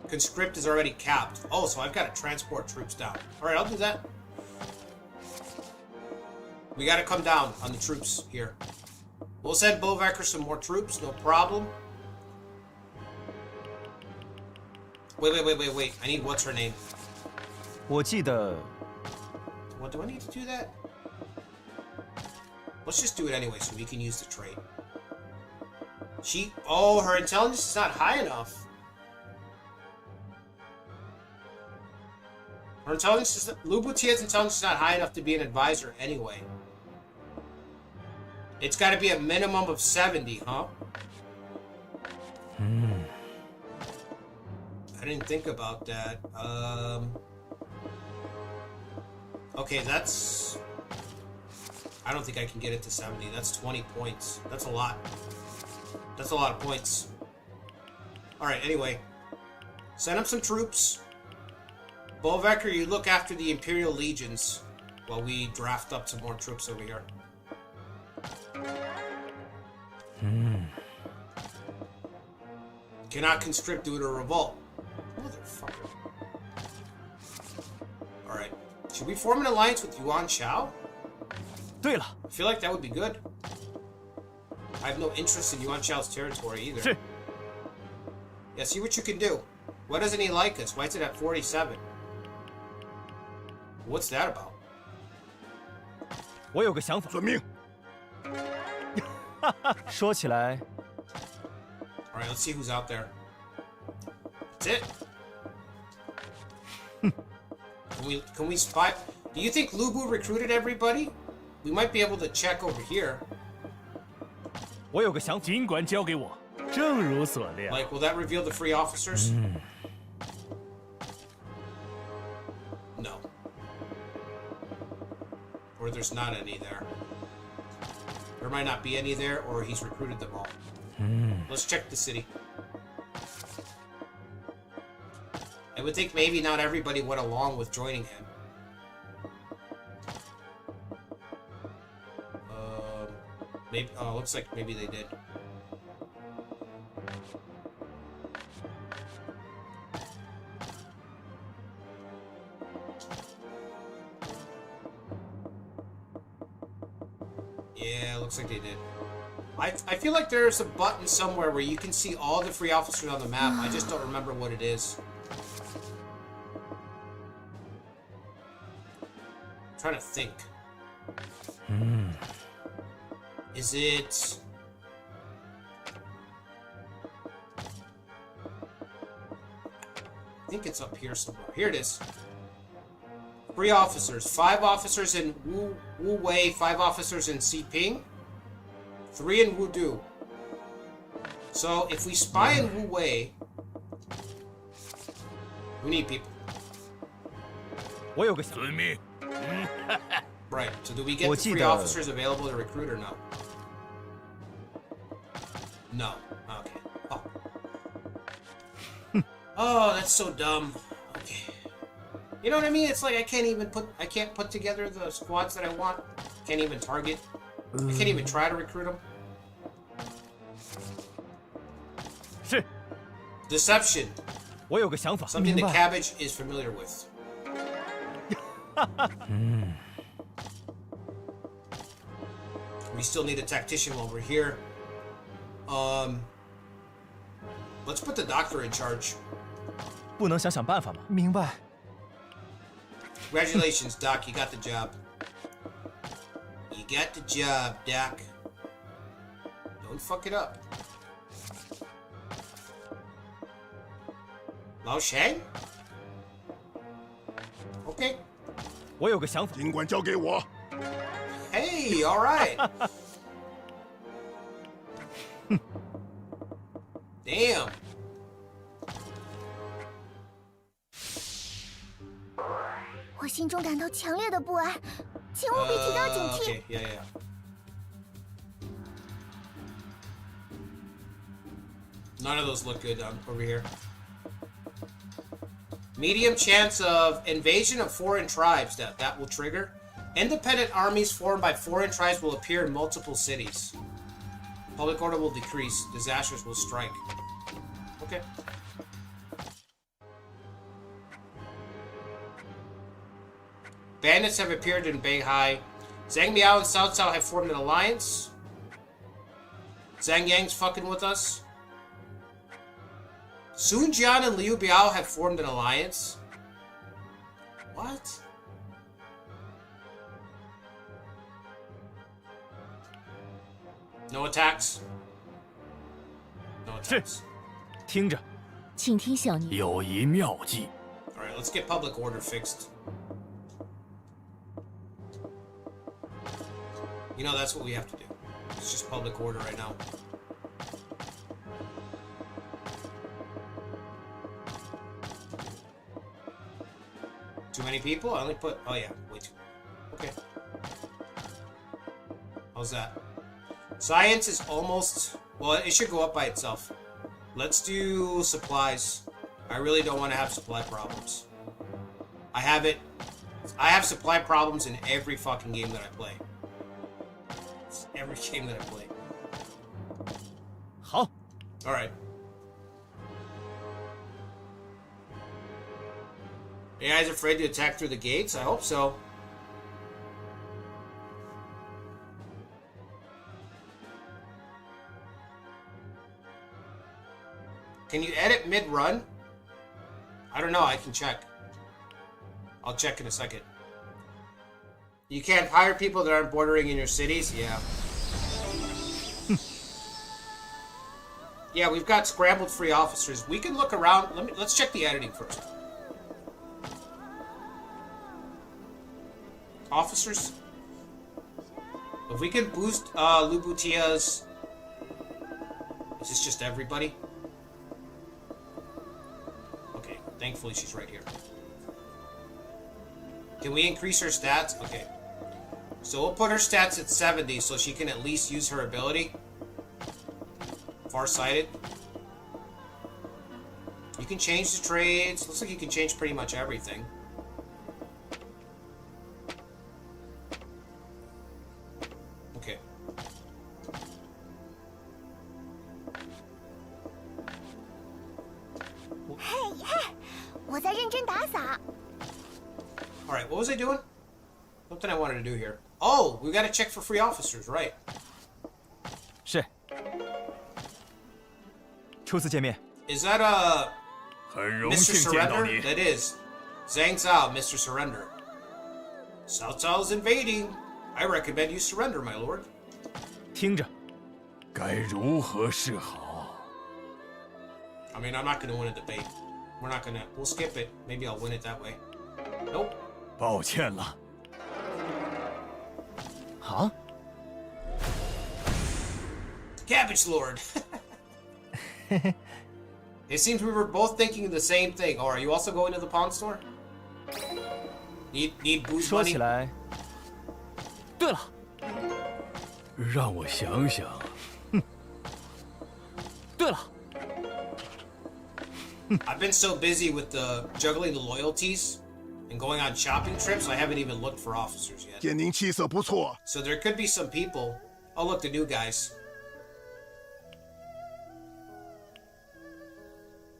Conscript is already capped. Oh, so I've got to transport troops down. Alright, I'll do that. We got to come down on the troops here. We'll send Boiii some more troops, no problem. Wait. I need what's her name? 我记得 What, do I need to do that? Let's just do it anyway so we can use the trade. Oh, her intelligence is not high enough. Lu Butia's intelligence is not high enough to be an advisor anyway. It's got to be a minimum of 70, huh? I didn't think about that. Okay, that's... I don't think I can get it to 70. That's 20 points. That's a lot. That's a lot of points. Alright, anyway. Send up some troops. Boiii, you look after the Imperial Legions while we draft up some more troops over here. Cannot conscript due to a revolt. Motherfucker. Alright. Should we form an alliance with Yuan Shao? 对了， I feel like that would be good. I have no interest in Yuan Shao's territory either. 是 Yeah, see what you can do. Why doesn't he like us? Why is it at 47? What's that about? 我有个想法。遵命。说起来， Alright, let's see who's out there. That's it. Can we spy? Do you think Lubu recruited everybody? We might be able to check over here. 我有个想法。尽管交给我。正如所料。 Like, will that reveal the free officers? No. Or there's not any there. There might not be any there, or he's recruited them all. Let's check the city. I would think maybe not everybody went along with joining him. Maybe. Oh, looks like maybe they did. Yeah, looks like they did. I feel like there's a button somewhere where you can see all the free officers on the map. I just don't remember what it is. I'm trying to think. Is it... I think it's up here somewhere. Here it is. 3 officers. 5 officers in Wu Wei, 5 officers in Xiping, 3 in Wudu. So if we spy in Wu Wei, we need people. 我有个想， 遵命。 Right. So do we get the 3 officers available to recruit or no? No. Okay. Oh. Oh, that's so dumb. Okay. You know what I mean? It's like I can't put together the squads that I want. Can't even target. I can't even try to recruit them. 是， Deception. 我有个想法。 Something the cabbage is familiar with. We still need a tactician while we're here. Let's put the doctor in charge. 不能想办法吗？明白。 Congratulations, Doc. You got the job. You got the job, Doc. Don't fuck it up. Lao Shang? Okay. 我有个想法。尽管交给我。 Hey, all right. Damn. 我心中感到强烈的不安，请务必提高警惕。 Okay, yeah. None of those look good over here. Medium chance of invasion of foreign tribes that will trigger. Independent armies formed by foreign tribes will appear in multiple cities. Public order will decrease. Disasters will strike. Okay. Bandits have appeared in Beihai. Zhang Miao and Cao Cao have formed an alliance. Zhang Yang's fucking with us. Sun Jian and Liu Biao have formed an alliance. What? No attacks. No attacks. 听着， 请听小尼。 有一妙计。 Alright, let's get public order fixed. You know, that's what we have to do. It's just public order right now. Too many people? I only put... Oh, yeah. Way too many. Okay. How's that? Science is almost... Well, it should go up by itself. Let's do supplies. I really don't want to have supply problems. I have it. I have supply problems in every fucking game that I play. Every game that I play. 好， Alright. You guys afraid to attack through the gates? I hope so. Can you edit mid-run? I don't know, I can check. I'll check in a second. You can't hire people that aren't bordering in your cities? Yeah. Yeah, we've got scrambled free officers. We can look around. Let's check the editing first. Officers. If we can boost Lubutia's... Is this just everybody? Okay, thankfully she's right here. Can we increase her stats? Okay. So we'll put her stats at 70 so she can at least use her ability. Farsighted. You can change the trades. Looks like you can change pretty much everything. Okay. Alright, what was I doing? Something I wanted to do here. Oh, we gotta check for free officers, right. 是。初次见面。 Is that 很荣 Mr. 幸见到 Surrender? 你。 That is. Zhang Zhao, Mr. Surrender. Cao Cao is invading. I recommend you surrender, my lord. 听着， 该如何是好？ I mean, I'm not gonna win a debate. We're not gonna... We'll skip it. Maybe I'll win it that way. Nope. 抱歉了。好， Cabbage Lord. It seems we were both thinking the same thing. Oh, are you also going to the pawn store? Need booze 说 money? 起来，对了，让我想想。对了， I've been so busy with the juggling the loyalties and going on shopping trips, I haven't even looked for officers yet. 见您气色不错， So there could be some people. Oh, look, the new guys.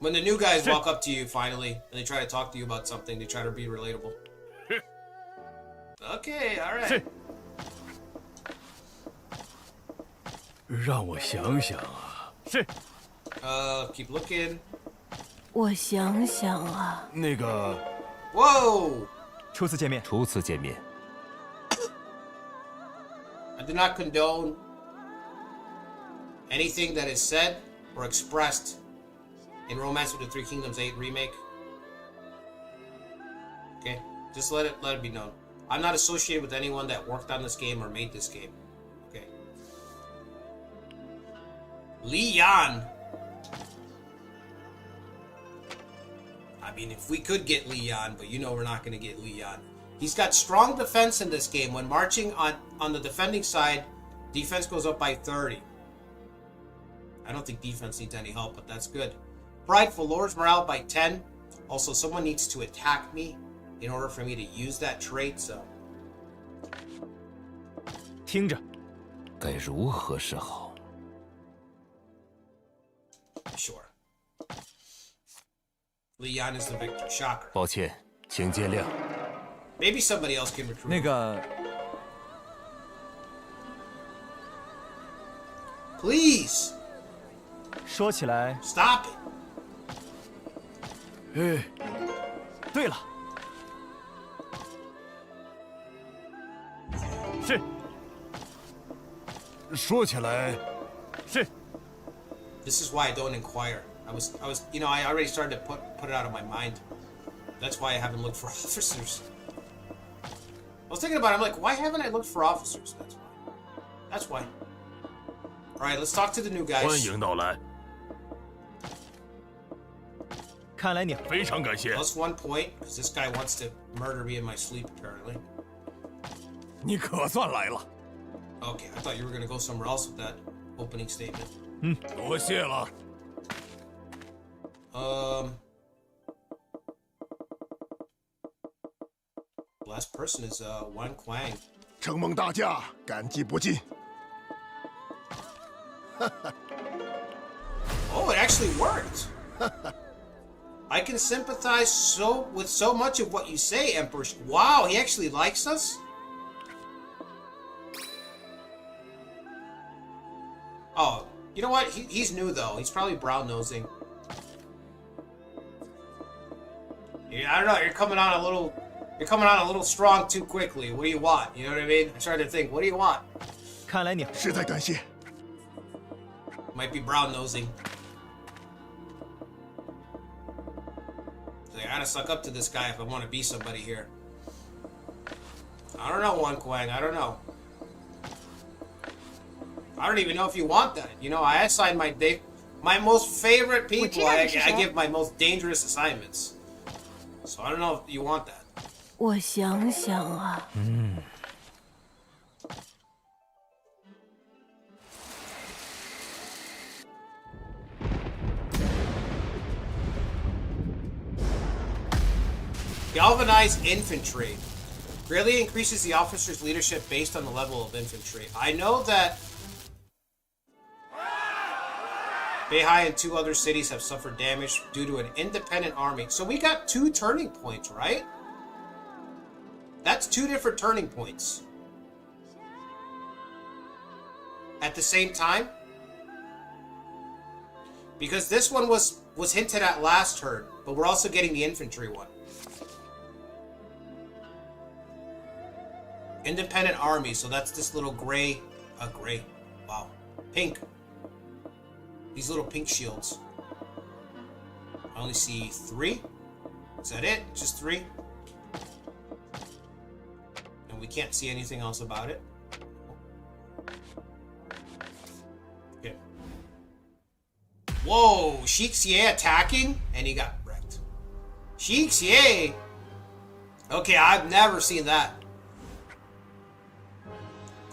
When the new guys walk up to you finally and they try to talk to you about something, they try to be relatable. Okay, all right. 让我想想啊。是。 Keep looking. 我想想啊，那个， Whoa! 初次见面，初次见面， I do not condone anything that is said or expressed in Romance of the Three Kingdoms 8 remake. Okay, just let it be known. I'm not associated with anyone that worked on this game or made this game. Okay. Li Yan. I mean, if we could get Li Yan, but you know we're not going to get Li Yan. He's got strong defense in this game. When marching on the defending side, defense goes up by 30. I don't think defense needs any help, but that's good. Prideful lowers morale by 10. Also, someone needs to attack me in order for me to use that trait, so... 听着， 该如何是好？ Sure. Leon is the victor. Shocker. 抱歉，请见谅。 Maybe somebody else can recruit. 那个 Please! 说起来， Stop it! 哎，对了，是说起来，是， This is why I don't inquire. I was, you know, I already started to put it out of my mind. That's why I haven't looked for officers. I was thinking about it, I'm like, why haven't I looked for officers? That's why. Alright, let's talk to the new 欢 guys. 迎到来，看来你非常感谢。 Plus 1 point, because this guy wants to murder me in my sleep, apparently. 你可算来了， Okay, I thought you were gonna go somewhere else with that opening statement. 多谢了。 Last person is Wan Kuang. 承蒙大驾，感激不尽。 Oh, it actually worked. I can sympathize with so much of what you say, Emperor. Wow, he actually likes us? Oh, you know what? He's new though. He's probably brown nosing. Yeah, I don't know. You're coming on a little strong too quickly. What do you want? You know what I mean? I started to think, what do you want? 看来你实在感谢。 Might be brown nosing. I gotta suck up to this guy if I want to be somebody here. I don't know, Wan Kuang. I don't know. I don't even know if you want that. You know, I assign my most favorite people. I give my most dangerous assignments. So I don't know if you want that. 我想想啊， Galvanized infantry. Greatly increases the officer's leadership based on the level of infantry. I know that Boiii and 2 other cities have suffered damage due to an independent army. So we got 2 turning points, right? That's 2 different turning points. At the same time. Because this one was hinted at last turn, but we're also getting the infantry one. Independent army, so that's this little gray, wow, pink. These little pink shields. I only see 3. Is that it? Just 3? And we can't see anything else about it. Okay. Whoa, Shixie attacking? And he got wrecked. Shixie! Okay, I've never seen that.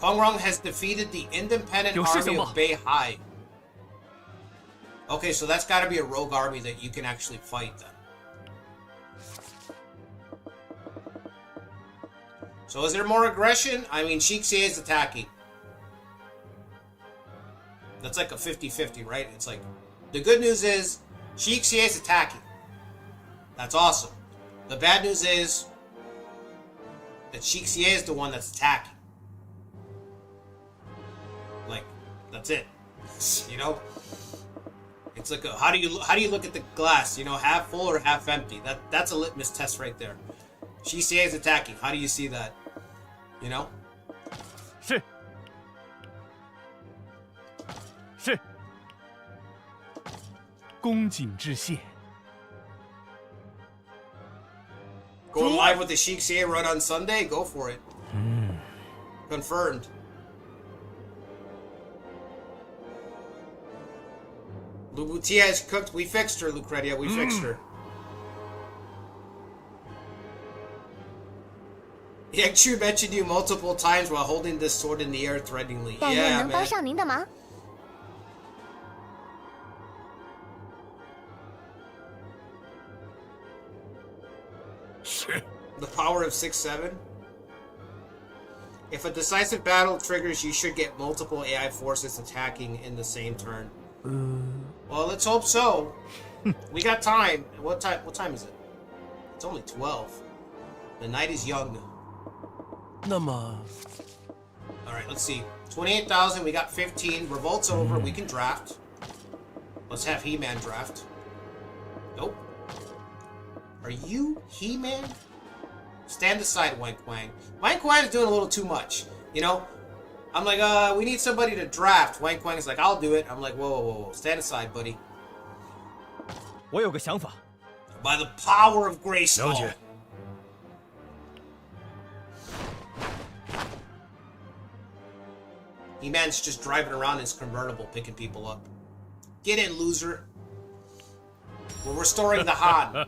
Kongrong has defeated the independent army of Boiii. Okay, so that's got to be a rogue army that you can actually fight then. So is there more aggression? I mean, Shixie is attacking. That's like a 50-50, right? It's like, the good news is, Shixie is attacking. That's awesome. The bad news is, that Shixie is the one that's attacking. Like, that's it. You know? It's like a, how do you look at the glass? You know, half full or half empty? That's a litmus test right there. Shixie is attacking. How do you see that? You know? 是。是。恭谨致谢。 Going live with the Shixie run on Sunday? Go for it. Confirmed. Lubutia is cooked. We fixed her, Lucretia. We fixed her. Yangshu mentioned you multiple times while holding this sword in the air threateningly. 但愿 Yeah, 能帮 man. 上您的忙。 The power of 6-7. If a decisive battle triggers, you should get multiple AI forces attacking in the same turn. Well, let's hope so. We got time. What time is it? It's only 12. The night is young. 那么， Alright, let's see. 28,000, we got 15. Revolt's over, we can draft. Let's have He-Man draft. Nope. Are you He-Man? Stand aside, Wank Wang. Wank Wang is doing a little too much. You know? I'm like, we need somebody to draft. Wank Wang is like, I'll do it. I'm like, whoa. Stand aside, buddy. 我有个想法。 By the power of Grayskull. 了解。 He-Man's just driving around in his convertible, picking people up. Get in, loser. We're restoring the Han.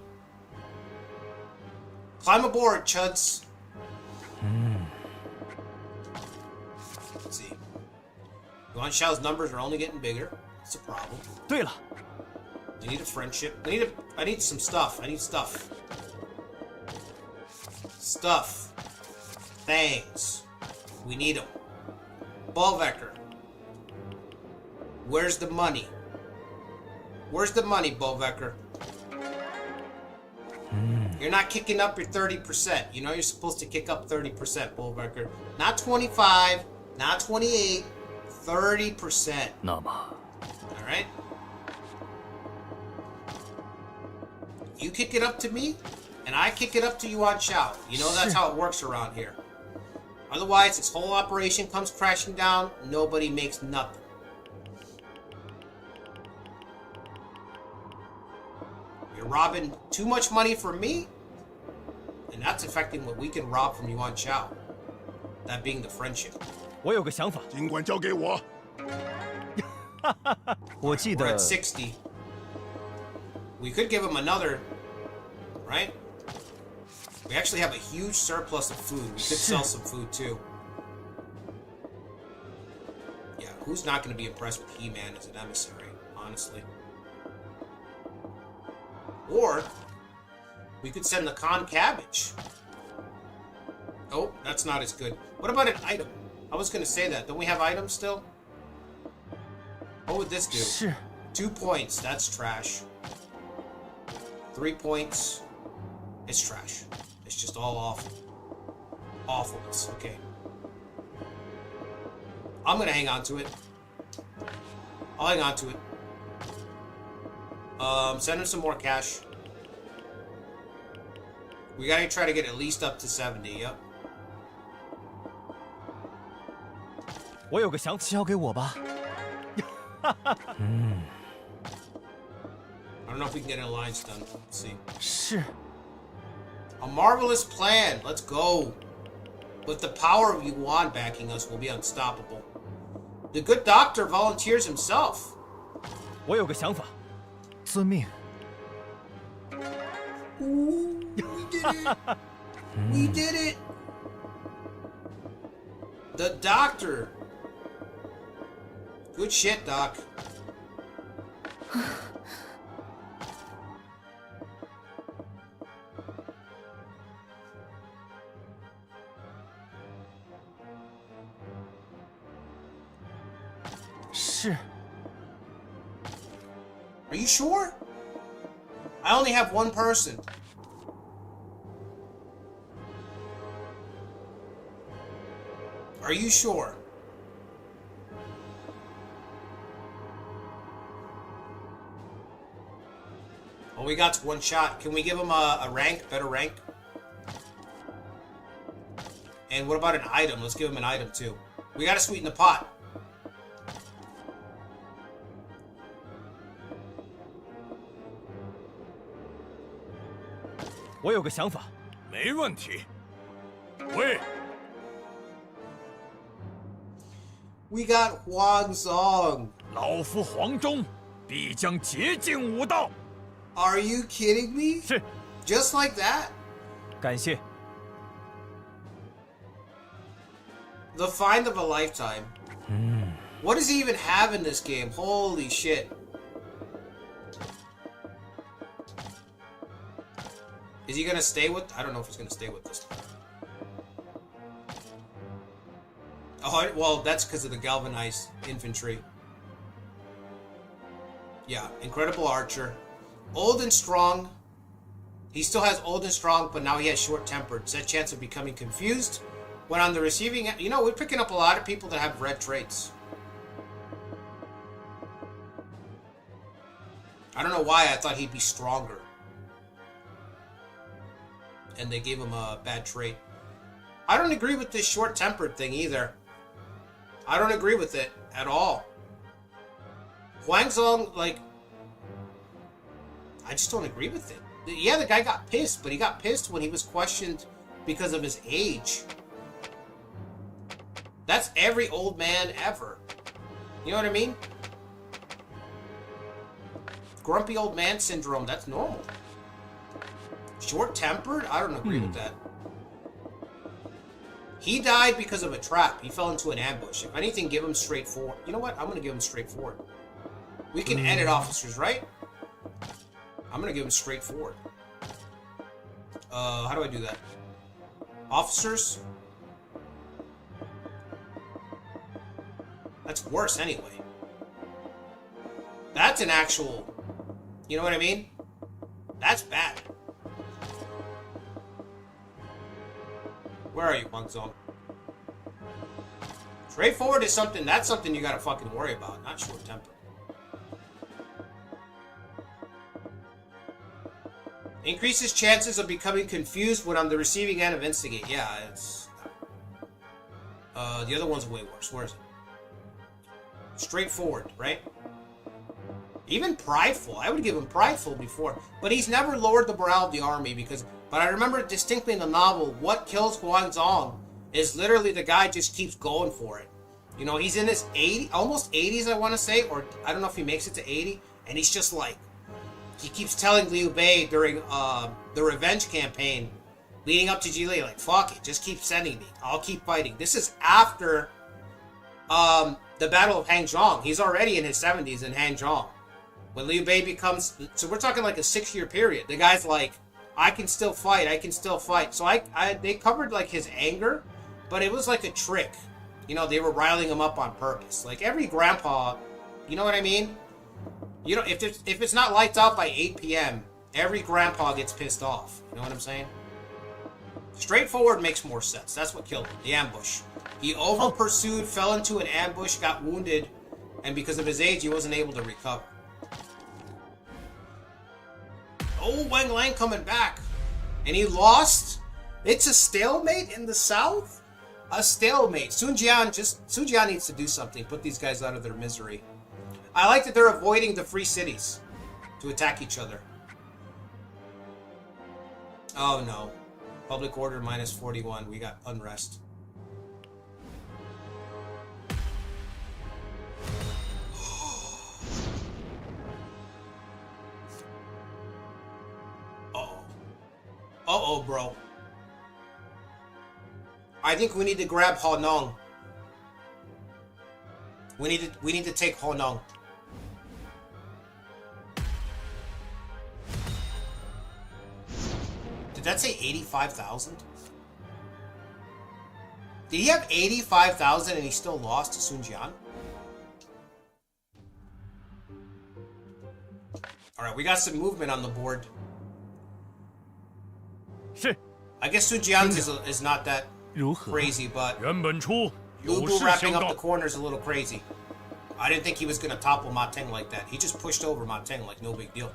Climb aboard, chuds. Let's see. Yuan Shao's numbers are only getting bigger. That's a problem. 对了， I need a friendship. I need some stuff. I need stuff. Stuff. Things. We need them. Ballvecker. Where's the money? Where's the money, Ballvecker? You're not kicking up your 30%. You know you're supposed to kick up 30%, Ballvecker. Not 25, not 28, 30%. 那么， Alright? You kick it up to me, and I kick it up to Yuan Shao. You know that's how it works around here. Otherwise, this whole operation comes crashing down, nobody makes nothing. You're robbing too much money from me, and that's affecting what we can rob from Yuan Shao. That being the friendship. 我有个想法。尽管交给我。我记 We're 得 at 60. We could give him another, right? We actually have a huge surplus of food. We could sell some food too. Yeah, who's not going to be impressed with He-Man as an emissary, honestly? Or we could send the Con Cabbage. Oh, that's not as good. What about an item? I was going to say that. Don't we have items still? What would this do? 是 2 points. That's trash. 3 points. It's trash. It's just all awful. Awfulness. Okay. I'm gonna hang on to it. I'll hang on to it. Send him some more cash. We gotta try to get at least up to 70. Yep. 我有个想法，交给我吧。I don't know if we can get an alliance done. Let's see. 是。 A marvelous plan. Let's go. With the power of Yuan backing us, we'll be unstoppable. The good doctor volunteers himself. 我有个想法。遵命。 Ooh, we did it. We did it. The doctor. Good shit, Doc. Are you sure? I only have one person. Are you sure? All we got's one shot. Can we give him a rank? Better rank? And what about an item? Let's give him an item too. We gotta sweeten the pot. We got Huang Zong. 老夫黄忠必将竭尽武道。 Are you kidding me? 是。 Just like that? 感谢。 The find of a lifetime. What does he even have in this game? Holy shit. Is he gonna stay with... I don't know if he's gonna stay with this. Oh, well, that's because of the galvanized infantry. Yeah, incredible archer. Old and strong. He still has old and strong, but now he has short-tempered. Set chance of becoming confused. When on the receiving end... You know, we're picking up a lot of people that have red traits. I don't know why I thought he'd be stronger. And they gave him a bad trait. I don't agree with this short-tempered thing either. I don't agree with it at all. Huang Zong, like... I just don't agree with it. Yeah, the guy got pissed, but he got pissed when he was questioned because of his age. That's every old man ever. You know what I mean? Grumpy old man syndrome, that's normal. Short-tempered? I don't agree with that. He died because of a trap. He fell into an ambush. If anything, give him straightforward. You know what? I'm going to give him straightforward. We can edit officers, right? I'm going to give him straightforward. How do I do that? Officers? That's worse anyway. That's an actual... You know what I mean? That's bad. Where are you, Huang Zong? Straightforward is something... That's something you gotta fucking worry about, not short-tempered. Increases chances of becoming confused when on the receiving end of instigate. Yeah, it's... the other one's way worse. Where is it? Straightforward, right? Even prideful. I would give him prideful before. But he's never lowered the morale of the army because... But I remember distinctly in the novel, what kills Huang Zong is literally the guy just keeps going for it. You know, he's in his 80, almost 80s, I want to say, or I don't know if he makes it to 80, and he's just like... He keeps telling Liu Bei during the revenge campaign, leading up to Jilei, like, fuck it, just keep sending me. I'll keep fighting. This is after the Battle of Hangzhong. He's already in his 70s in Hangzhong. When Liu Bei becomes... So we're talking like a 6-year period. The guy's like, I can still fight, I can still fight. So they covered like his anger, but it was like a trick. You know, they were riling him up on purpose. Like every grandpa, you know what I mean? You know, if it's not lights out by 8 p.m., every grandpa gets pissed off. You know what I'm saying? Straightforward makes more sense. That's what killed him. The ambush. He over-pursued, fell into an ambush, got wounded, and because of his age, he wasn't able to recover. Oh, Wang Lang coming back. And he lost? It's a stalemate in the south? A stalemate. Sun Jian needs to do something. Put these guys out of their misery. I like that they're avoiding the free cities to attack each other. Oh no. Public order minus 41. We got unrest. Uh-oh. Uh-oh, bro. I think we need to grab Honong. We need to take Honong. Did that say 85,000? Did he have 85,000 and he still lost to Sun Jian? Alright, we got some movement on the board. I guess Sun Jian's is not that crazy, but Lu Bu wrapping up the corner is a little crazy. I didn't think he was going to topple Ma Teng like that. He just pushed over Ma Teng like no big deal.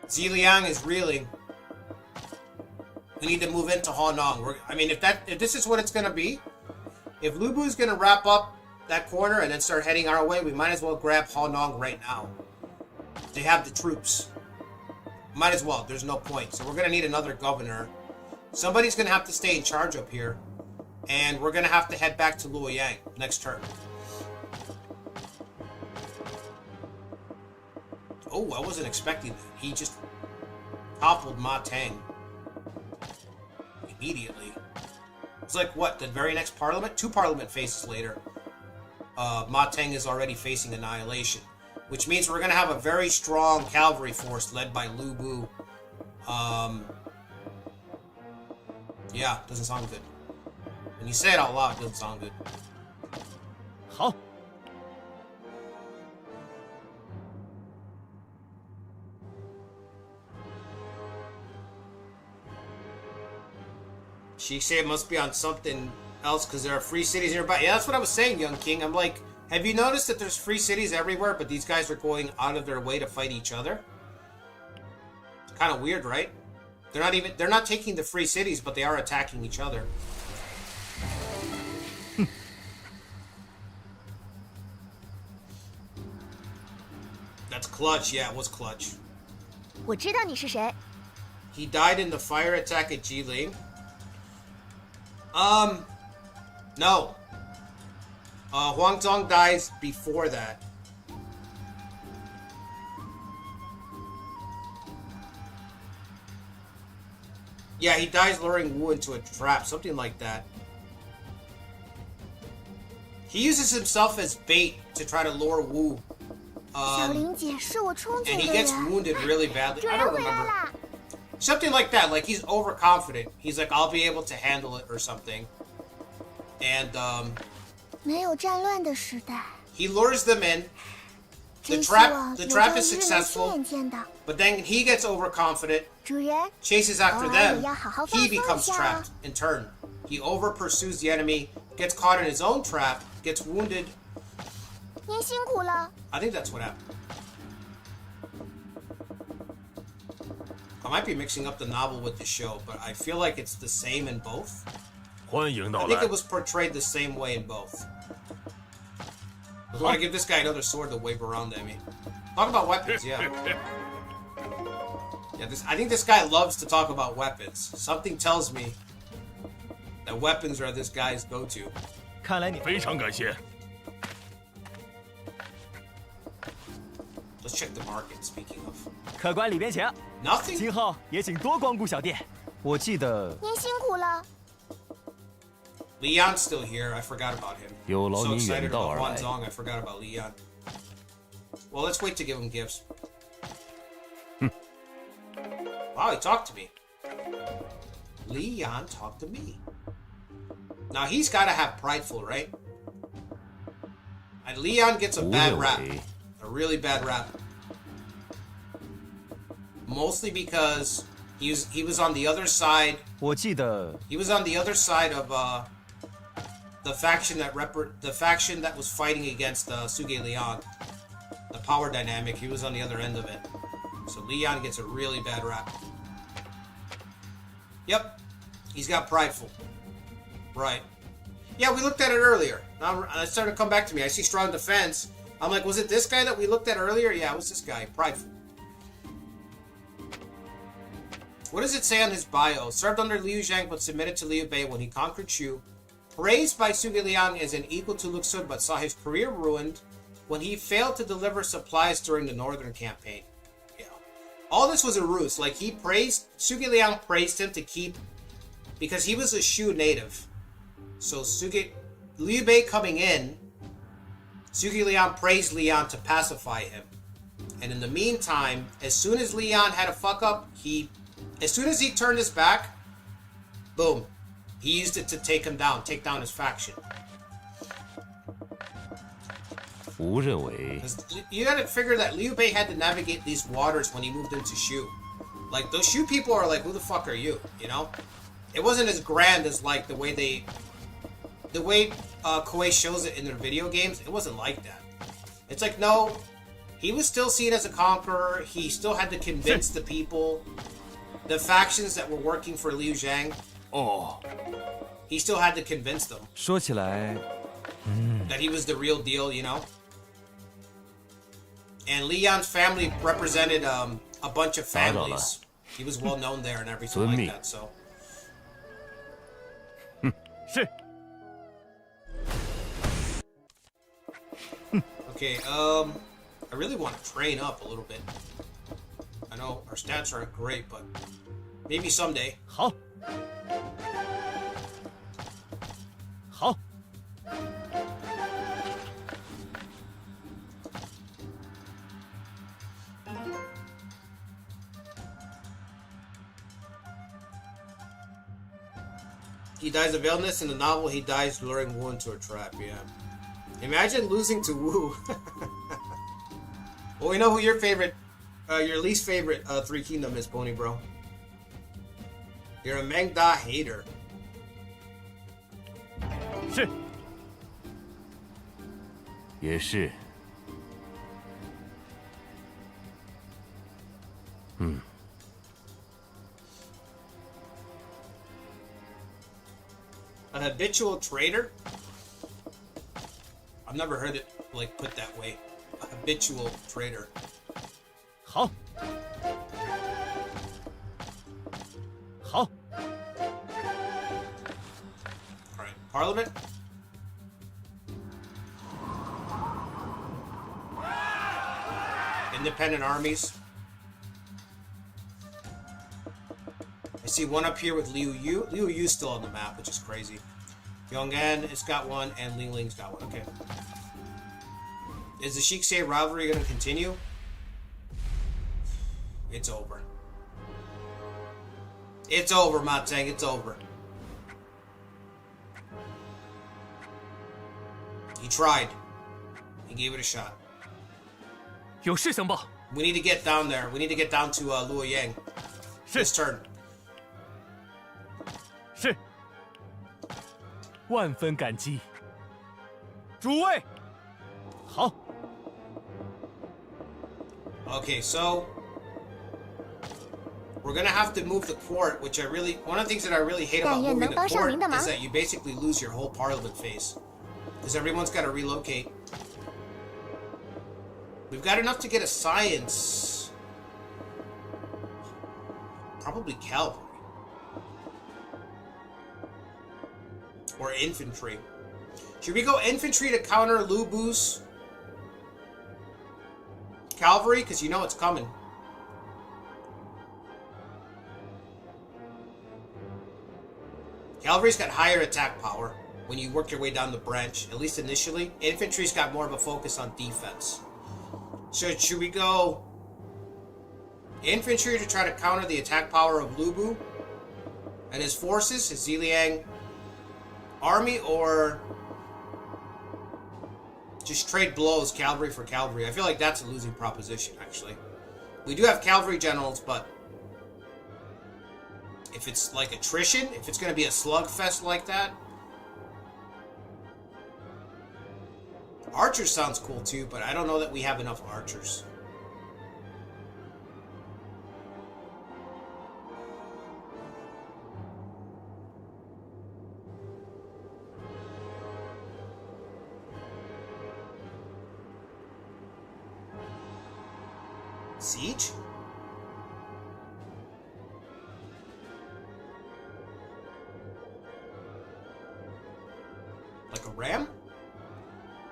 Ziliang is reeling. We need to move into Honong. I mean, if this is what it's going to be, if Lu Bu is going to wrap up that corner and then start heading our way, we might as well grab Honong right now. They have the troops. Might as well. There's no point. So we're going to need another governor. Somebody's going to have to stay in charge up here. And we're going to have to head back to Luoyang next turn. Oh, I wasn't expecting that. He just toppled Ma Teng immediately. It's like, what, the very next parliament? 2 parliament phases later, Ma Teng is already facing annihilation. Which means we're going to have a very strong cavalry force led by Lu Bu. Yeah, doesn't sound good. When you say it out loud, it doesn't sound good. 好。 She said it must be on something else because there are free cities nearby. Yeah, that's what I was saying, Young King. I'm like, have you noticed that there's free cities everywhere, but these guys are going out of their way to fight each other? It's kind of weird, right? They're not taking the free cities, but they are attacking each other. That's clutch. Yeah, it was clutch. 我知道你是谁。 He died in the fire attack at Jiling. No. Huang Zong dies before that. Yeah, he dies luring Wu into a trap, something like that. He uses himself as bait to try to lure Wu. 小玲姐是我憧 And 憬 he 的 gets 人。 wounded really badly. 主 I 人 don't 回来 remember. 啦！ Something like that, like he's overconfident. He's like, I'll be able to handle it or something. And, 没有战乱的时代， he lures them in. 真希 trap- 望 the 有 trap 朝 is 一日能亲 successful. 眼见到。 But then he gets overconfident, 主人， chases after 偶尔 them. 也要好好放 He 松一 becomes 下 trapped in turn. He over pursues the enemy, gets caught in his own trap, gets wounded. 您辛苦了。 I think that's what happened. I might be mixing up the novel with the show, but I feel like it's the same in both. 欢迎到 I 来 think it was portrayed the same way in both. I want to give this guy another sword to wave around at me. Talk about weapons, yeah. Yeah, I think this guy loves to talk about weapons. Something tells me that weapons are this guy's go-to. 看来你非常感谢。 Let's check the market, speaking of. 客官里边请。 Nothing? 今后也请多光顾小店。我记得您辛苦了。 Leon's still here. I forgot about him. 有劳 So 您 excited 远道 about 而 Huan 来， Zong, I forgot about Leon. Well, let's wait to give him gifts. Wow, he talked to me. Leon talked to me. Now he's got to have prideful, right? And Leon gets a 无 bad 有 rap. 为， A really bad rap. Mostly because He was on the other side. 我记得 He was on the other side of the faction that was fighting against Suge Liang. The power dynamic. He was on the other end of it. So Liang gets a really bad rap. Yep, he's got prideful. Right. Yeah, we looked at it earlier. Now it started to come back to me. I see strong defense. I'm like, was it this guy that we looked at earlier? Yeah, it was this guy. Prideful. What does it say on his bio? Served under Liu Zhang but submitted to Liu Bei when he conquered Shu. Praised by Suge Liang as an equal to Lu Xun but saw his career ruined when he failed to deliver supplies during the Northern campaign. Yeah. All this was a ruse. Like, Suge Liang praised him to keep, because he was a Shu native. So Liu Bei coming in, Suge Liang praised Liang to pacify him. And in the meantime, as soon as Liang had a fuck up, as soon as he turned his back, boom, he used it to take him down, take down his faction. 吾认为 You gotta figure that Liu Bei had to navigate these waters when he moved into Shu. Like, those Shu people are like, who the fuck are you? You know? It wasn't as grand as, like, the way Koei shows it in their video games. It wasn't like that. It's like, no, he was still seen as a conqueror. He still had to convince the people, the factions that were working for Liu Zhang. Oh. He still had to convince them 说起来 that he was the real deal, you know? And Liang's family represented a bunch of families. He was well known there and everything like that, so. 是 Okay, I really want to train up a little bit. I know our stats aren't great, but maybe someday. 好，好， He dies of illness. In the novel, he dies luring Wu into a trap, yeah. Imagine losing to Wu. Well, we know who your least favorite Three Kingdom is, Pony Bro. You're a Mengda hater. 是 也是。A habitual traitor? I've never heard it like put that way. A habitual traitor. 好，好， Alright, Parliament? Independent armies. I see one up here with Liu Yu. Liu Yu's still on the map, which is crazy. Yong'an has got one, and Ling Ling's got one. Okay. Is the Shikse rivalry going to continue? It's over. It's over, Matang. It's over. He tried. He gave it a shot. 有事相报。 We need to get down there. We need to get down to Luo Yang. His turn. 是，万分感激。诸位，好。 Okay, so we're gonna have to move the court, which one of the things that I really hate about moving the court is that you basically lose your whole parliament phase. Because everyone's gotta relocate. We've got enough to get a science. Probably cavalry. Or infantry. Should we go infantry to counter Lu Bu's cavalry? Because you know it's coming. Cavalry's got higher attack power when you work your way down the branch, at least initially. Infantry's got more of a focus on defense. So should we go infantry to try to counter the attack power of Lu Bu and his forces, his Ziliang army, or just trade blows cavalry for cavalry? I feel like that's a losing proposition, actually. We do have cavalry generals, but if it's like attrition, if it's gonna be a slugfest like that. Archers sounds cool too, but I don't know that we have enough archers. Siege? Like a ram?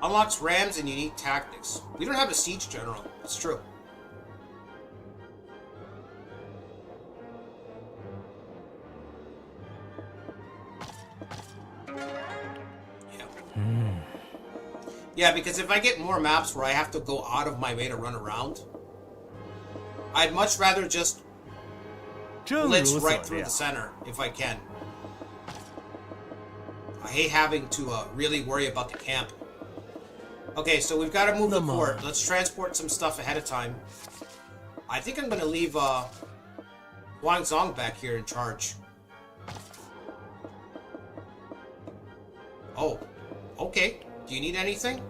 Unlocks rams and unique tactics. We don't have a siege general. It's true. Yeah. Yeah, because if I get more maps where I have to go out of my way to run around, I'd much rather just blitz right through the center if I can. I hate having to really worry about the camp. Okay, so we've got to move the fort. Let's transport some stuff ahead of time. I think I'm going to leave Huang Zong back here in charge. Oh, okay. Do you need anything?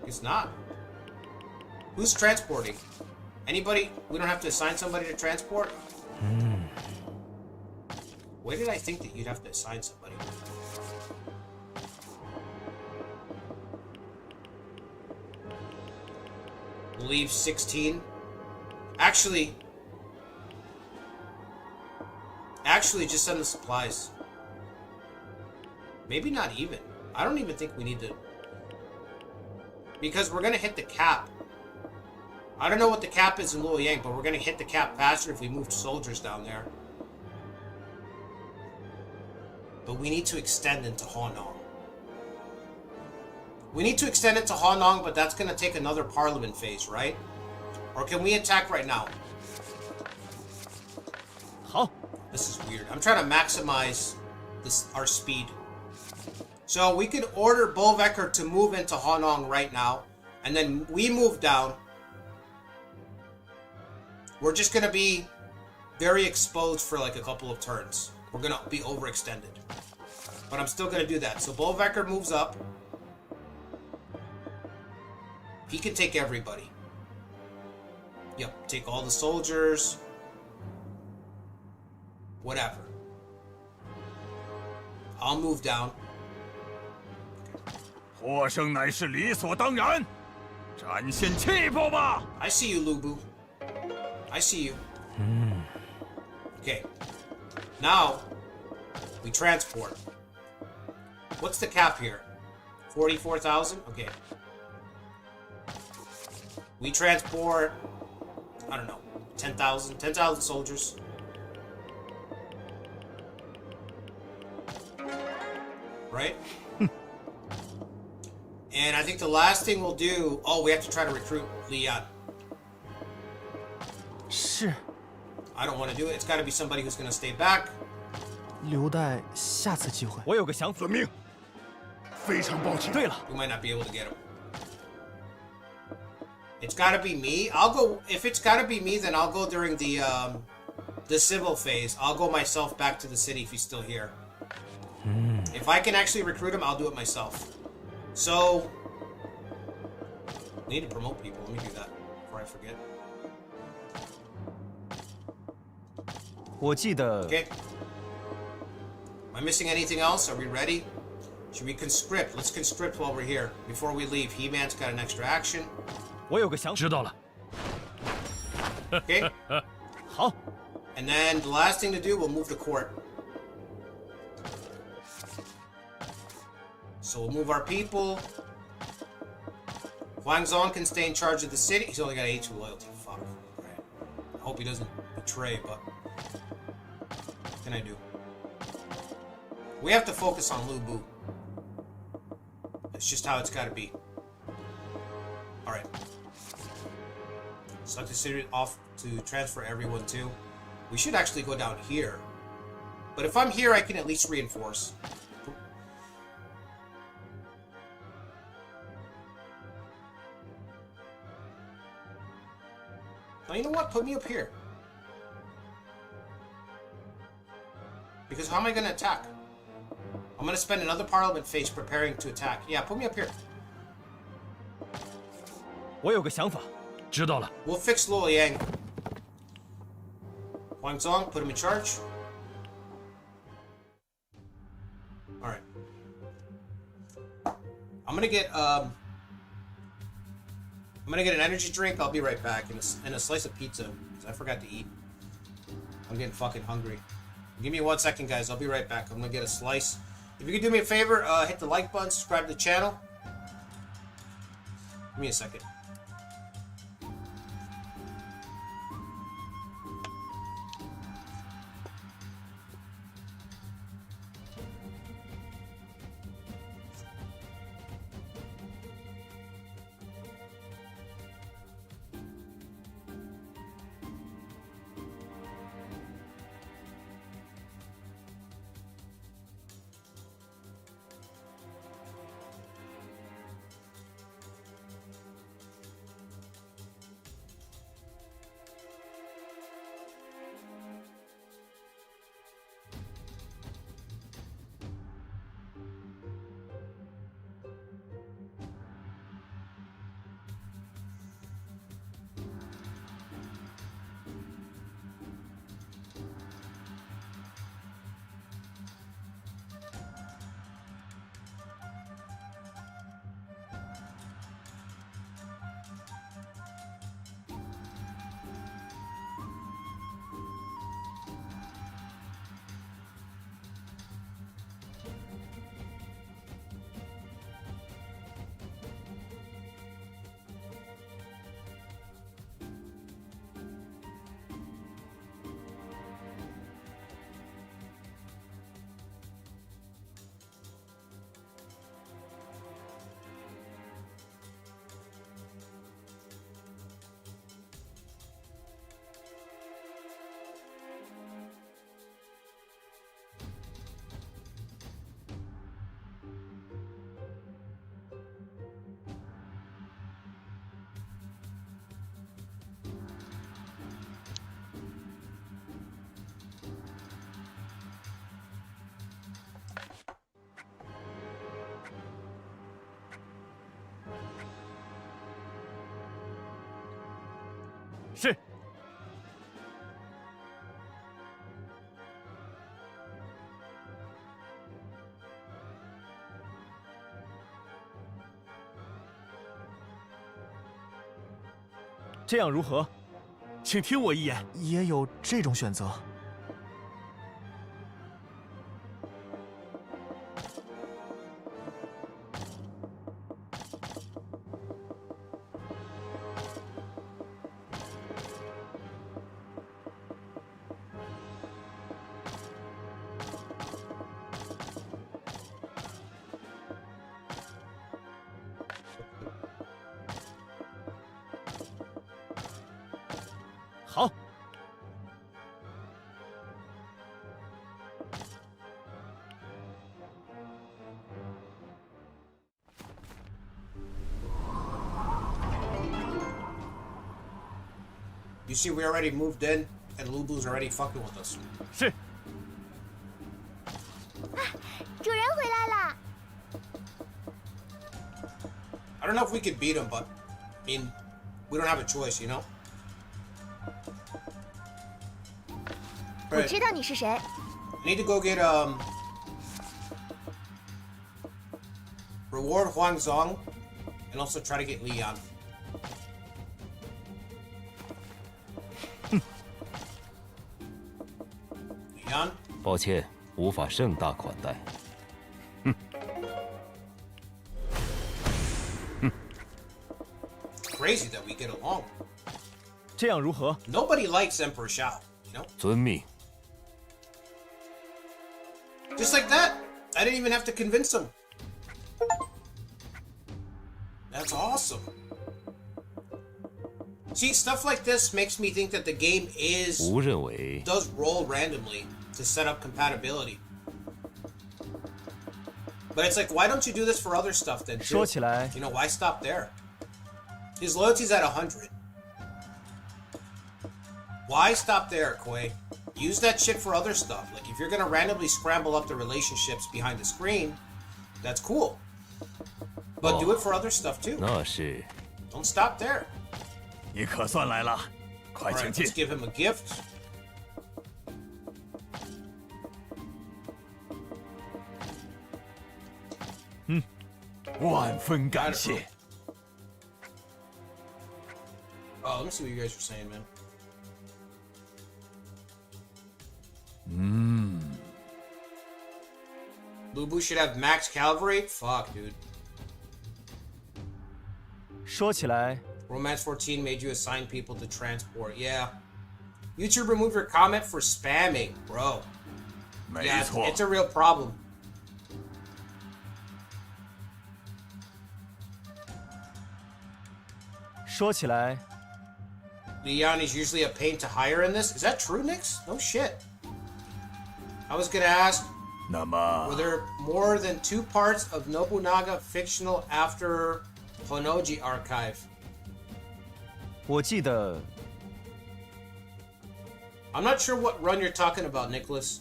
Guess not. Who's transporting? Anybody? We don't have to assign somebody to transport? Where did I think that you'd have to assign somebody? Leave 16. Actually, just send the supplies. Maybe not even. I don't even think we need to. Because we're going to hit the cap. I don't know what the cap is in Luoyang, but we're going to hit the cap faster if we move soldiers down there. But we need to extend into Honong. We need to extend it to Honong, but that's going to take another parliament phase, right? Or can we attack right now? Huh? This is weird. I'm trying to maximize our speed. So we could order Bolvecker to move into Honong right now, and then we move down. We're just going to be very exposed for like a couple of turns. We're going to be overextended. But I'm still going to do that. So Bolvecker moves up. He can take everybody. Yep, take all the soldiers. Whatever. I'll move down. 获胜乃是理所当然，展现气魄吧！ I see you, Lubu. I see you. Okay. Now, we transport. What's the cap here? 44,000? Okay. We transport, I don't know, 10,000 soldiers. Right? And I think the last thing we'll do... Oh, we have to try to recruit Lian. 是。 I don't want to do it. It's got to be somebody who's going to stay back. 留待下次机会。我有个想法。遵命。非常抱歉。对了， We might not be able to get him. It's got to be me. I'll go... If it's got to be me, then I'll go during the civil phase. I'll go myself back to the city if he's still here. If I can actually recruit him, I'll do it myself. So... We need to promote people. Let me do that before I forget. 我记得。 Okay. Am I missing anything else? Are we ready? Should we conscript? Let's conscript while we're here. Before we leave, He-Man's got an extra action. 我有个想法。知道了。 Okay. 好。 And then the last thing to do, we'll move the court. So we'll move our people. Huang Zong can stay in charge of the city. He's only got 82 loyalty. Fuck. Right. I hope he doesn't betray, but what can I do? We have to focus on Lu Bu. It's just how it's got to be. Alright. Select the city off to transfer everyone to. We should actually go down here. But if I'm here, I can at least reinforce. Oh, you know what? Put me up here. Because how am I gonna attack? I'm gonna spend another Parliament phase preparing to attack. Yeah, put me up here. 我有个想法。知道了。 We'll fix Luo Yang. Huang Zong, put him in charge. Alright. I'm gonna get an energy drink. I'll be right back. And a slice of pizza. Because I forgot to eat. I'm getting fucking hungry. Give me 1 second, guys. I'll be right back. I'm gonna get a slice. If you could do me a favor, hit the like button, subscribe to the channel. Give me a second. “是。” 这样如何？请听我一言。也有这种选择。好。You see, we already moved in, and Lubu's already fucking with us. 是。主人回来啦！ I don't know if we could beat him, but I mean, we don't have a choice, you know. 我知道你是谁。 I need to go get reward Huang Zong, and also try to get Li Yan. 李安，抱歉，无法盛大款待。 Crazy that we get along. 这样如何？ Nobody likes Emperor Shao, you know? 遵命。 Just like that. I didn't even have to convince him. That's awesome. See, stuff like this makes me think that the game 吾认为 does roll randomly to set up compatibility. But it's like, why don't you do this for other stuff then, too? 说起来， You know, why stop there? His loyalty's at 100. Why stop there, Quay? Use that shit for other stuff. Like, if you're gonna randomly scramble up the relationships behind the screen, that's cool. But do it for other stuff too. 那是 Don't stop there. 你可算来了，快 All 请 right, 进 let's。give him a gift. 万分感谢。 Oh, let me see what you guys are saying, man. Lubu should have max cavalry? Fuck, dude. 说起来， Romance 14 made you assign people to transport. Yeah. YouTube remove your comment for spamming, bro. 没 Yeah, 错 it's a real problem. Leon is usually a pain to hire in this. Is that true, Nix? No shit. I was gonna ask, 那么 were there more than 2 parts of Nobunaga fictional after Honoji archive? 我记得 I'm not sure what run you're talking about, Nicholas.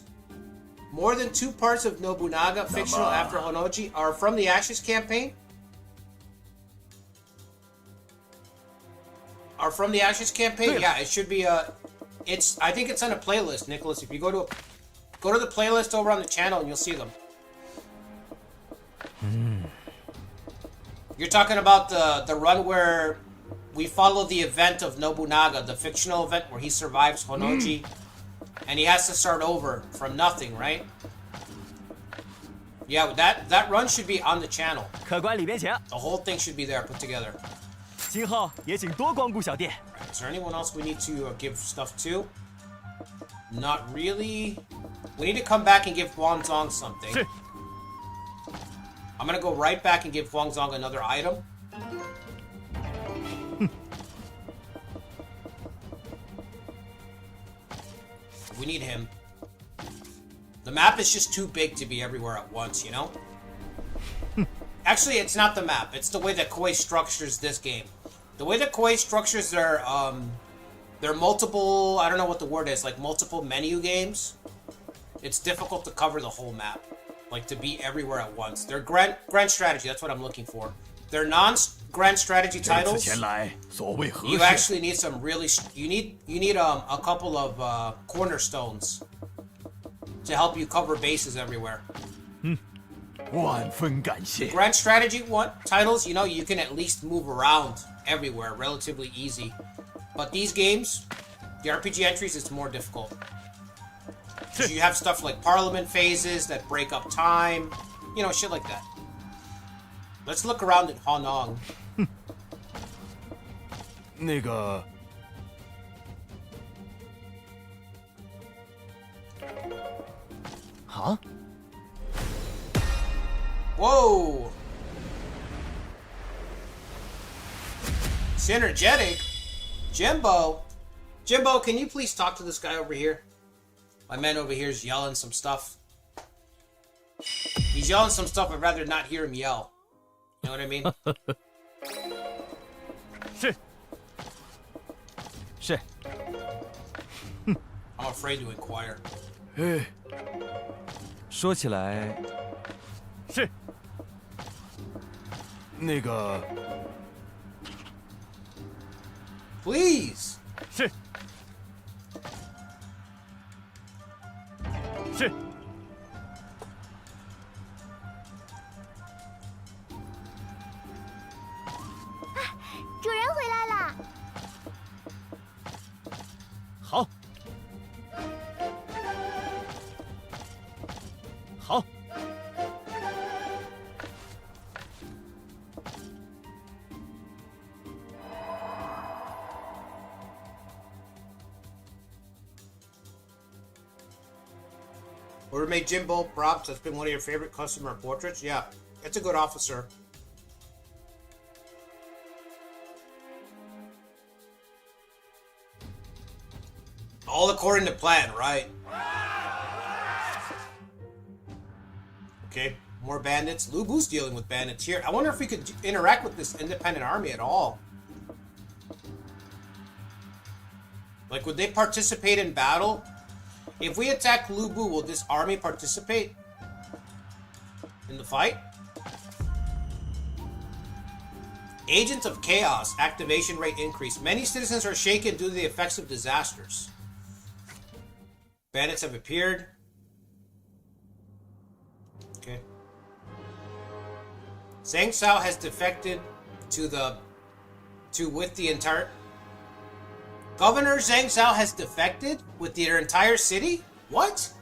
More than 2 parts of Nobunaga fictional after Honoji are from the Ashes campaign? Are from the Ashes campaign? Yeah, it should be I think it's on a playlist, Nicholas. If you go to the playlist over on the channel and you'll see them. You're talking about the run where we follow the event of Nobunaga, the fictional event where he survives Honoji, and he has to start over from nothing, right? Yeah, that run should be on the channel. 客官里边请， The whole thing should be there put together. 今后也请多光顾小店。 Is there anyone else we need to give stuff to? Not really. We need to come back and give Huangzong something. 是 I'm gonna go right back and give Huangzong another item. We need him. The map is just too big to be everywhere at once, you know? Actually, it's not the map. It's the way that Koei structures this game. The way that Koei structures their multiple, I don't know what the word is, like multiple menu games, it's difficult to cover the whole map. Like, to be everywhere at once. Their grand strategy, that's what I'm looking for. Their non-grand strategy 这次 titles, 前来所谓何 you 事？ actually need some really, you need a couple of cornerstones to help you cover bases everywhere. 万分感谢。 Grand strategy titles, you know, you can at least move around everywhere relatively easy. But these games, the RPG entries, it's more difficult. 'Cause you have stuff like parliament phases that break up time, you know, shit like that. Let's look around at Honong. 那个 啊， Whoa! Synergetic? Jimbo? Jimbo, can you please talk to this guy over here? My man over here is yelling some stuff. He's yelling some stuff, I'd rather not hear him yell. You know what I mean? 是是， I'm afraid to inquire. 哎，说起来是那个 Please! 是是。 主人回来啦！好，好， Whoever made Jimbo props, that's been one of your favorite customer portraits? Yeah, it's a good officer. All according to plan, right? Okay, more bandits. Lubu's dealing with bandits here. I wonder if we could interact with this independent army at all. Like, would they participate in battle? If we attack Lubu, will this army participate in the fight? Agents of Chaos. Activation rate increase. Many citizens are shaken due to the effects of disasters. Bandits have appeared. Okay. Zhang Shao has defected with the entire... Governor Zhang Shao has defected with their entire city? What?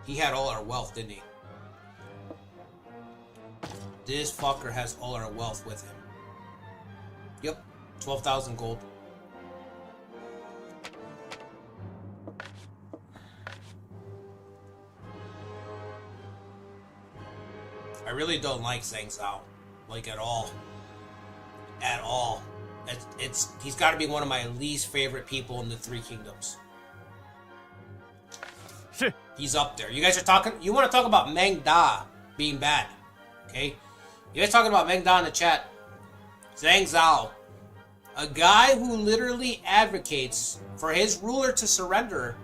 He had all our wealth, didn't he? This fucker has all our wealth with him. Yep, 12,000 gold. I really don't like Zhang Shao, like at all. At all. He's got to be one of my least favorite people in the Three Kingdoms. He's up there. You guys are talking. You want to talk about Meng Da being bad, okay? You guys talking about Meng Da in the chat? Zhang Shao, a guy who literally advocates for his ruler to surrender,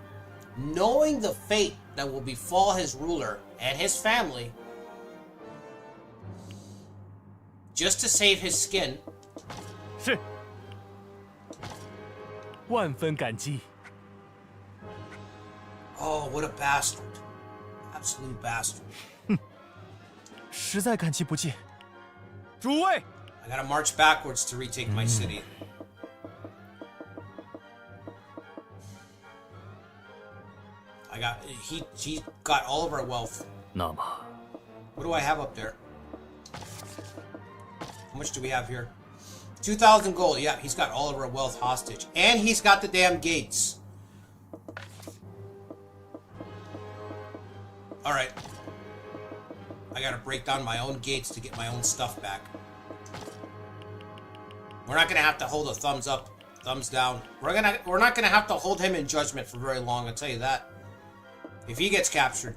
knowing the fate that will befall his ruler and his family, just to save his skin. 是。万分感激。 Oh, what a bastard. Absolute bastard. 实在感激不尽。诸位 I gotta march backwards to retake my city. He got all of our wealth. 那么， What do I have up there? How much do we have here? 2,000 gold. Yeah, he's got all of our wealth hostage. And he's got the damn gates. Alright. I gotta break down my own gates to get my own stuff back. We're not gonna have to hold a thumbs up, thumbs down. We're not gonna have to hold him in judgment for very long, I'll tell you that. If he gets captured.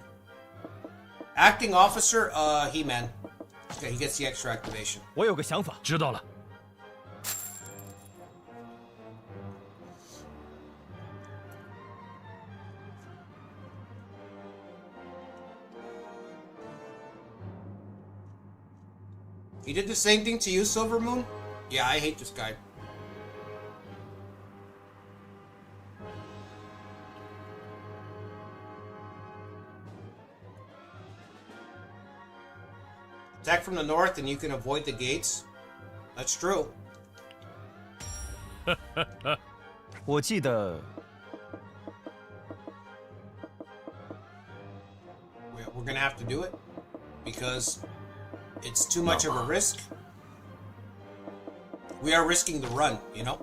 Acting officer, He-Man. Okay, he gets the extra activation. 我有个想法。知道了。 He did the same thing to you, Silver Moon? Yeah, I hate this guy. Attack from the north and you can avoid the gates. That's true. 我记得 We're gonna have to do it because it's too much of a risk. We are risking the run, you know?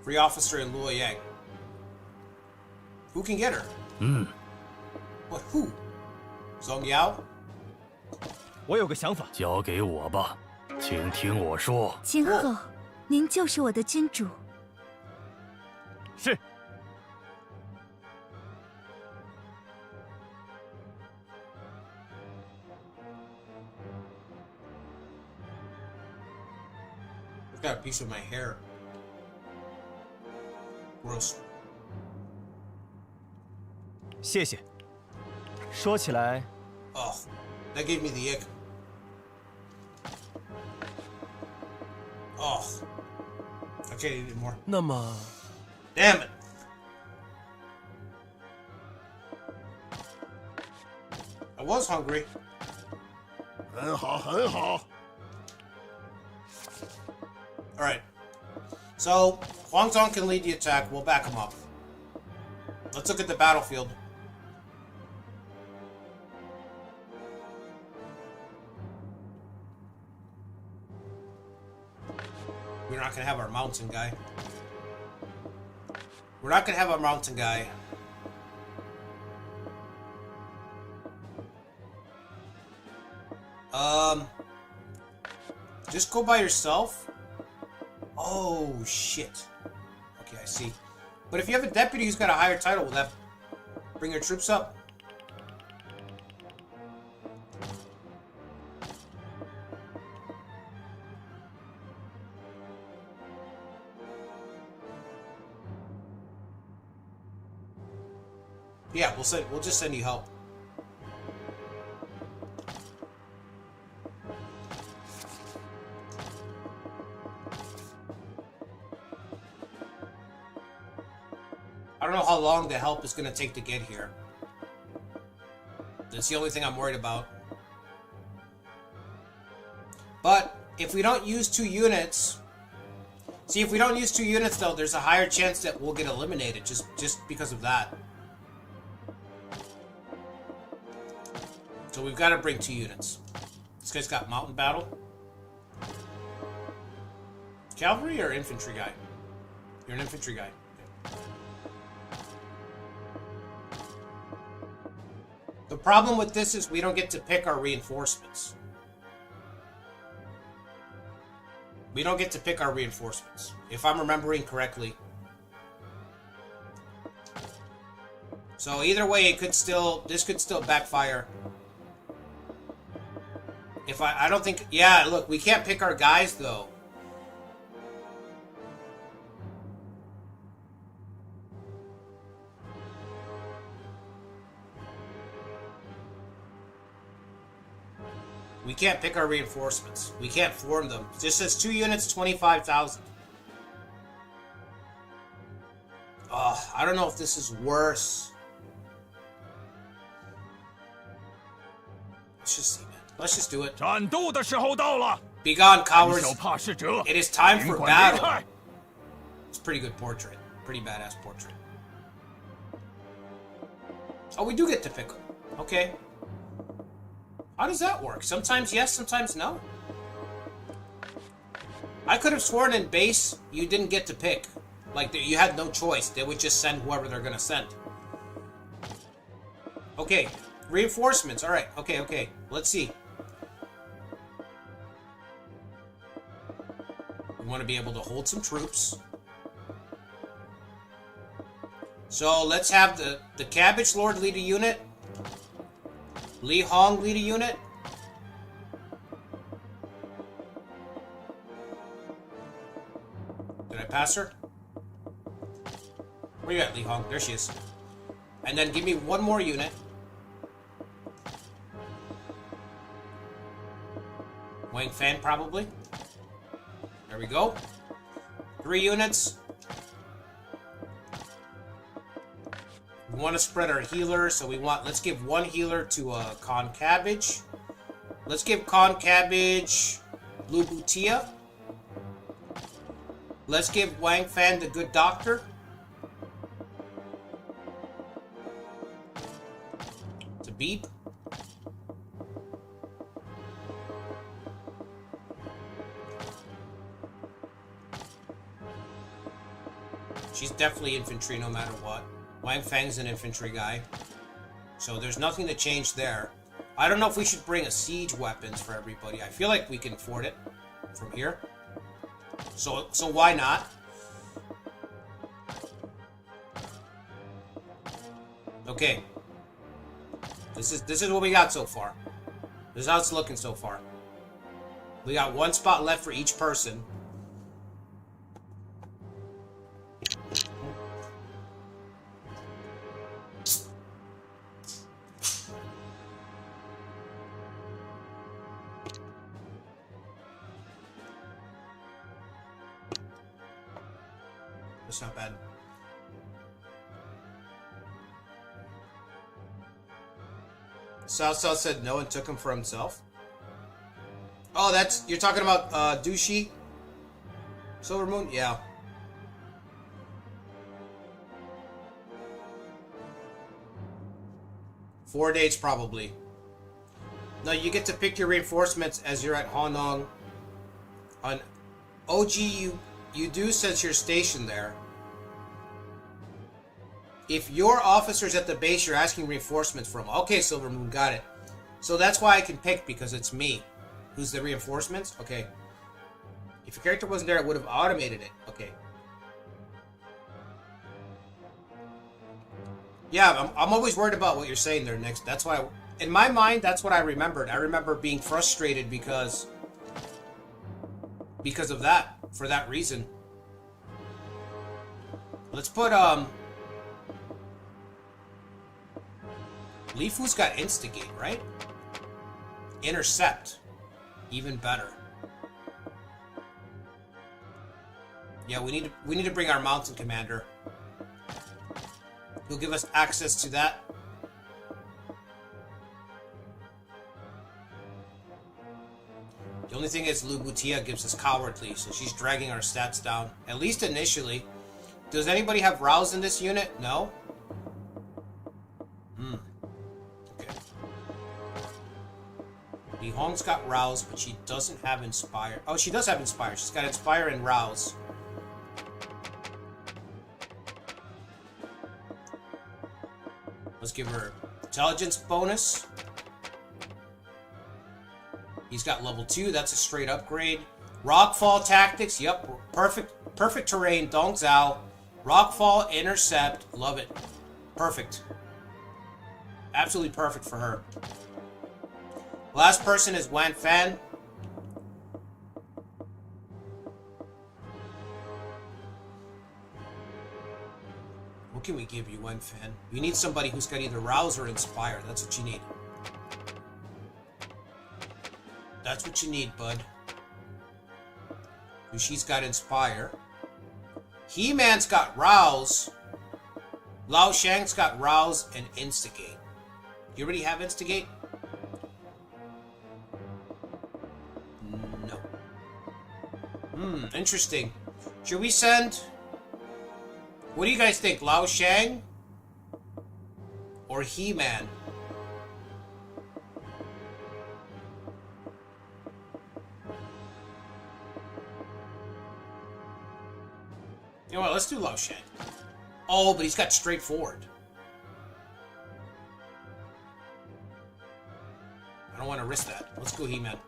Free officer in Luoyang. Who can get her? What, who? Zhong Yao? 我有个想法。交给我吧，请听我说。今后，您就是我的君主。是。 Got a piece of my hair. Gross. 谢谢。说起来， Oh, that gave me the ick. Oh, I can't eat anymore. 那么 Damn it. I was hungry. 很好，很好。 Alright. So, Huang Zong can lead the attack. We'll back him up. Let's look at the battlefield. We're not gonna have our mountain guy. We're not gonna have our mountain guy. Just go by yourself. Oh, shit. Okay, I see. But if you have a deputy who's got a higher title, will that bring your troops up. Yeah, we'll just send you help. I don't know how long the help is going to take to get here. That's the only thing I'm worried about. But if we don't use 2 units... See, if we don't use 2 units, though, there's a higher chance that we'll get eliminated just because of that. So we've got to bring 2 units. This guy's got mountain battle. Cavalry or infantry guy? You're an infantry guy. Okay. The problem with this is we don't get to pick our reinforcements. We don't get to pick our reinforcements, if I'm remembering correctly. So either way, this could still backfire. If I don't think... Yeah, look, we can't pick our guys, though. We can't pick our reinforcements. We can't form them. It just says 2 units, 25,000. Oh, I don't know if this is worse. Let's just see, man. Let's just do it. 战斗的时候到了， Be gone, 胆 cowards. 小怕事者， It is time 尽 for 管离 battle. 开。 It's a pretty good portrait. Pretty badass portrait. Oh, we do get to pick them. Okay. How does that work? Sometimes yes, sometimes no. I could have sworn in base you didn't get to pick. Like, you had no choice. They would just send whoever they're gonna send. Okay. Reinforcements. Alright. Okay, okay. Let's see. We want to be able to hold some troops. So let's have the Cabbage Lord lead a unit. Li Hong lead a unit. Did I pass her? Where you at, Li Hong? There she is. And then give me one more unit. Wang Fan, probably. There we go. 3 units. We want to spread our healer, so let's give 1 healer to Con Cabbage. Let's give Con Cabbage Blue Butia. Let's give Wang Fan the Good Doctor. To Beep. She's definitely infantry no matter what. Wang Fang's an infantry guy. So there's nothing to change there. I don't know if we should bring a siege weapons for everybody. I feel like we can afford it from here. So why not? Okay. This is what we got so far. This is how it's looking so far. We got 1 spot left for each person. That's not bad. South said no and took him for himself. Oh, you're talking about Dushi? Silver Moon? Yeah. Four days probably. No, you get to pick your reinforcements as you're at Hanong. On OG, you do since you're stationed there. If your officer's at the base, you're asking reinforcements from. Okay, Silver Moon, got it. So that's why I can pick, because it's me. Who's the reinforcements? Okay. If your character wasn't there, it would have automated it. Okay. Yeah, I'm always worried about what you're saying there, Nick. That's why, in my mind, that's what I remembered. I remember being frustrated because of that, for that reason. Let's put, Li Fu's got Instigate, right? Intercept. Even better. Yeah, we need to bring our mountain commander. He'll give us access to that. The only thing is Lubutia gives us Cowardly, so she's dragging our stats down. At least initially. Does anybody have Rouse in this unit? No? Okay. Li Hong's got Rouse, but she doesn't have Inspire. Oh, she does have Inspire. She's got Inspire and Rouse. Let's give her Intelligence bonus. He's got level 2. That's a straight upgrade. Rockfall Tactics. Yep. Perfect terrain. Dong Zhao. Rockfall Intercept. Love it. Perfect. Absolutely perfect for her. Last person is Wan Fan. What can we give you, Wan Fan? You need somebody who's got either Rouse or Inspire. That's what you need. That's what you need, bud. She's got Inspire. He-Man's got Rouse. Lao Shang's got Rouse and Instigate. You already have Instigate? No. Interesting. Should we send... What do you guys think? Lao Shang? Or He-Man? You know what? Let's do Lao Shang. Oh, but he's got straightforward. I don't want to risk that. Let's go He-Man.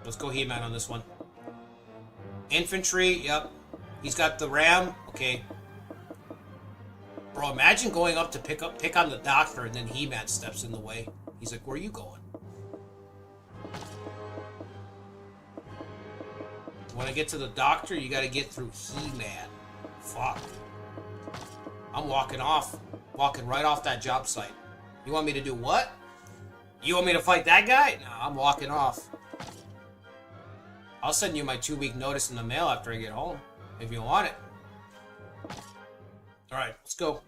Let's go He-Man on this one. Infantry, yep. He's got the Ram. Okay. Bro, imagine going up to pick on the doctor and then He-Man steps in the way. He's like, where are you going? When I get to the doctor, you gotta get through He-Man. Fuck. I'm walking off. Walking right off that job site. You want me to do what? You want me to fight that guy? No, I'm walking off. I'll send you my 2-week notice in the mail after I get home. If you want it. Alright, let's go.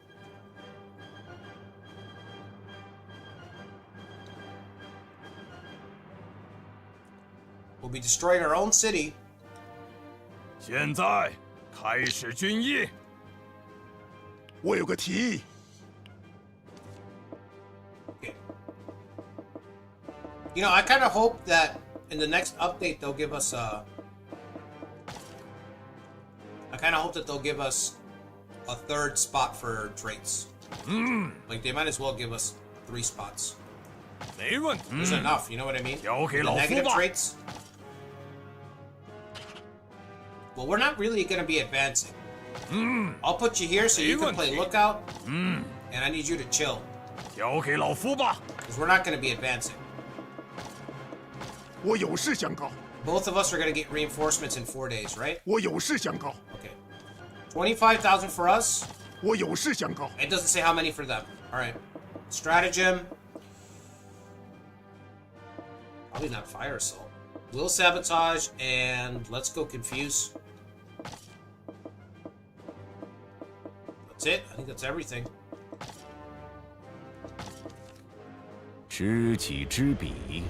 We'll be destroying our own city. 现在开始军役。我有个提议， Okay. You know, I kind of hope that in the next update they'll give us a... I kind of hope that they'll give us a 3rd spot for traits. Like, they might as well give us 3 spots. 没问题。 There's enough, you know what I mean? 交给 The 老夫 negative 吧。 traits. Well, we're not really going to be advancing. I'll put you here so you can play lookout. And I need you to chill. 交给老夫吧。 Because we're not going to be advancing. 我有事相告， Both of us are going to get reinforcements in 4 days, right? 我有事相告， Okay. 25,000 for us. 我有事相告。 It doesn't say how many for them. Alright. Stratagem. Probably not Fire Assault. Will Sabotage, and let's go Confuse. That's it. I think that's everything. 知己知彼，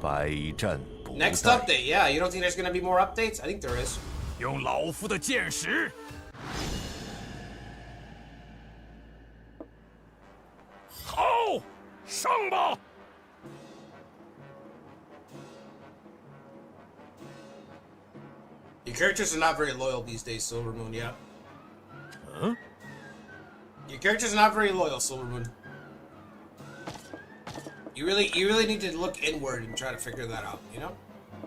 百战不殆。 Next update, yeah. You don't think there's going to be more updates? I think there is. 用老夫的剑识。好，上吧！ Your characters are not very loyal these days, Silver Moon, yeah. Huh? Your characters are not very loyal, Silver Moon. You really need to look inward and try to figure that out, you know?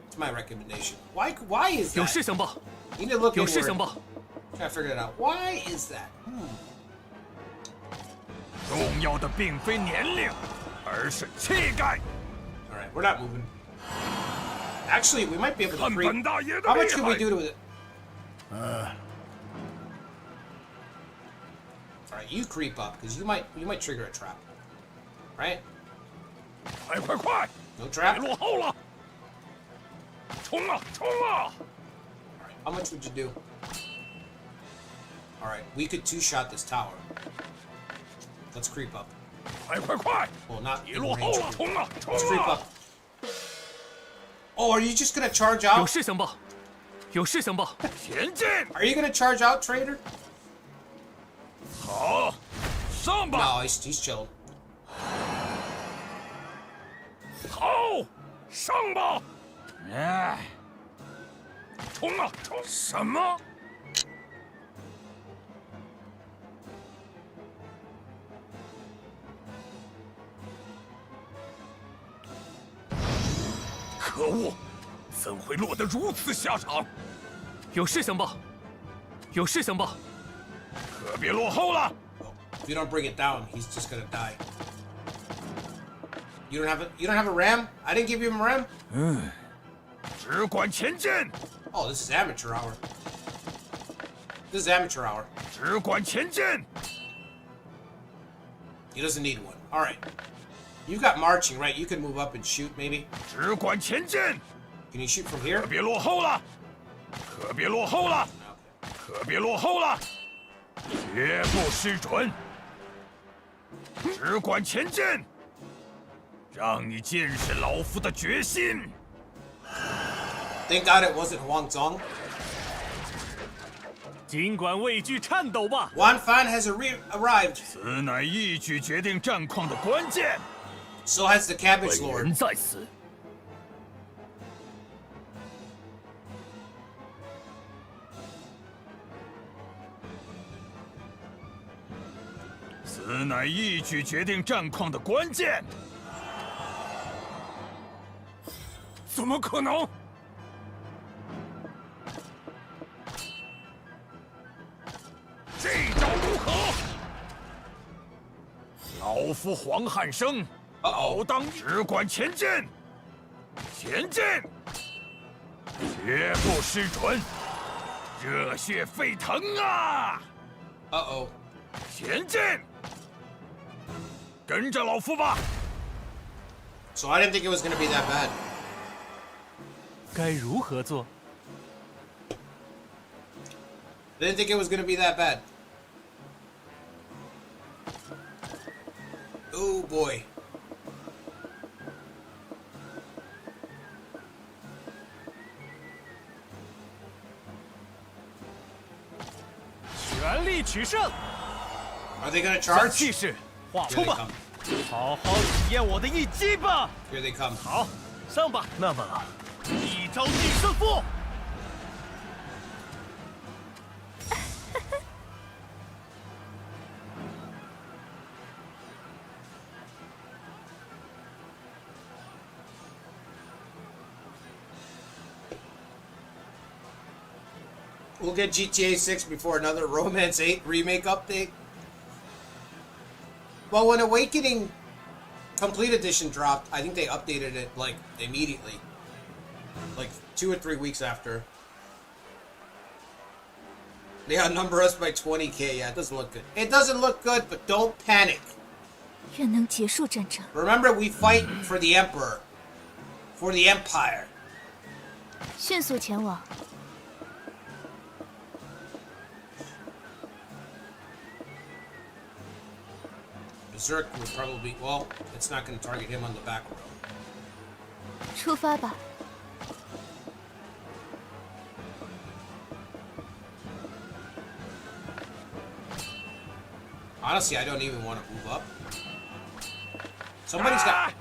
It's my recommendation. Why is 有 that? 事相报， You need to look 有事相 inward. 报。Trying to figure it out. Why is that? 重要的并非年龄，而是气概。 All right, we're not moving. Actually, we might be able to 看 creep. 本大爷的 How 厉 much can we 害！ do to it? All right, you creep up because you might trigger a trap, right? 快快快！ No 别 trap. 落后了！冲啊冲啊！ All right, how much would you do? All right, we could two-shot this tower. Let's creep up. 快快快！ Well, not 别 in 落后 range. 了！冲啊冲 Let's creep 啊！ up. Oh, are you just gonna charge 有 out? 事相报，有事相报。前进！ Are you gonna charge out, trader? 好，上吧！ No, he's chilled. 好，上吧！哎，冲啊冲！什么？可恶，怎会落得如此下场？有事相报，有事相报。可别落后了！ If you don't bring it down, he's just gonna die. You don't have a ram? I didn't give you a ram? 只管前进， Oh, this is amateur hour. This is amateur hour. 只管前进。 He doesn't need one. All right. You've got marching, right? You can move up and shoot, maybe. 只管前进， Can you shoot from here? 可别落后了！可别落后了！ Okay. 可别落后了！绝不失准，只管前进，让你见识老夫的决心。 Thank God it wasn't Huang Zong. 尽管畏惧颤抖吧。 Wan Fan has arrived. 此乃一举决定战况的关键。 So has the Cabbage 本 Lord. 人在此。此乃一举决定战况的关键。怎么可能？这招如何？老夫黄汉升，老当只管前进，前进，绝不失准，热血沸腾啊！ Uh-oh. 前进，跟着老夫吧。 So I didn't think it was gonna be that bad. 该如何做？ Didn't think it was gonna be that bad. Oh boy. 全力取胜， Are they gonna 将 charge? 气势化 Here 冲 they 吧 come.，好好体验我的一击吧。 Here they come. 好，上吧，那么，一招定胜负。 We'll get GTA 6 before another Romance 8 remake update. Well, when Awakening Complete Edition dropped, I think they updated it, like, immediately. Like, 2 or 3 weeks after. They outnumber us by 20k. Yeah, it doesn't look good. It doesn't look good, but don't panic. 愿能结束战争。 Remember, we fight for the Emperor. For the Empire. 迅速前往。 Berserk would probably... Well, it's not going to target him on the back row. 出发吧。 Honestly, I don't even want to move up. Somebody's got...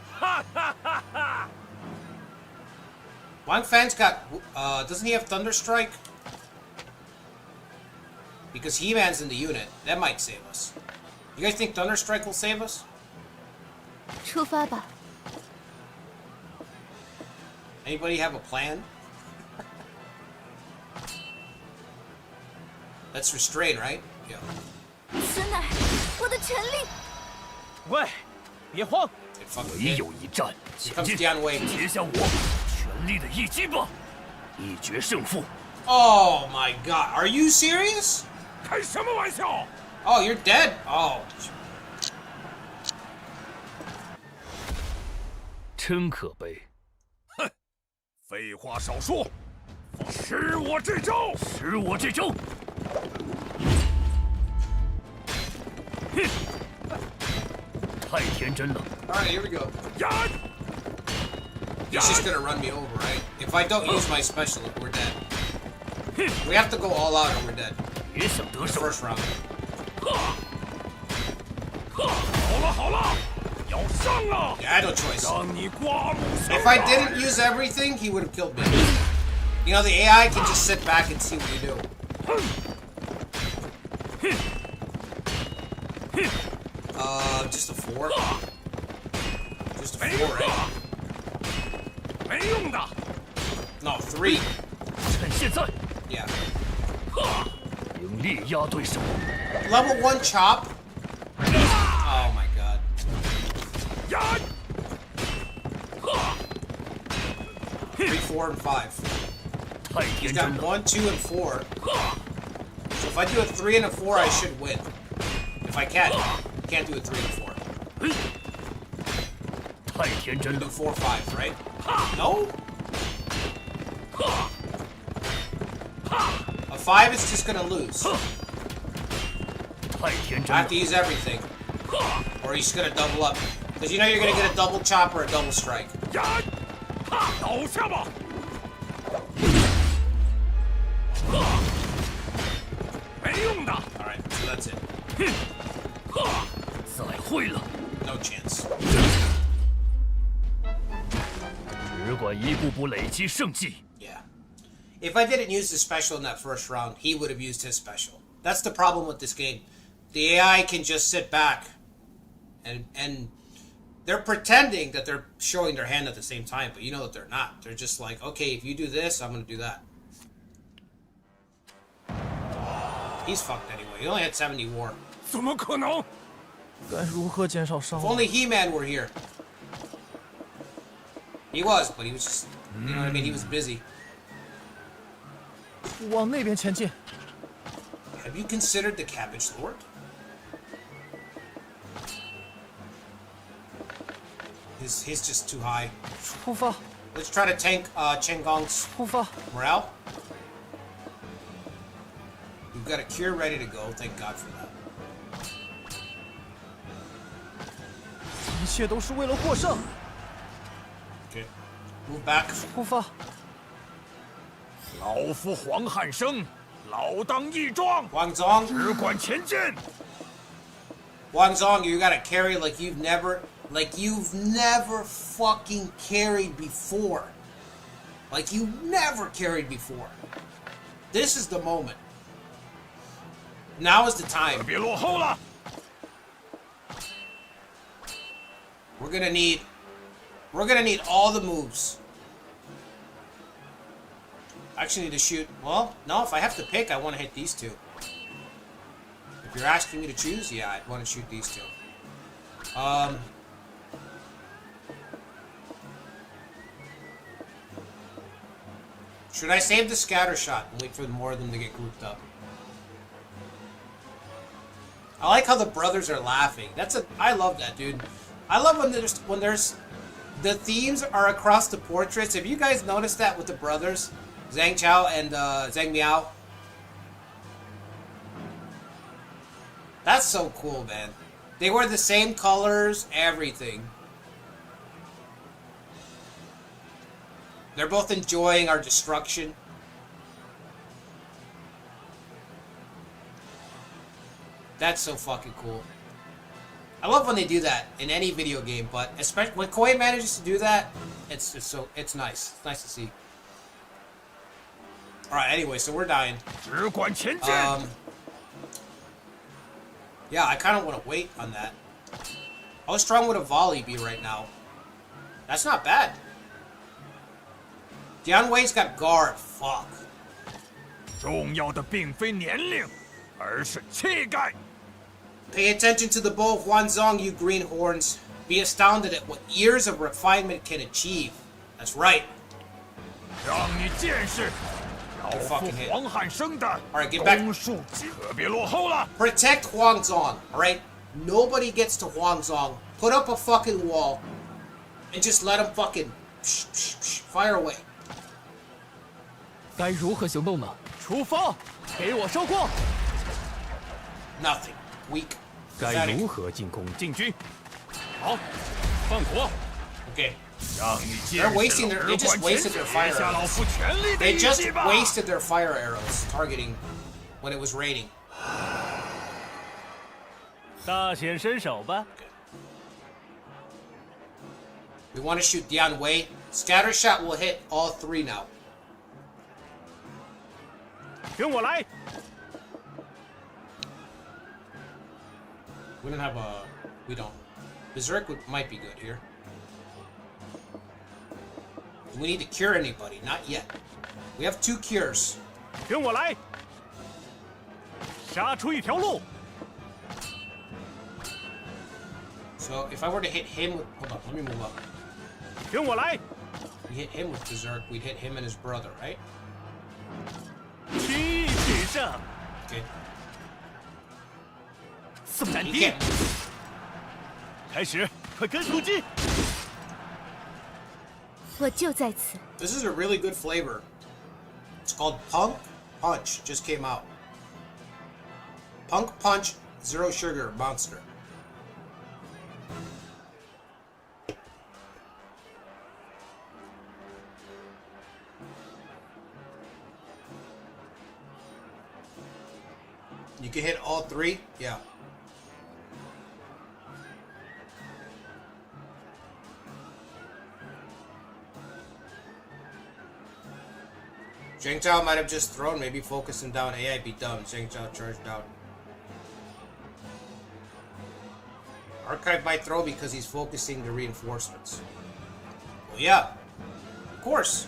Wang Fan's got... doesn't he have Thunderstrike? Because He-Man's in the unit. That might save us. You guys think Thunderstrike will save us? 出发吧。 Anybody have a plan? That's restrain, right? Yeah. 此乃我的臣令。喂，别慌， It fucking 唯 did. 有一战， Here 前 comes 进， Dian Wei. 接下我全力的一击吧，一决胜负。 Oh my god. Are you serious? 开什么玩笑？ Oh, you're dead? Oh. 真可悲，废话少说，使我这招！使我这招！哼，太天真了。 Alright, here we go. 呀！ He's just gonna run me over, right? If I don't use my special, we're dead. We have to go all out or we're dead. 别想得 The 手， first round. 好了好了，要上了！ Yeah, I had no choice. 让你刮目相 If I 看。 didn't use everything, he would have killed me. You know, the AI can just sit back and see what you do. Just a 4? Just a 4, 没用 right? 的，没用的。 No, 3. 趁现在 Yeah. 用力压对手。 Level 1 chop? Oh my god. 呀！ 3, 4, and 5. 太 He's 天 got 真了， 1, 2, and 4. So if I do a 3 and a 4, I should win. If I can't do a 3 and a 4. 太天真 Do 了， 4, 5, right? No? A 5 is just gonna lose. 太天 I 真 have 了 to。use everything. Or he's gonna double up. Because you know you're gonna get a double chop or a double strike. 呀！倒下吧！ 没用的。 Alright, so that's it. 再会了， No chance. 只管一步步累积胜绩。 Yeah. If I didn't use the special in that first round, he would have used his special. That's the problem with this game. The AI can just sit back and they're pretending that they're showing their hand at the same time, but you know that they're not. They're just like, okay, if you do this, I'm gonna do that. He's fucked anyway. He only had 70 war. 怎么可能？该如何减少伤 If 亡？ only He-Man were here. He was, but he was just, you know what I mean? He was busy. 往那边前进。 Have you considered the Cabbage Lord? He's just too high. 出发， Let's try to tank Chen Gong's 出发！ morale. We've got a cure ready to go. Thank God for that. 一切都是为了获胜。 Okay. Move back. 出发！老夫黄汉升，老当益壮， Wang Zong. 只管前进。 Wang Zong, you gotta carry like you've never fucking carried before. Like you've never carried before. This is the moment. Now is the time. 别落后了。 We're gonna need all the moves. I actually need to shoot. Well, no, if I have to pick, I want to hit these two. If you're asking me to choose, yeah, I'd want to shoot these two. Should I save the scatter shot and wait for more of them to get grouped up? I like how the brothers are laughing. I love that, dude. I love when there's the themes are across the portraits. Have you guys noticed that with the brothers, Zhang Chao and Zhang Miao? That's so cool, man. They wear the same colors, everything. They're both enjoying our destruction. That's so fucking cool. I love when they do that in any video game, but especially when Koei manages to do that, it's nice. It's nice to see. All right. Anyway, so we're dying. 只管前进。 Yeah, I kind of want to wait on that. How strong would a volley be right now? That's not bad. Dian Wei's got guard. Fuck. 重要的并非年龄，而是气概。 Pay attention to the bow of Huanzong, you greenhorns. Be astounded at what years of refinement can achieve. That's right. 让你见识老夫黄汉升的 Alright, get back. 攻术技，可别落后了。 Protect Huangzong, alright? Nobody gets to Huangzong. Put up a fucking wall. And just let him fucking fire away. 该如何行动呢？出发，给我收货。 Nothing. Weak. 该 Pathetic. 如何进攻进军？好，放火， Okay. 让你见 They're 识 wasting their. They 只 just 管前 wasted 进 their fire 下老 arrows. 夫全力的 They 一 just 击吧。 wasted their fire arrows targeting when it was raining. 大显身手吧。 We want to shoot Dian Wei. Scatter shot will hit all three now. 跟我来。 We don't have a. We don't. Berserk might be good here. Do we need to cure anybody? Not yet. We have 2 cures. 跟我来。杀出一条路。 So if I were to hit him with. Hold on, let me move up. 跟我来。 We hit him with Berserk, we'd hit him and his brother, right? 气势上。 Okay. 宋斩 He 敌 can't.，开始，快跟出击！我就在此。 This is a really good flavor. It's called Punk Punch. Just came out. Punk Punch Zero Sugar Monster. You can hit all 3? Yeah. Zheng Zhao might have just thrown, maybe focus him down. AI be dumb. Zheng Zhao charged out. Archive might throw because he's focusing the reinforcements. Well, yeah. Of course.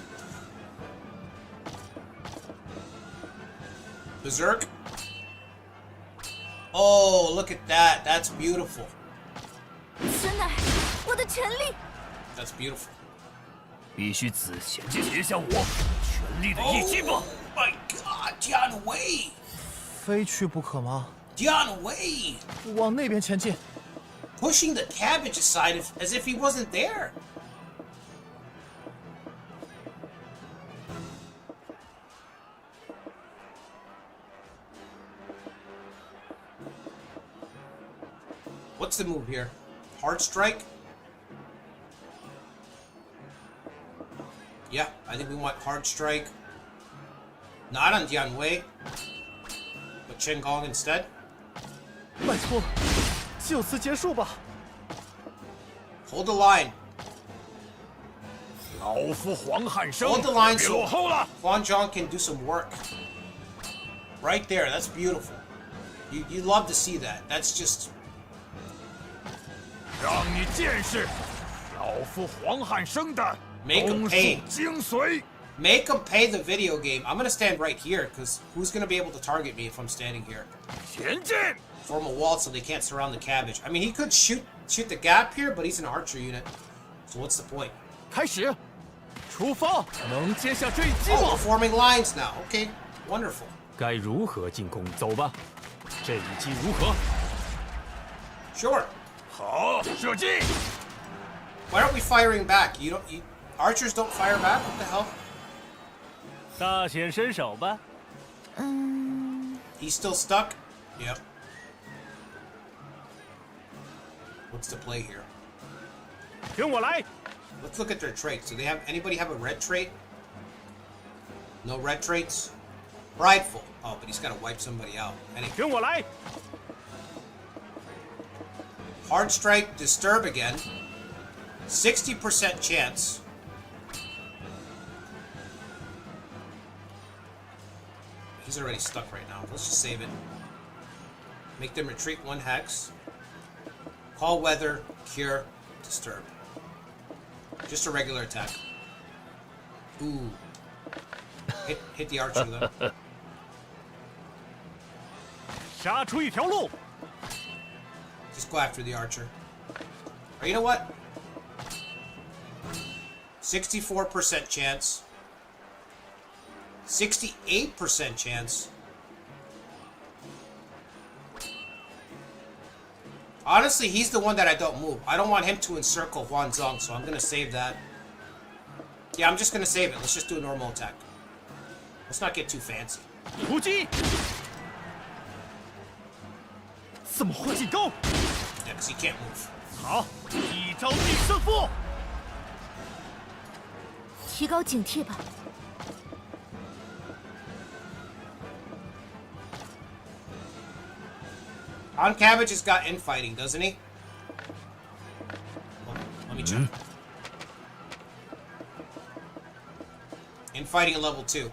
Berserk. Oh, look at that. That's beautiful. 此乃我的全力。 That's beautiful. 必须仔细接向我，全力的一击吧！ Oh my god, Dian Wei! 非去不可吗？ Dian Wei! 往那边前进。 Pushing the cabbage aside as if he wasn't there. What's the move here? Hard strike? Yeah, I think we want hard strike. Not on Dian Wei, but Chen Gong instead. 拜托，就此结束吧。 Hold the line. 老夫黄汉升 Hold the line 别 so 落后了。 Huan Zhang can do some work. Right there, that's beautiful. You love to see that. That's just 让你见识老夫黄汉升的 Make him 攻 pay. 术精髓。 make them pay the video game. I'm gonna stand right here because who's gonna be able to target me if I'm standing here? 前进！ Form a wall so they can't surround the cabbage. I mean, he could shoot the gap here, but he's an archer unit. So what's the point? 开始，出发，能接下这一击 Oh, 吗 we're？forming lines now. Okay, wonderful. 该如何进攻？走吧，这一击如何？ Sure. 好，射击！ Why aren't we firing back? Archers don't fire back? What the hell? 大显身手吧。 He's still stuck? Yep. What's the play here? 跟我来。 Let's look at their traits. Do they have anybody have a red trait? No red traits? Prideful. Oh, but he's got to wipe somebody out. Anyway. 跟我来。 Hard strike, disturb again. 60% chance. He's already stuck right now. Let's just save it. Make them retreat 1 hex. Call weather, cure, disturb. Just a regular attack. Ooh. Hit the archer though. 杀出一条路。 Just go after the archer. Or you know what? 64% chance. 68% chance. Honestly, he's the one that I don't move. I don't want him to encircle Huan Zhong, so I'm going to save that. Yeah, I'm just going to save it. Let's just do a normal attack. Let's not get too fancy. 突击！怎么会进攻？ Yeah, because he can't move. 好，一招定胜负。提高警惕吧。 On Cabbage has got infighting, doesn't he? Well, let me check. Infighting at level 2.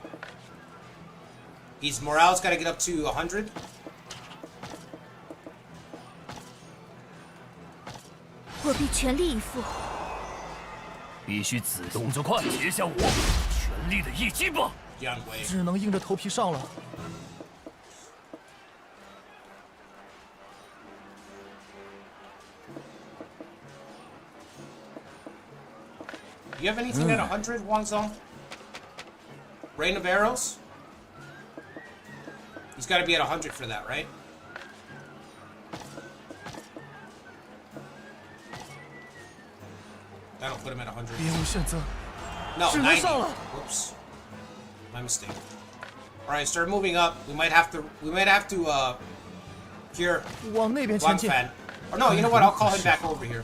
He's morale's got to get up to 100. 我必全力以赴。必须子动作快，接下我全力的一击吧！ Young Wei. 只能硬着头皮上了。 Do you have anything at 100, Wang Zong? Rain of Arrows? He's got to be at 100 for that, right? That'll put him at 100. 别无选择， No, 只能 90. 上了。 Whoops. My mistake. All right, start moving up. We might have to cure 往那边 Wang 前进。 Fan. Or no, you know what? I'll call him back over here.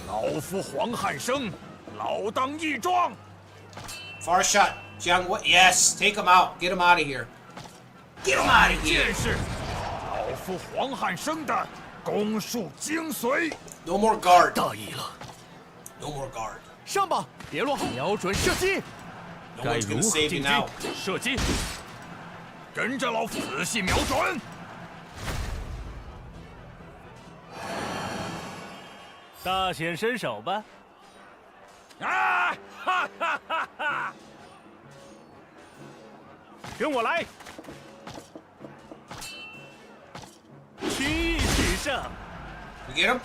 老夫黄汉升，老当益壮。 Far shot. Jiang Wei. Yes, take him out. Get him out of here. Get him out of here. 见识，老夫黄汉升的攻术精髓。 No more guard. 大意了， No more guard. 上吧，别落后，瞄准射击。 No 该 one's 如 gonna 何 save 进 you 击 now.？射击！跟着老夫仔细瞄准。 大显身手吧。啊！哈哈哈哈！跟我来。轻易取胜。 You get him?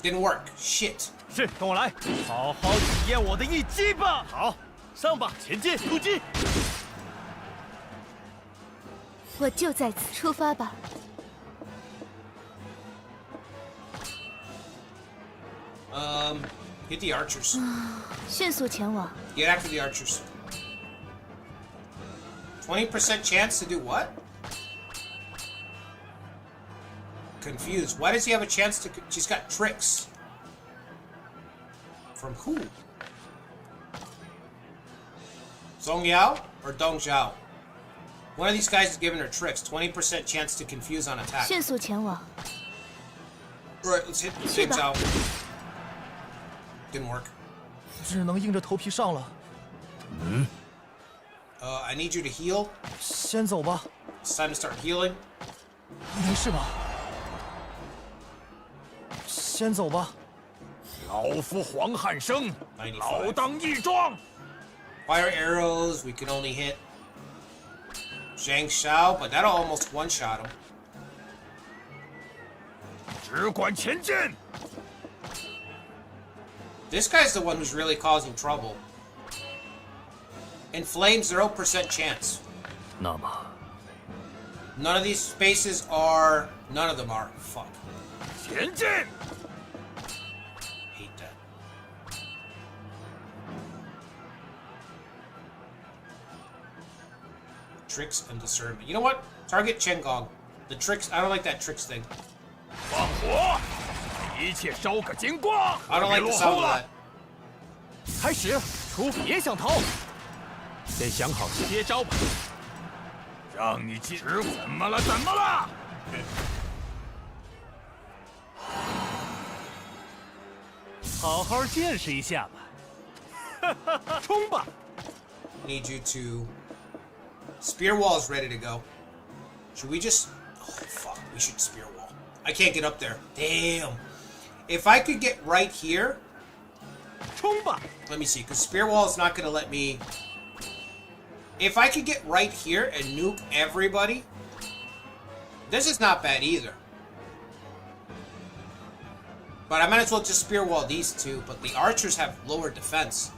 Didn't work. Shit. 是，跟我来，好好体验我的一击吧。好，上吧，前进，突击！我就在此，出发吧。 Hit the archers. 迅速前往。 Get after the archers. 20% chance to do what? Confused. Why does he have a chance to... She's got tricks. From who? Song Yao or Dong Zhao? One of these guys is giving her tricks. 20% chance to confuse on attack. 迅速前往。 Alright, let's hit Dong Zhao. Didn't work. 只能硬着头皮上了。 I need you to heal. 先走吧， It's time to start healing. 没事吧？先走吧。老夫黄汉升， 95. 老当益壮。 Fire arrows, we can only hit Zhang Shao, but that'll almost one-shot him. 只管前进。 This guy's the one who's really causing trouble. Inflame 0% chance. 那么 None of these spaces are... None of them are. Fuck. 前进。 Hate that. Tricks and discernment. You know what? Target Chengong. The tricks... I don't like that tricks thing. 放火，一切烧个精光。 I don't like the 别落 sound 后 of 了 that.。开始，别想逃，得想好接招吧。让你进，怎么了？怎么了？ 好好见识一下吧。冲吧！ Need you to... Spear wall is ready to go. Should we just... Oh, fuck. We should spear wall. I can't get up there. Damn. If I could get right here... 冲吧！ Let me see, because spear wall is not going to let me... If I could get right here and nuke everybody... This is not bad either. But I might as well just spear wall these two, but the archers have lower defense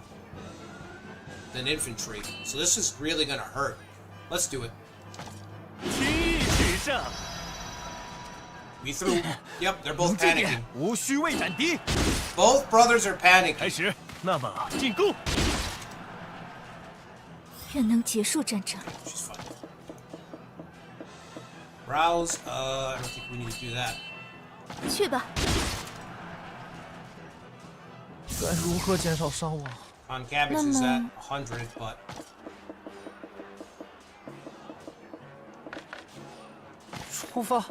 than infantry. So this is really gonna hurt. Let's do it. We threw... Yep, they're both panicking. 无需为斩敌。 Both brothers are 开 panicking. 始，那么进攻。愿能结束战争。 She's fine. Browse, I don't think we need to do that. 去吧。该如何减少伤亡？ On cabbage is at 100, but... 出发。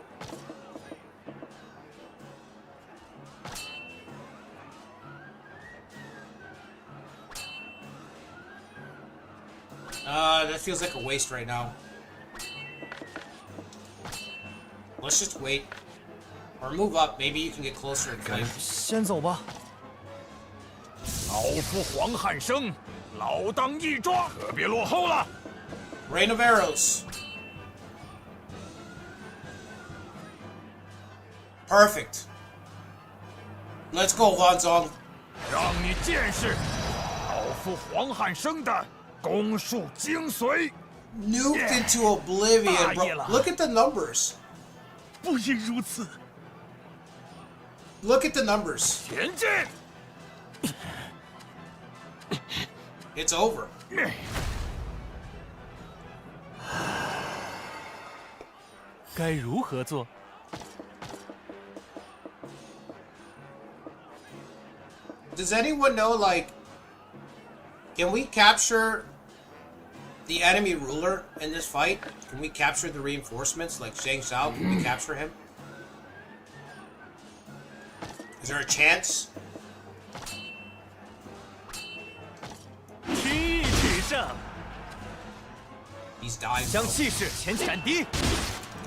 That feels like a waste right now. Let's just wait. Or move up. Maybe you can get closer and fight. 先走吧。 老夫黄汉升，老当益壮，可别落后了。 Rain of arrows. Perfect. Let's go, Huanzong. 让你见识老夫黄汉升的攻术精髓。 Nuked into oblivion, bro. Look at the numbers. 不应如此。 Look at the numbers. 前进！ It's over. 该如何做？ Does anyone know, like, can we capture the enemy ruler in this fight? Can we capture the reinforcements, like Shao? Can we capture him? Is there a chance? 气势上， He's dying. 将气势前进斩敌。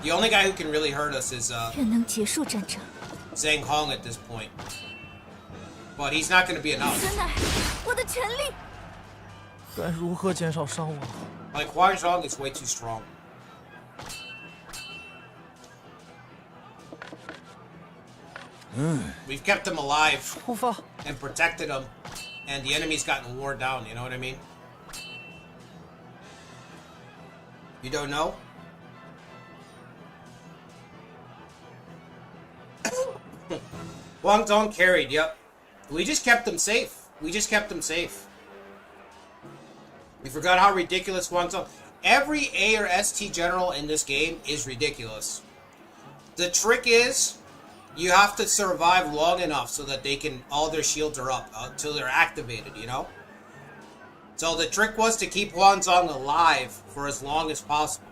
The only guy who can really hurt us is 愿能结束战争。 Zhang Hong at this point. But he's not going to be enough. 此乃我的权利。该如何减少伤亡？ Like, Huang Zhong is way too strong. We've kept him alive 出发。 and protected him, and the enemy's gotten worn down, you know what I mean? You don't know? Huang Zhong carried, yep. We just kept them safe. We just kept them safe. We forgot how ridiculous Huang Zhong... Every A or ST general in this game is ridiculous. The trick is, you have to survive long enough so that they can... All their shields are up until they're activated, you know? So the trick was to keep Huang Zhong alive for as long as possible.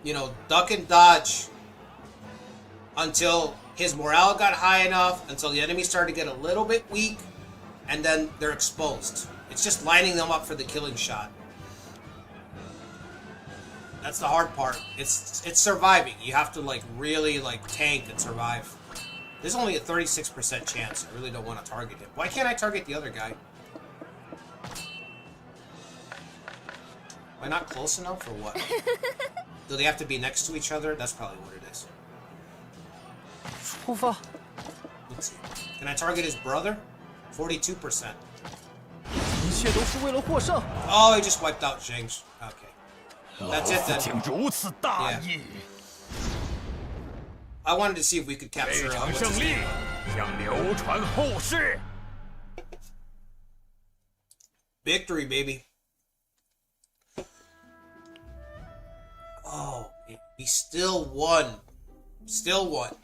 You know, duck and dodge until his morale got high enough, until the enemy started to get a little bit weak, and then they're exposed. It's just lining them up for the killing shot. That's the hard part. It's surviving. You have to, like, really, like, tank and survive. There's only a 36% chance. I really don't want to target him. Why can't I target the other guy? Am I not close enough, or what? Do they have to be next to each other? That's probably what it is. 出发。 Let's see. Can I target his brother? 42%. 一切都是为了获胜。 Oh, he just wiped out Zhang's. Okay. That's it 竟 then. 如此大意， I wanted to see if we could 这 capture 场 what's 胜 his 利 name. 将流传后世。 Victory, baby. Oh, he still won. Still won.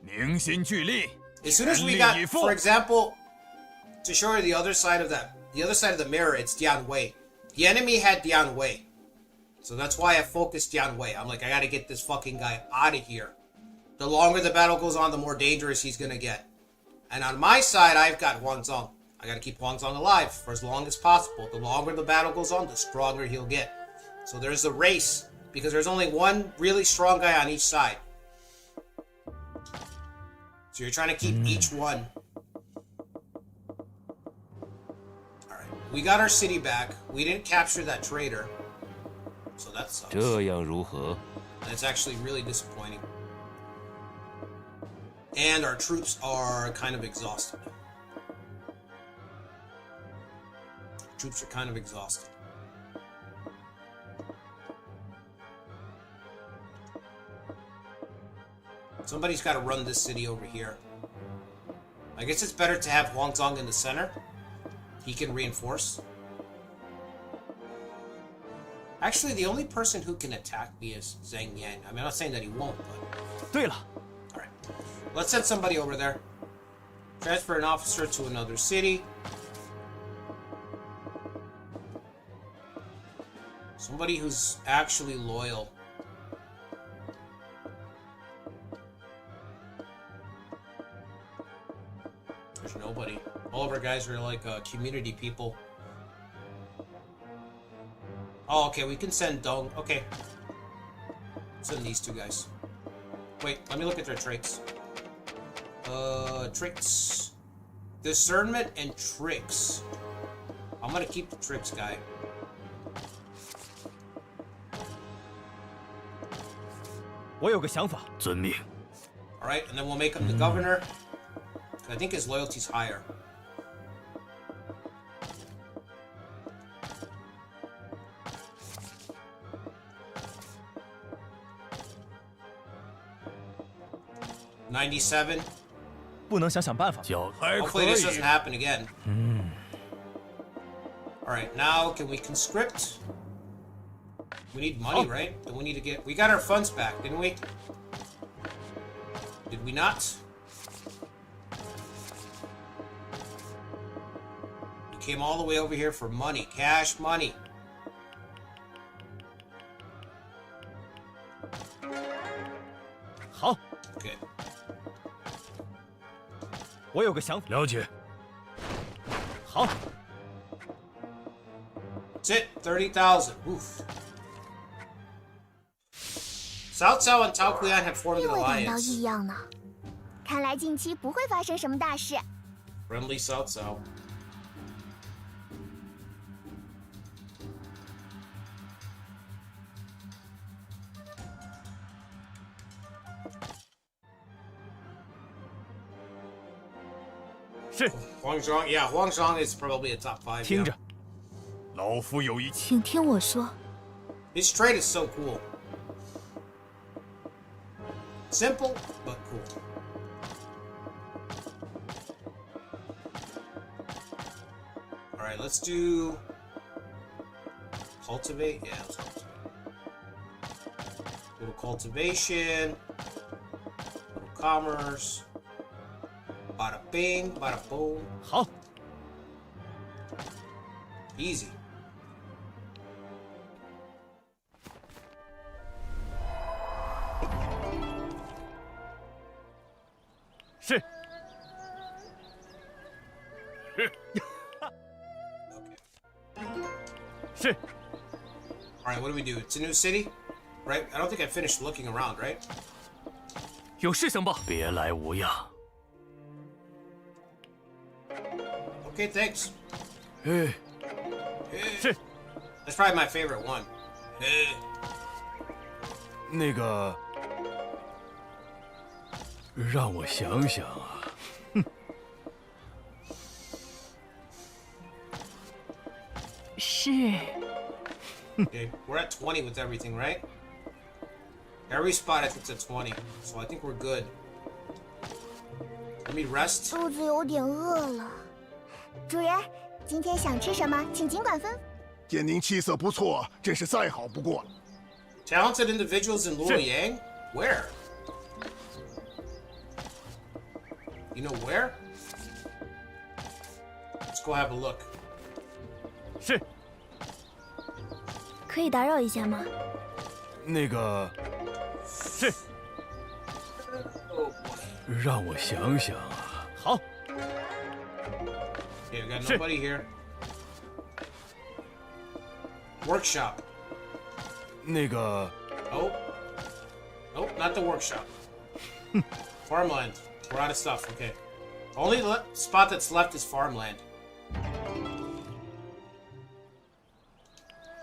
凝心聚力， As soon as we 全 got, 力以赴 for example, to show you the other side of the mirror, it's Dian Wei. The enemy had Dian Wei. So that's why I focused Dian Wei. I'm like, I gotta get this fucking guy out of here. The longer the battle goes on, the more dangerous he's gonna get. And on my side, I've got Huang Zhong. I gotta keep Huang Zhong alive for as long as possible. The longer the battle goes on, the stronger he'll get. So there's a race, because there's only one really strong guy on each side. So you're trying to keep each one. Alright. 'We got our city back. We didn't capture that traitor. So that sucks. 这样如何？ That's actually really disappointing. And our troops are kind of exhausted. Troops are kind of exhausted. Somebody's got to run this city over here. I guess it's better to have Huangzong in the center. He can reinforce. Actually, the only person who can attack me is Zhang Yang. I mean, I'm not saying that he won't, but... 对了， Alright. Let's send somebody over there. Transfer an officer to another city. Somebody who's actually loyal. There's nobody. All of our guys are like community people. Oh, okay, we can send Dong. Okay. Send these two guys. Wait, let me look at their traits. Traits. Discernment and tricks. I'm gonna keep the tricks guy. Alright, and then we'll make him the governor. I think his loyalty's higher. $97. 不能想办法。 Hopefully this doesn't happen again. Alright, now can we conscript? We need money, right? Then we need to get... We got our funds back, didn't we? Did we not? We came all the way over here for money. Cash money. Okay. 我有个想法。了解。好。 That's it. 30,000. Oof. Cao Cao and Tao Kuyan have formed 并 an 未感到 alliance. 异样呢。看来近期不会发生什么大事。 Friendly Cao Cao. Huangzhong, yeah, Huangzhong is probably a top 5. 听着， 老夫有一请听我说， His trade is so cool. Simple, but cool. Alright, let's do... Cultivate? Yeah, let's cultivate. Little cultivation. Little commerce. Bada bing, bada boom. 好， Easy.是 是 Alright, what do we do? It's a new city? Right? I don't think I finished looking around, right? 有事情报。别来无恙。 Okay, thanks. 哎， 是 That's probably my favorite one. 那个，让我想想啊。 是 Okay, we're at 20 with everything, right? Every spot I think's at 20, so I think we're good. Let me rest. 肚子有点饿了。主人，今天想吃什么，请尽管吩咐。 见您气色不错，真是再好不过了。 Talented individuals in Luoyang? Where? You know where? Let's go have a look. 是 可以打扰一下吗？那个，是 Oh boy. 让我想想啊。 好， Okay, we got nobody here. Workshop. 那个， Oh. Nope, not the workshop. Farmland. We're out of stuff, okay. Only spot that's left is farmland.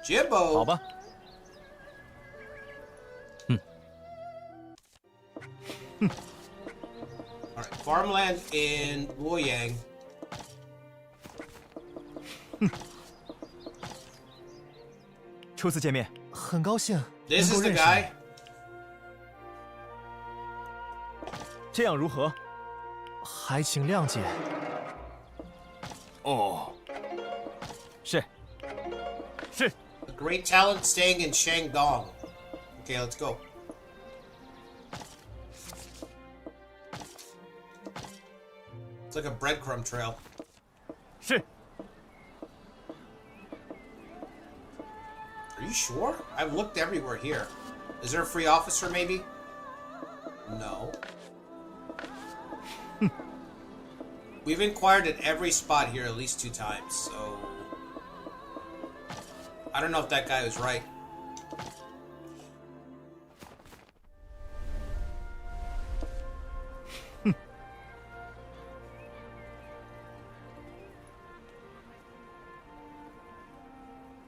好 Jimbo! 吧， Alright, farmland in Luoyang. 初次见面，很高兴 This 能 is 够 the 认识 guy. 你。这样如何？还请谅解。哦，是，是。 A great talent staying in Shandong. Okay, let's go. It's like a breadcrumb trail. 是。 Are you sure? I've looked everywhere here. Is there a free officer, maybe? No. We've inquired at every spot here at least 2 times, so... I don't know if that guy was right.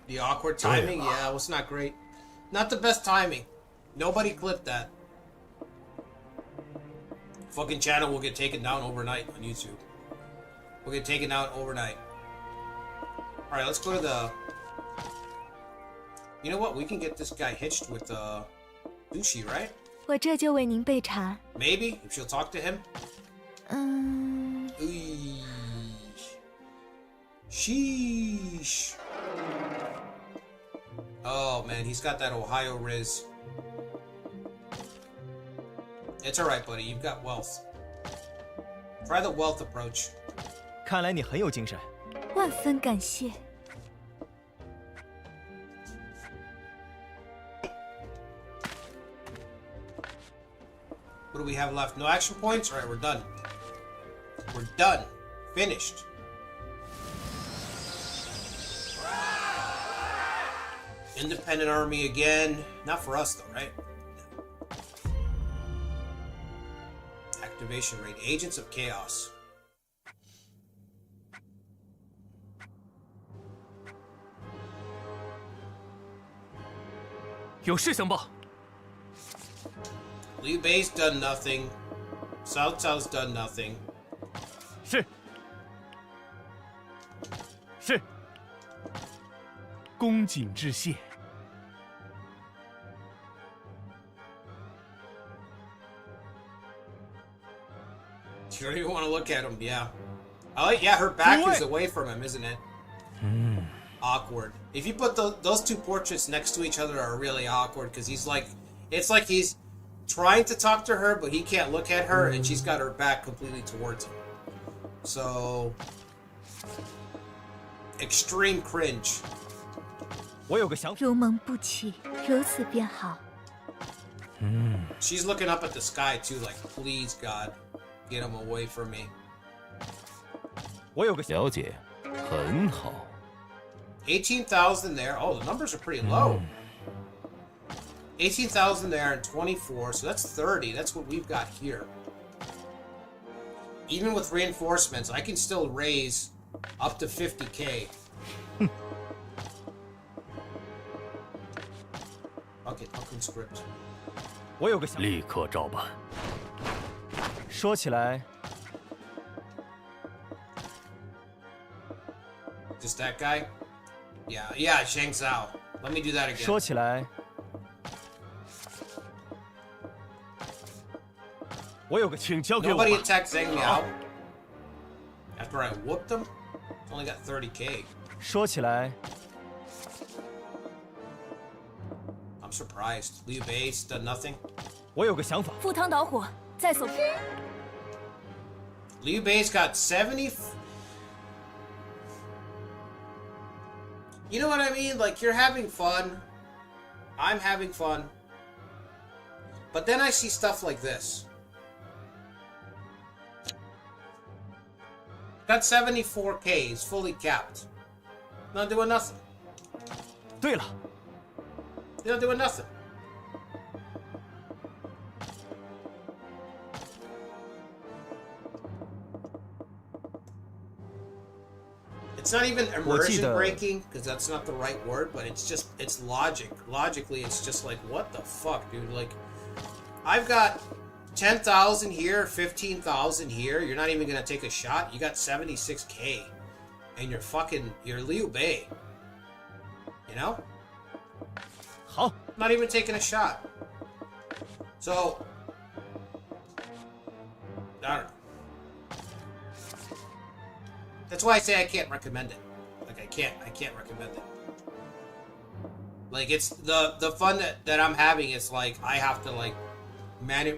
The awkward timing? Yeah, it was not great. Not the best timing. Nobody clipped that. Fucking channel will get taken down overnight on YouTube. We'll get taken out overnight. Alright, let's go to the... You know what? We can get this guy hitched with Dushi, right? 我这就为您备茶。 Maybe, if she'll talk to him. 嗯， Sheesh. Oh man, he's got that Ohio Riz. It's alright, buddy. You've got wealth. Try the wealth approach. 看来你很有精神。万分感谢。 What do we have left? No action points? Alright, we're done. We're done. Finished. Independent army again. Not for us though, right? Activation rate. Agents of Chaos. 有事相报。 Liu Bei's done nothing. Cao Cao's done nothing. 是。是。恭谨致谢。 You don't even want to look at him, yeah. I like, yeah, her back is away from him, isn't it? Awkward. If you put those 2 portraits next to each other are really awkward, because he's like, it's like he's trying to talk to her, but he can't look at her, and she's got her back completely towards him. So, extreme cringe. 我有个想法。如蒙不弃，如此便好。 She's looking up at the sky too, like, please God, get him away from me. 我有个了解，很好。 18,000 there. Oh, the numbers are pretty low. 18,000 there and 24, so that's 30. That's what we've got here. Even with reinforcements, I can still raise up to 50k. Okay, fucking script. 我有个想法。立刻照办。说起来， Just that guy? Yeah, Shang Cao. Let me do that again. 说起来， 我有个，请交给我 Nobody 吧。 attacked Zhang Miao. After I whooped him? Only got 30k. 说起来， I'm surprised. Liu Bei's done nothing. 我有个想法。赴汤蹈火，在所。 Liu Bei's got 70. You know what I mean? Like, you're having fun. I'm having fun. But then I see stuff like this. Got 74k. He's fully capped. Not doing nothing. 对了， They're not doing nothing. It's not even immersion breaking, because that's not the right word, but it's just, it's logic. Logically, it's just like, what the fuck, dude? Like, I've got 10,000 here, 15,000 here. You're not even gonna take a shot. You got 76k, and you're Liu Bei. You know? 好， Not even taking a shot. So, I don't know. That's why I say I can't recommend it. Like I can't recommend it. Like it's the fun that I'm having is like I have to like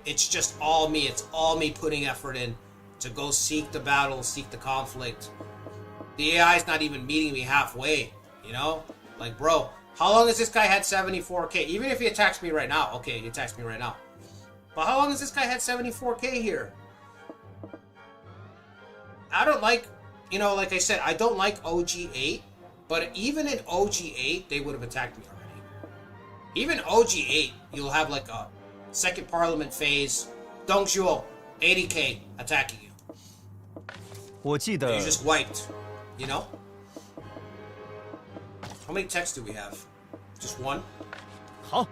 it's just all me. It's all me putting effort in to go seek the battle, seek the conflict. The AI is not even meeting me halfway, you know? Like, bro, how long has this guy had 74k? Even if he attacks me right now. Okay, he attacks me right now. But how long has this guy had 74k here? I don't like, you know, like I said, I don't like OG8, but even in OG8, they would have attacked me already. Even OG8, you'll have like a second parliament phase, Dongzhuo, 80k attacking you. 我记得 You're just wiped, you know? How many techs do we have? Just one? 好，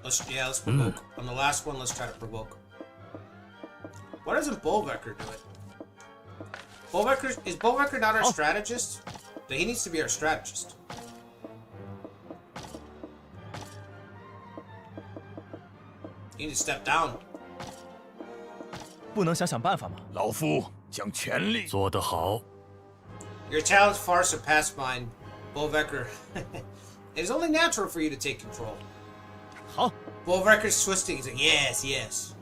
Let's provoke. On the last one, let's try to provoke. Why doesn't Bolvecker do it? Is Bolvecker not our strategist? Then he needs to be our strategist. You need to step down. 不能想想办法吗？老夫将全力。做得好。 Your talents far surpass mine, Bolvecker. It is only natural for you to take control. 好， Bolvecker's twisting. He's like, yes, yes.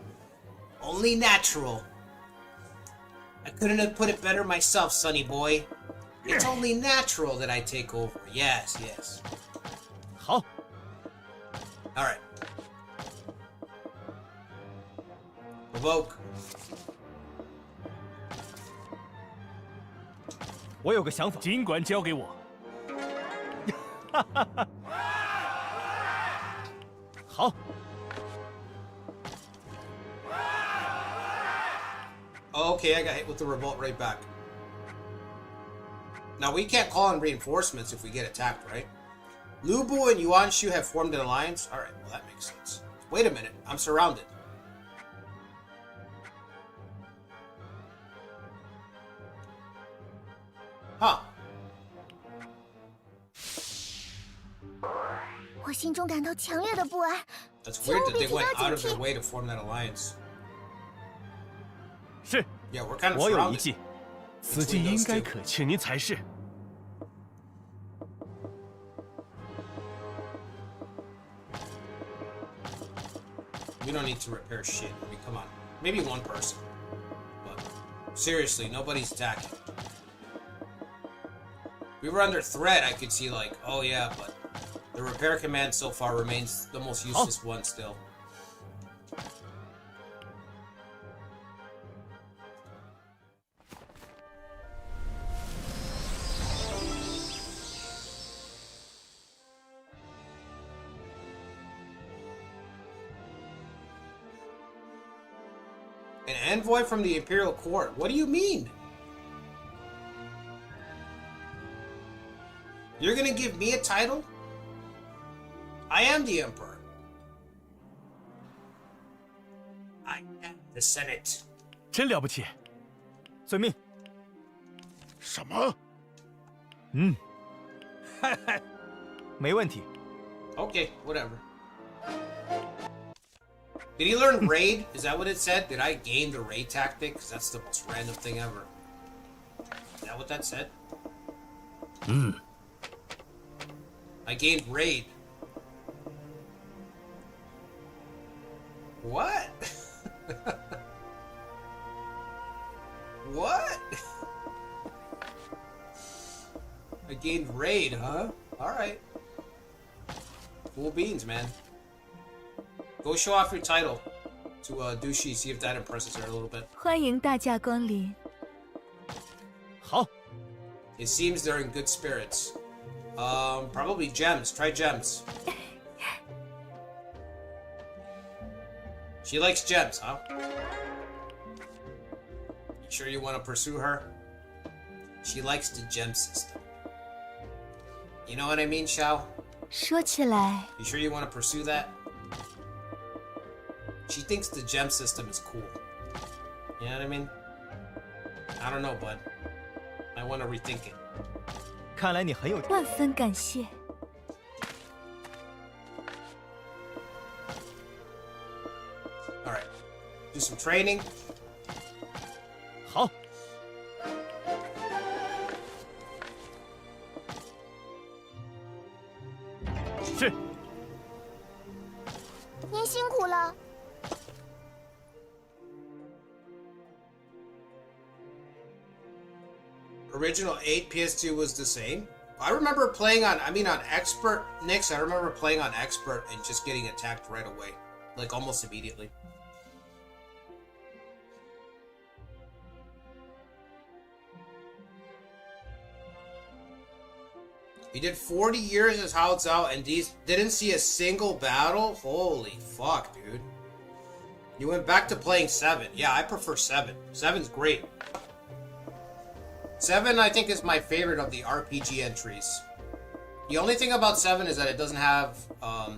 Only natural. I couldn't have put it better myself, sonny boy. It's only natural that I take over. Yes, yes. 好， Alright. Provoke. 我有个想法，尽管交给我。好， Okay, I got hit with the revolt right back. Now, we can't call in reinforcements if we get attacked, right? Lu Bu and Yuan Shu have formed an alliance? Alright, well, that makes sense. Wait a minute, I'm surrounded. Huh. 我心中感到强烈的不安。 That's weird that they went out of their way to form that alliance. 是， Yeah, we're kind of 我有一 surrounded. 计， 此计应该可请您才是。 We don't need to repair shit. I mean, come on. Maybe one person. But seriously, nobody's attacking. If we were under threat, I could see like, oh yeah, but the repair command so far remains the most useless one still. An envoy from the Imperial Court? What do you mean? You're gonna give me a title? I am the Emperor. I am the Senate. 真了不起，遵命。什么？嗯，没问题。 Okay, whatever. Did he learn raid? Is that what it said? Did I gain the raid tactic? Because that's the most random thing ever. Is that what that said? I gained raid. What? What? I gained raid, huh? Alright. Cool beans, man. Go show off your title to Dushi, see if that impresses her a little bit. 欢迎大驾光临。好， It seems they're in good spirits. Probably gems. Try gems. She likes gems, huh? Sure you want to pursue her? She likes the gem system. You know what I mean, Shao? 说起来， You sure you want to pursue that? She thinks the gem system is cool. You know what I mean? I don't know, bud. I want to rethink it. 看来你很有万分感谢。 Alright. Do some training. 好。是。您辛苦了。 Original 8 PS2 was the same. I remember playing on, on Expert, Nix, I remember playing on Expert and just getting attacked right away. Like, almost immediately. You did 40 years as Hao Zhao and these didn't see a single battle? Holy fuck, dude. You went back to playing 7. Yeah, I prefer 7. 7's great. 7, I think, is my favorite of the RPG entries. The only thing about 7 is that it doesn't have a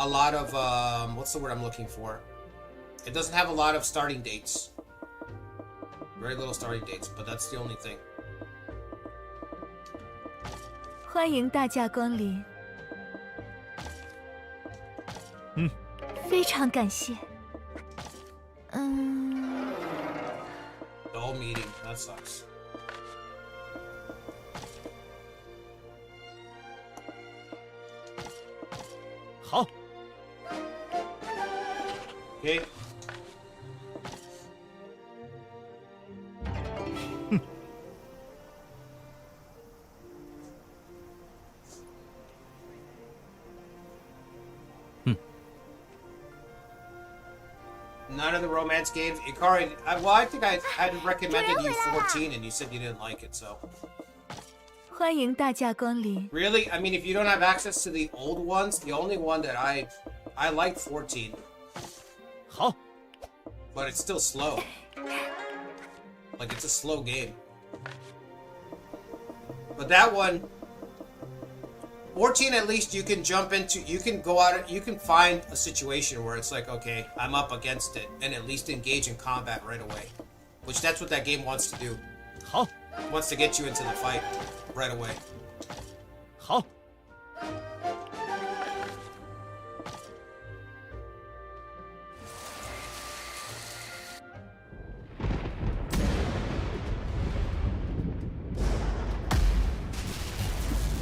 lot of, what's the word I'm looking for? It doesn't have a lot of starting dates. Very little starting dates, but that's the only thing. 欢迎大驾光临。非常感谢。The whole meeting, that sucks. Okay. None of the romance games. Ikari, well, I think I had recommended you 14 and you said you didn't like it, so. 欢迎大驾光临。 Really? I mean, if you don't have access to the old ones, the only one that I like 14. 好。 But it's still slow. Like, it's a slow game. But that one, 14 at least you can jump into, you can go out, you can find a situation where it's like, okay, I'm up against it, and at least engage in combat right away. Which that's what that game wants to do. 好。 It wants to get you into the fight right away. 好。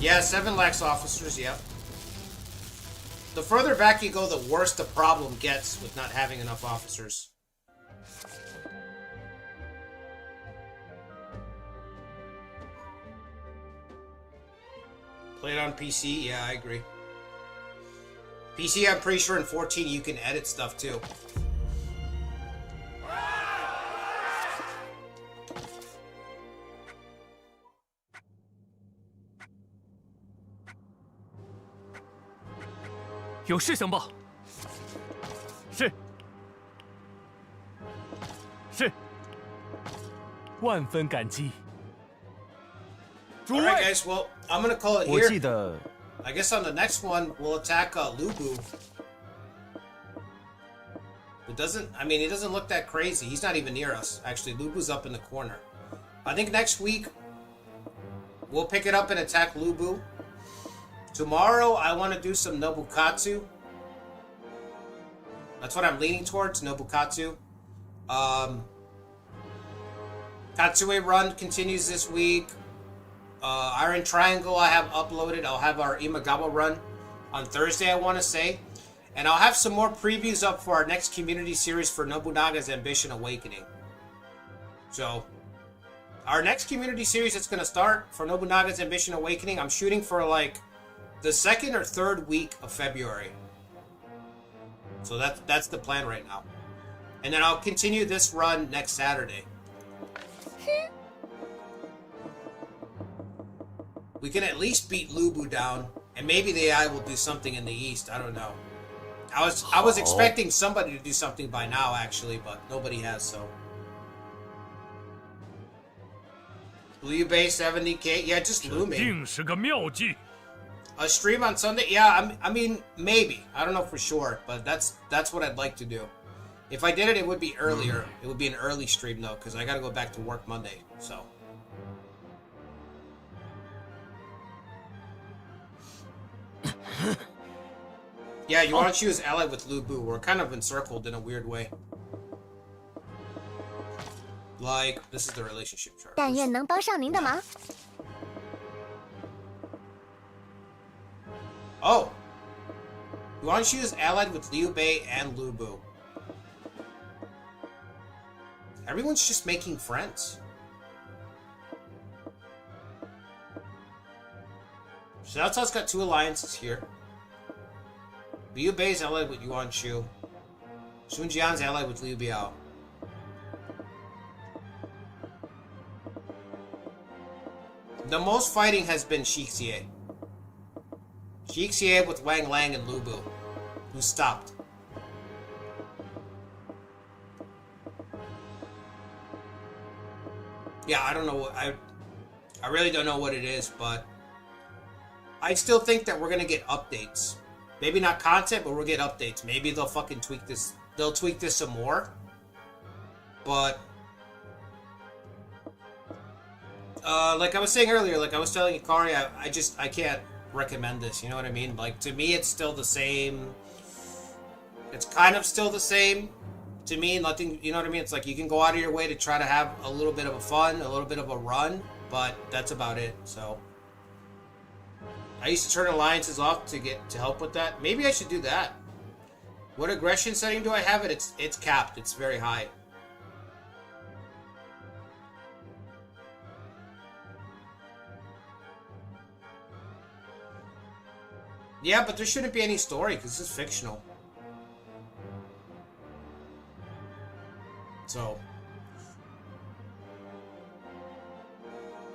Yeah, 7 lacks officers, yeah. The further back you go, the worse the problem gets with not having enough officers. Play it on PC? Yeah, I agree. PC, I'm pretty sure in 14 you can edit stuff too.有事相报。是。是。万分感激。All right, guys. Well, I'm gonna call it 我 here. 记得 I guess on the next one we'll attack Lubu. It doesn't. I mean, he doesn't look that crazy. He's not even near us. Actually, Lubu's up in the corner. I think next week we'll pick it up and attack Lubu. Tomorrow, I want to do some Nobukatsu. That's what I'm leaning towards, Nobukatsu. Katsue Run continues this week. Iron Triangle I have uploaded. I'll have our Imagawa Run on Thursday, I want to say. And I'll have some more previews up for our next community series for Nobunaga's Ambition Awakening. So, our next community series that's going to start for Nobunaga's Ambition Awakening, I'm shooting for like the 2nd or 3rd week of February. So that's the plan right now. And then I'll continue this run next Saturday. We can at least beat Lubu down, and maybe the AI will do something in the east. I don't know. I was expecting somebody to do something by now, actually, but nobody has, so. Liu Bei 70k. Yeah, just 这 looming. 定是个妙计。 A stream on Sunday? Yeah, I mean, maybe. I don't know for sure, but that's what I'd like to do. If I did it, it would be earlier. It would be an early stream, though, because I gotta go back to work Monday, so. Yeah, you want to choose ally with Lu Bu. We're kind of encircled in a weird way. Like, this is the relationship chart. 但愿能帮上您的忙。 Oh! You want to choose allied with Liu Bei and Lu Bu. Everyone's just making friends. Xiao Cao's got 2 alliances here. Liu Bei's allied with Yuan Shu. Sun Jian's allied with Liu Biao. The most fighting has been Xixie. Xixie with Wang Lang and Lu Bu, who stopped. Yeah, I don't know what I really don't know what it is, but I still think that we're gonna get updates. Maybe not content, but we'll get updates. Maybe they'll fucking tweak this. They'll tweak this some more. But like I was saying earlier, like I was telling Ikari, I can't recommend this. You know what I mean? Like, to me, it's still the same. It's kind of still the same to me. Nothing. You know what I mean? It's like you can go out of your way to try to have a little bit of a fun, a little bit of a run, but that's about it. So. I used to turn alliances off to help with that. Maybe I should do that. What aggression setting do I have it? It's capped. It's very high. Yeah, but there shouldn't be any story because this is fictional. So.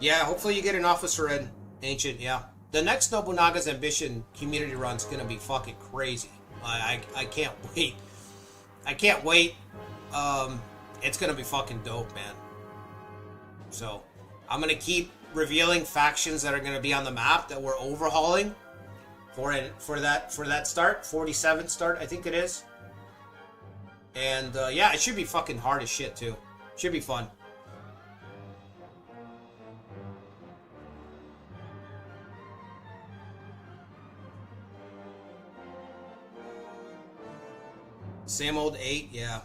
Yeah, hopefully you get an officer in, Ancient, yeah. The next Nobunaga's Ambition community run's gonna be fucking crazy. I can't wait. I can't wait. It's gonna be fucking dope, man. So, I'm gonna keep revealing factions that are gonna be on the map that we're overhauling for that start, 47 start, I think it is. And yeah, it should be fucking hard as shit too. Should be fun. Same old 8, yeah.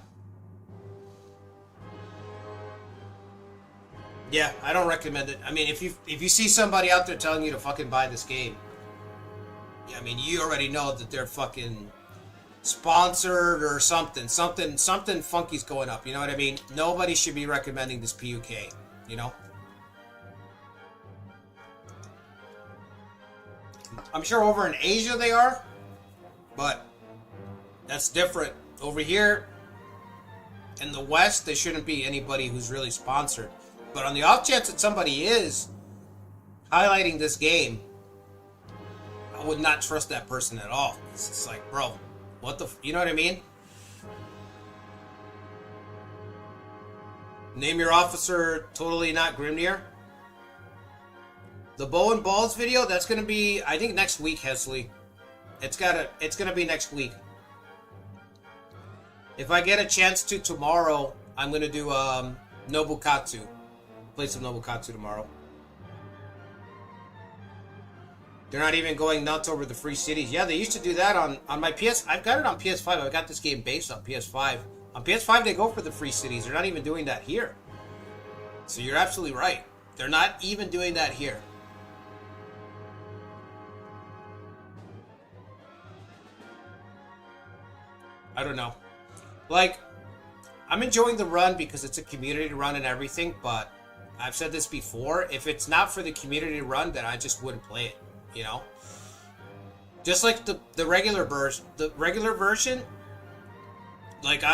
Yeah, I don't recommend it. I mean, if you see somebody out there telling you to fucking buy this game, yeah, I mean, you already know that they're fucking sponsored or something. Something funky's going up, you know what I mean? Nobody should be recommending this PUK, you know? I'm sure over in Asia they are, but that's different. Over here in the West, there shouldn't be anybody who's really sponsored. But on the off chance that somebody is highlighting this game, I would not trust that person at all. It's just like, bro, what the... You know what I mean? Name your officer totally not Grimnir. The Bow and Balls video, that's going to be, I think, next week, Hesley. It's going to be next week. If I get a chance to tomorrow, I'm going to do Nobukatsu. Play some Nobukatsu tomorrow. They're not even going nuts over the free cities. Yeah, they used to do that on my PS. I've got it on PS5. I've got this game based on PS5. On PS5, they go for the free cities. They're not even doing that here. So you're absolutely right. They're not even doing that here. I don't know. Like, I'm enjoying the run because it's a community run and everything, but I've said this before, if it's not for the community run, then I just wouldn't play it, you know? Just like the regular version, like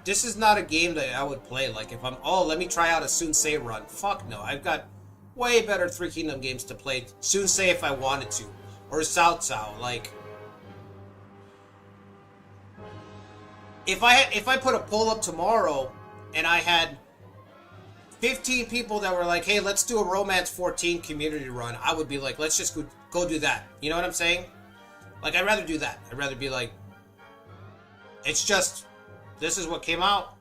this is not a game that I would play. Like if let me try out a Sunsei run. Fuck no, I've got way better Three Kingdom games to play. Sunsei if I wanted to, or Cao Cao, like. If I put a poll up tomorrow and I had 15 people that were like, hey, let's do a Romance 14 community run, I would be like, let's just go do that. You know what I'm saying? Like, I'd rather do that. I'd rather be like, it's just, this is what came out.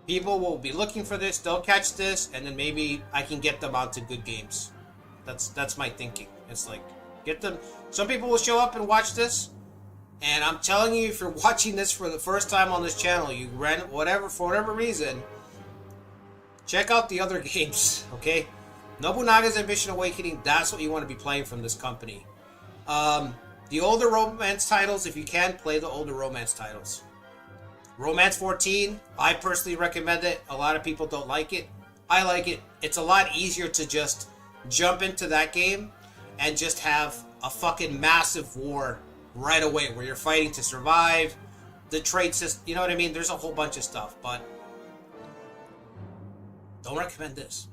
People will be looking for this, they'll catch this, and then maybe I can get them onto good games. That's my thinking. It's like, get them. Some people will show up and watch this, and I'm telling you, if you're watching this for the first time on this channel, you ran whatever, for whatever reason, check out the other games, okay? Nobunaga's Ambition Awakening, that's what you want to be playing from this company. The older romance titles, if you can, play the older romance titles. Romance 14, I personally recommend it. A lot of people don't like it. I like it. It's a lot easier to just jump into that game and just have a fucking massive war right away where you're fighting to survive. The trade system, you know what I mean? There's a whole bunch of stuff, but don't recommend this.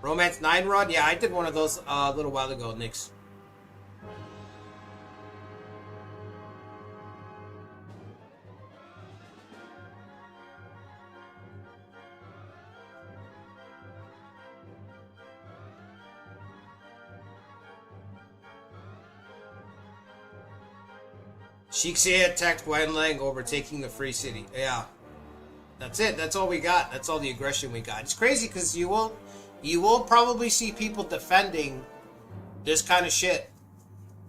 Romance 9 run? Yeah, I did one of those a little while ago, Nix. Shixie attacked Wanlang, overtaking the free city. Yeah. That's it. That's all we got. That's all the aggression we got. It's crazy because you will probably see people defending this kind of shit.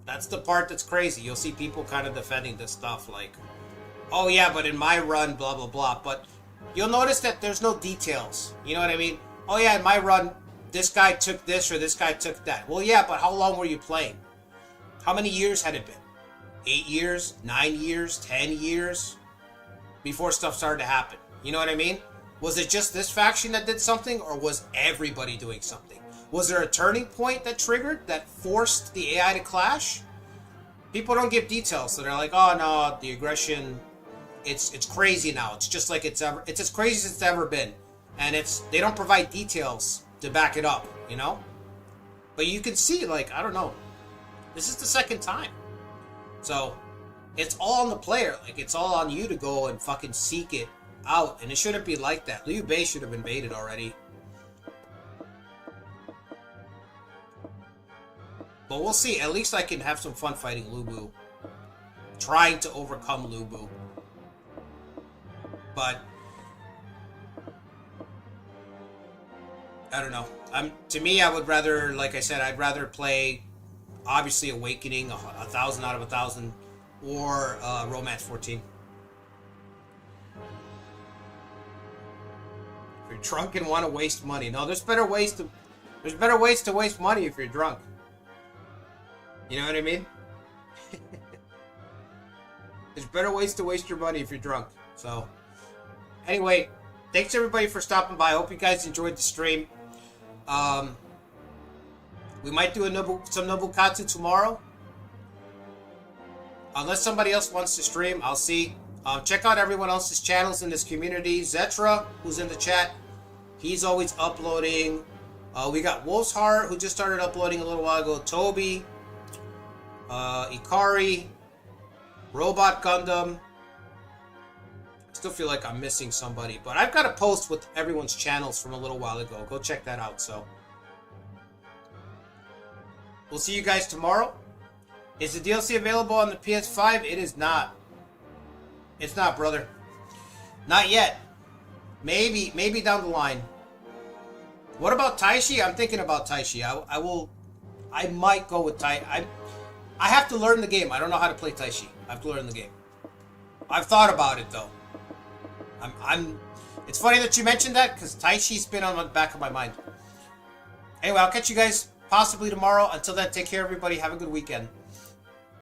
That's the part that's crazy. You'll see people kind of defending this stuff like, oh yeah, but in my run, blah, blah, blah. But you'll notice that there's no details. You know what I mean? Oh yeah, in my run, this guy took this or this guy took that. Well, yeah, but how long were you playing? How many years had it been? 8 years? 9 years? 10 years? Before stuff started to happen. You know what I mean? Was it just this faction that did something, or was everybody doing something? Was there a turning point that triggered, that forced the AI to clash? People don't give details, so they're like, oh no, the aggression, it's crazy now. It's just like it's as crazy as it's ever been. And they don't provide details to back it up, you know? But you can see, like, I don't know. This is the second time. So, it's all on the player. Like, it's all on you to go and fucking seek it out. And it shouldn't be like that. Liu Bei should have invaded already. But we'll see. At least I can have some fun fighting Lu Bu. Trying to overcome Lu Bu. But I don't know. To me, I would rather, like I said, I'd rather play, obviously, Awakening, 1,000 out of 1,000, or Romance 14. If you're drunk and want to waste money, no, there's better ways to waste money if you're drunk. You know what I mean? There's better ways to waste your money if you're drunk. So, anyway, thanks everybody for stopping by. I hope you guys enjoyed the stream. We might do some Nobukatsu tomorrow. Unless somebody else wants to stream, I'll see. Check out everyone else's channels in this community. Zetra, who's in the chat, he's always uploading. We got Wolf's Heart, who just started uploading a little while ago. Toby, Ikari, Robot Gundam. I still feel like I'm missing somebody, but I've got a post with everyone's channels from a little while ago. Go check that out. So we'll see you guys tomorrow. Is the DLC available on the PS5? It is not. It's not, brother. Not yet. Maybe down the line. What about Taishi? I'm thinking about Taishi. I might go with Tai. I have to learn the game. I don't know how to play Taishi. I have to learn the game. I've thought about it though. It's funny that you mentioned that because Taishi's been on the back of my mind. Anyway, I'll catch you guys possibly tomorrow. Until then, take care, everybody. Have a good weekend.